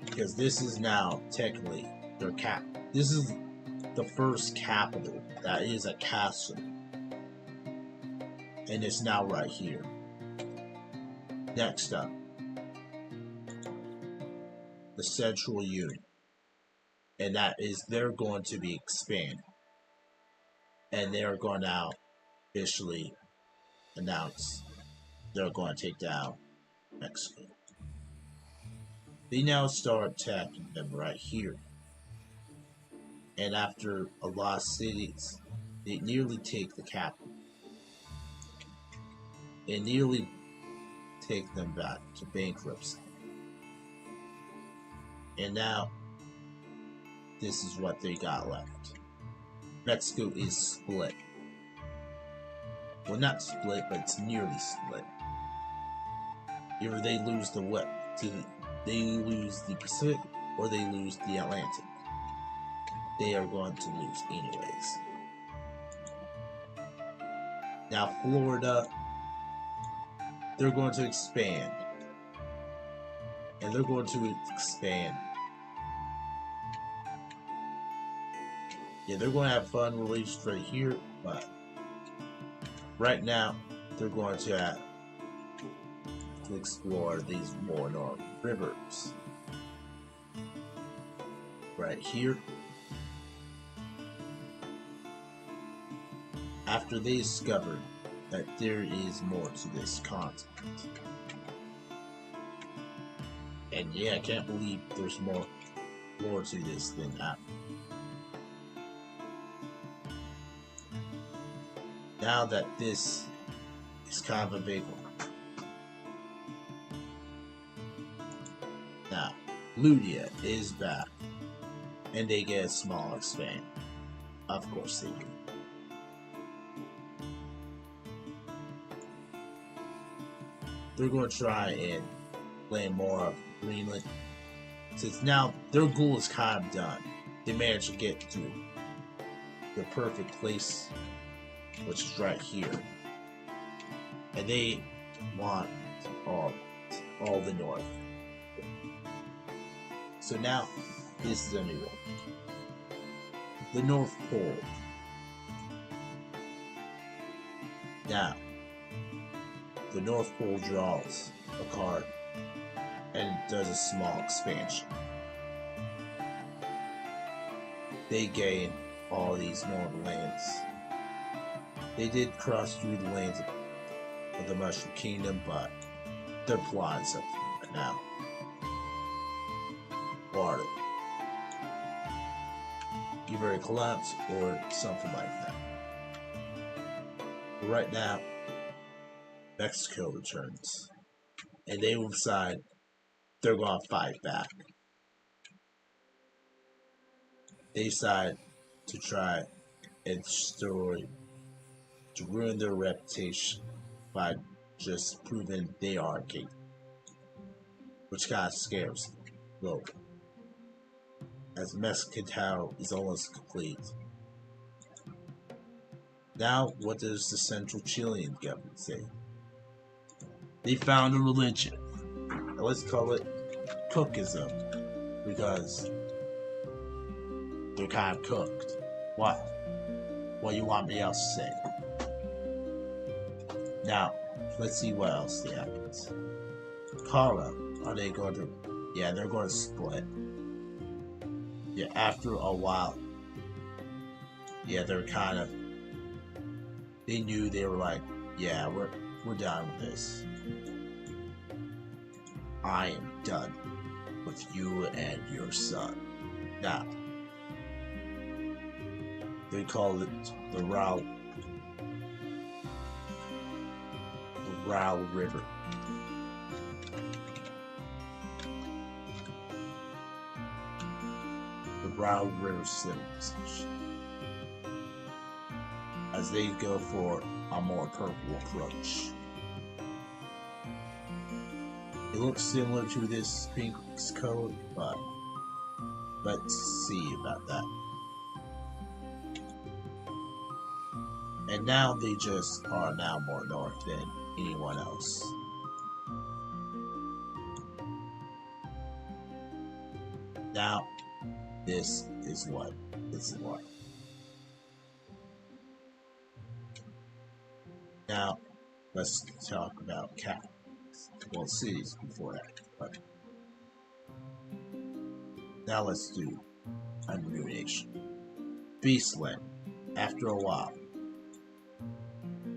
Because this is now technically their this is the first capital that is a castle. And it's now right here. Next up, the Central Union. And that is, they're going to be expanded. And they're going to now officially announce they're going to take down Mexico. They now start attacking them right here. And after a lot of cities, they nearly take the capital. And nearly take them back to bankruptcy. And now, this is what they got left. Mexico is split. Well, not split, but it's nearly split. Either they lose they lose the Pacific, or they lose the Atlantic. They are going to lose anyways. Now, Florida, they're going to expand. And they're going to expand. Yeah, they're going to have fun released right here, but right now, they're going to have to explore these more northern rivers. Right here. After they discovered that there is more to this continent. And yeah, I can't believe there's more to this than that. Now that this is kind of a big one. Now, Ludia is back. And they get a small expand. Of course they do. they're going to try and land more of Greenland. Since now their goal is kind of done. They managed to get to the perfect place, which is right here. And they want all the north. So now, this is a new one. The North Pole. Now, the North Pole draws a card and does a small expansion. They gain all these northern lands. They did cross through the lands of the Mushroom Kingdom, but they're plotting something right now. Or either a collapse or something like that. But right now, Mexico returns, and they will decide they're going to fight back. They decide to try and destroy, to ruin their reputation by just proving they are king, which kind of scares them. As the Mexican tower is almost complete. Now, what does the Central Chilean government say? They found a religion. Now let's call it Cookism, because they're kind of cooked. What? What you want me else to say? Now, let's see what else happens. Carla, are they going to? Yeah, they're going to split. Yeah, after a while. Yeah, they're kind of. They knew, they were like, yeah, we're done with this. I am done with you and your son. Now, they call it the Rao River. The Rao River civilization. As they go for a more purple approach. It looks similar to this Pink's code, but let's see about that. And now they just are now more north than anyone else. Now, this is what. Now, let's talk about capitals. Well, cities before that. But now let's do a new nation. Beastland. After a while,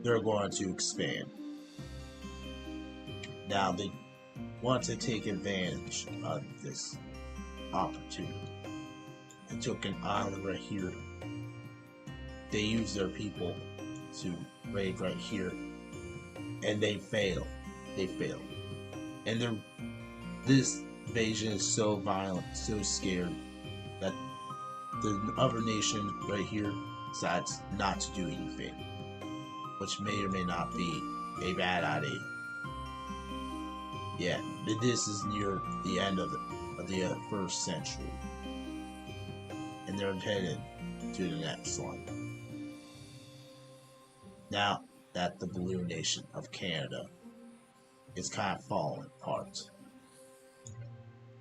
they're going to expand. Now they want to take advantage of this opportunity. They took an island right here. They used their people to raid right here, and they failed. And this invasion is so violent, so scared, that the other nation right here decides not to do anything, which may or may not be a bad idea. Yeah, this is near the end of the first century, and they're headed to the next one. Now that the Blue Nation of Canada is kind of falling apart.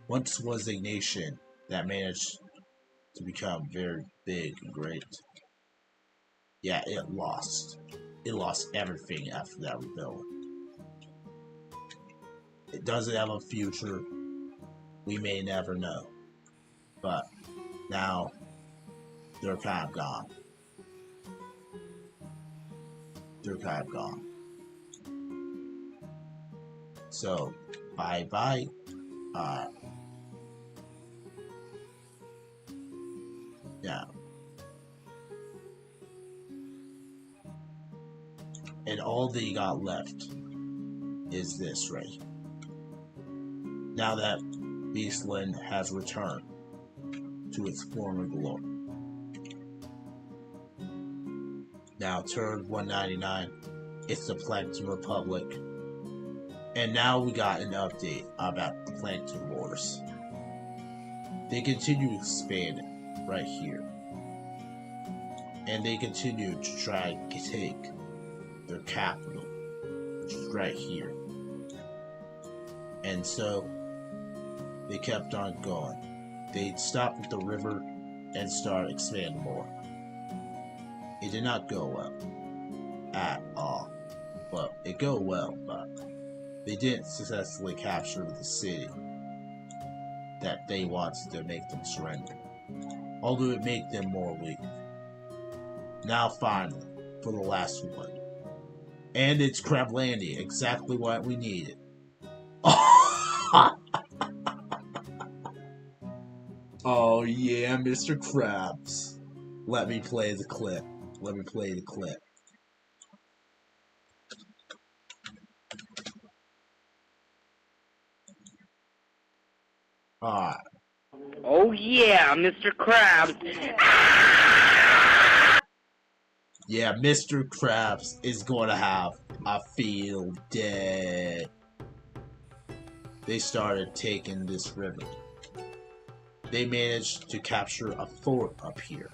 Once was a nation that managed to become very big and great. Yeah, it lost. It lost everything after that rebellion. It doesn't have a future. We may never know. But now they're kind of gone. So, bye-bye. Yeah. And all they got left is this right here. Now that Beastland has returned to its former glory. Now, turn 199, it's the Plankton Republic, And now we got an update about the Plankton Wars. They continue expanding right here. And they continue to try to take their capital, which is right here. And so they kept on going. They stopped at the river and started expanding more. It did not go well at all. Well, it go well, but they didn't successfully capture the city that they wanted to make them surrender, although it made them more weak. Now finally, for the last one. And it's Crablandia, exactly what we needed. Oh yeah, Mr. Krabs. Let me play the clip. Alright. Oh yeah, Mr. Krabs. Yeah, Mr. Krabs is going to have a field day. They started taking this river. They managed to capture a fort up here.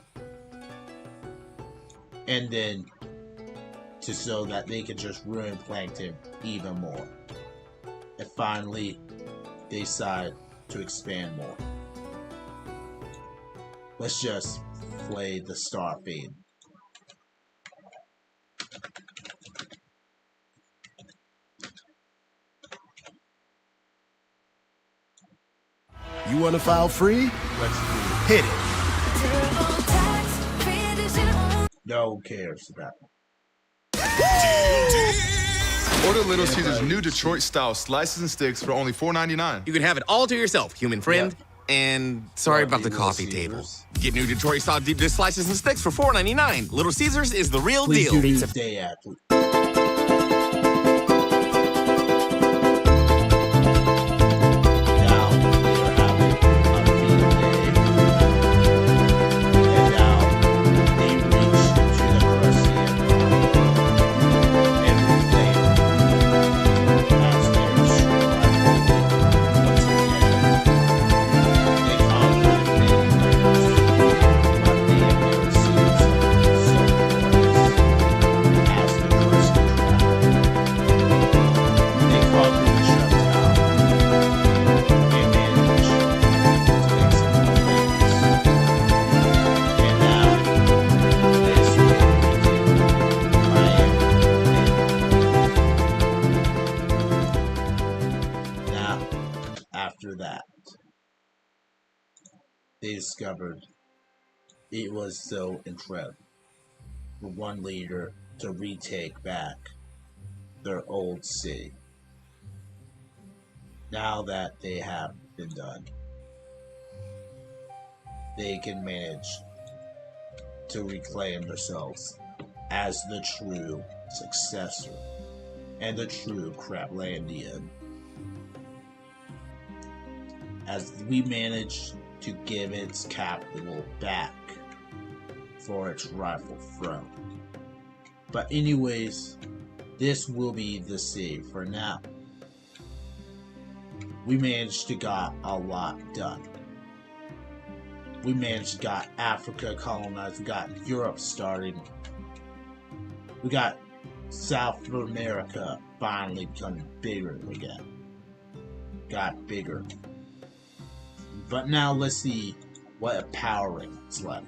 And then, so that they could just ruin Plankton even more. And finally, they decided to expand more. Let's just play the star fade. You want to file free? Let's do it. Hit it. No one cares about it. Order Little Caesars new Detroit-style slices and sticks for only $4.99. You can have it all to yourself, human friend. Yep. And sorry about the Little coffee Caesars. table. Get new Detroit-style deep dish slices and sticks for $4.99. Little Caesars is the real Please deal. do the day ad, please. After that, they discovered it was so incredible for one leader to retake back their old city. Now that they have been done, they can manage to reclaim themselves as the true successor and the true Crablandian. As we manage to give its capital back for its rightful throne. But anyways, this will be the city for now. We managed to got a lot done. We managed to got Africa colonized, we got Europe starting. We got South America finally becoming bigger again. Got bigger. But now let's see what a power rank is like,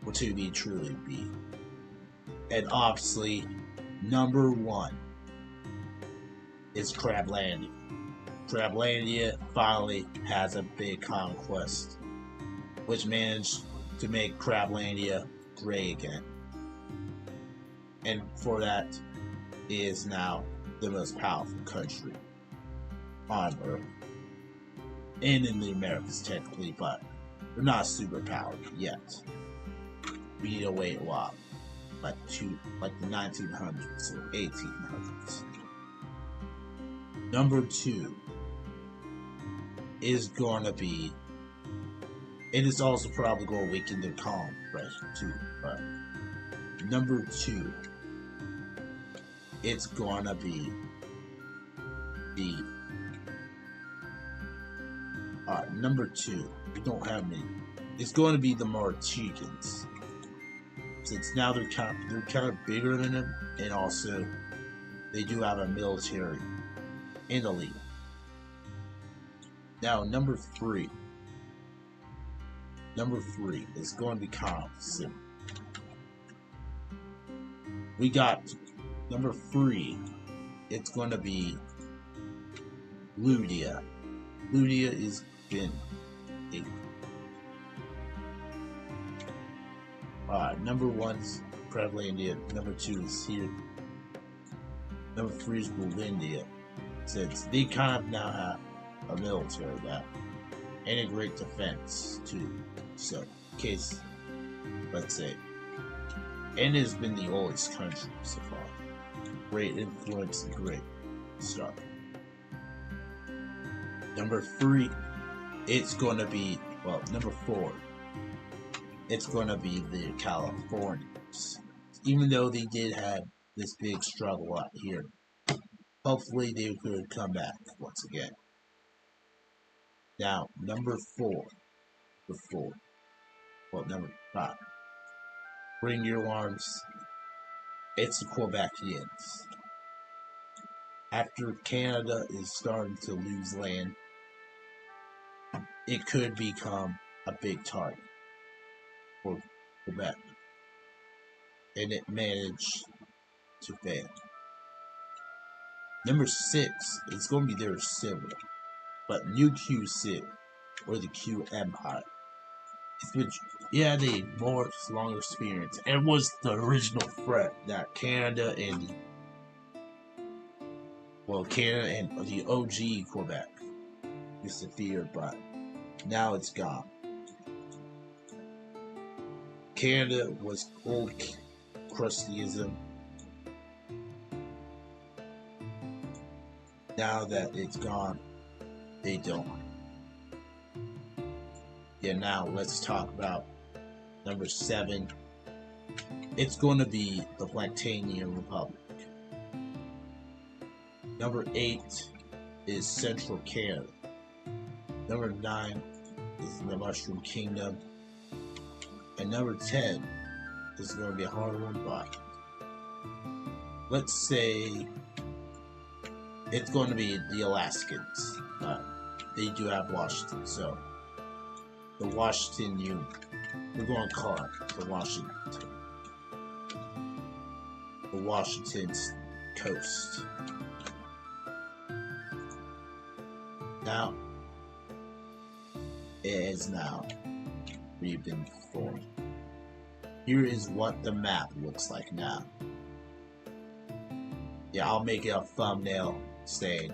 or to be truly be. And obviously, number one is Crablandia. Crablandia finally has a big conquest, which managed to make Crablandia great again. And for that, it is now the most powerful country on Earth. And in the Americas, technically, but they're not superpowered yet. We need to wait a while, like the 1900s or 1800s. Number two is gonna be, and it's also probably gonna weaken the calm pressure too. But number two, it's gonna be be number 2. We don't have many. It's going to be the Marchicans, since now they're kind of bigger than them, and also they do have a military in the league. Now number 3. Number 3 is going to be kind of simple. We got number 3. It's going to be Ludia. Ludia is been number 1's Prevlandia. Number 2 is here. Number 3 is Bulindia. Since they kind of now have a military that integrate defense too. So, in case, let's say, and it has been the oldest country so far. Great influence and great stuff. Number 3, it's going to be, well, number 4, it's going to be the Californians. Even though they did have this big struggle out here, hopefully they could come back once again. Now, number 4, number 5, bring your arms. It's the Quebecians. After Canada is starting to lose land, it could become a big target for Quebec, and it managed to fail. Number 6 is going to be their sibling, but New Q City, or the Q Empire. Yeah, they more longer experience, and was the original threat that Canada and the OG Quebec used to fear, but now it's gone. Canada was old crustyism. Now that it's gone, they don't. Yeah, now let's talk about number 7. It's going to be the Planetanian Republic. Number 8 is Central Canada. Number 9 is the Mushroom Kingdom. And number 10 is going to be a hard one, but let's say it's going to be the Alaskans. They do have Washington, so the Washington Union. We're going to call it the Washington Coast. Now, it is now been formed. Here is what the map looks like now. Yeah, I'll make it a thumbnail saying,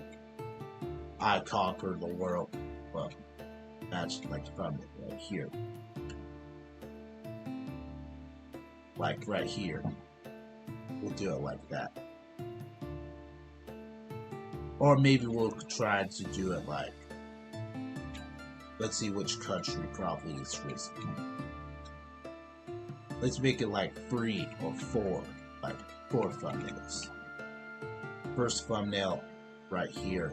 I conquered the world. Well, that's like the thumbnail right here. Like right here. We'll do it like that. Or maybe we'll try to do it like, let's see which country probably is risky. Let's make it like 3 or 4, like 4 thumbnails. First thumbnail right here.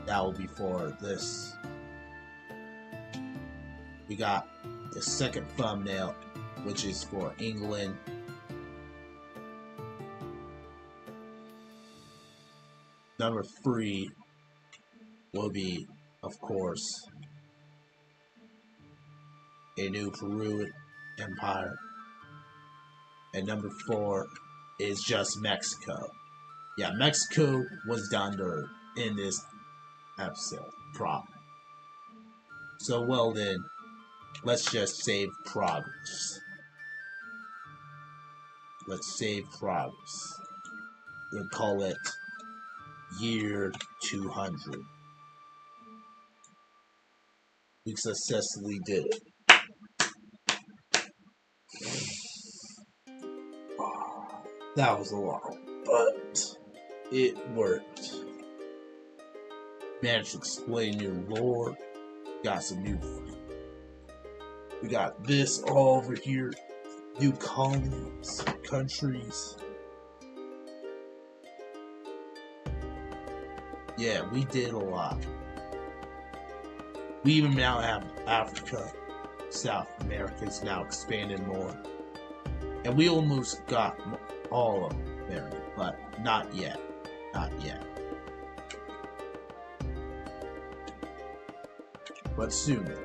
That will be for this. We got the second thumbnail, which is for England. Number 3 will be, of course, a new Peru Empire. And number 4 is just Mexico. Yeah, Mexico was down there in this episode, probably. So, well then, let's just save progress. Let's save progress. We'll call it year 200. We successfully did it. That was a lot, but it worked. Managed to explain your lore. Got some new. We got this all over here. New colonies, countries. Yeah, we did a lot. We even now have Africa. South America's now expanded more. And we almost got all of America, but not yet. Not yet. But soon.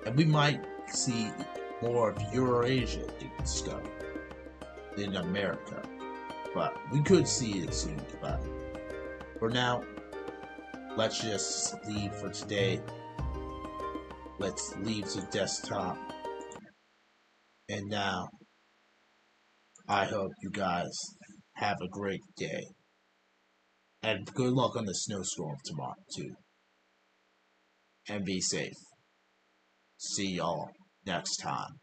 And we might see more of Eurasia stuff in America. But we could see it soon. But for now, let's just leave for today. Let's leave the desktop. And now, I hope you guys have a great day. And good luck on the snowstorm tomorrow, too. And be safe. See y'all next time.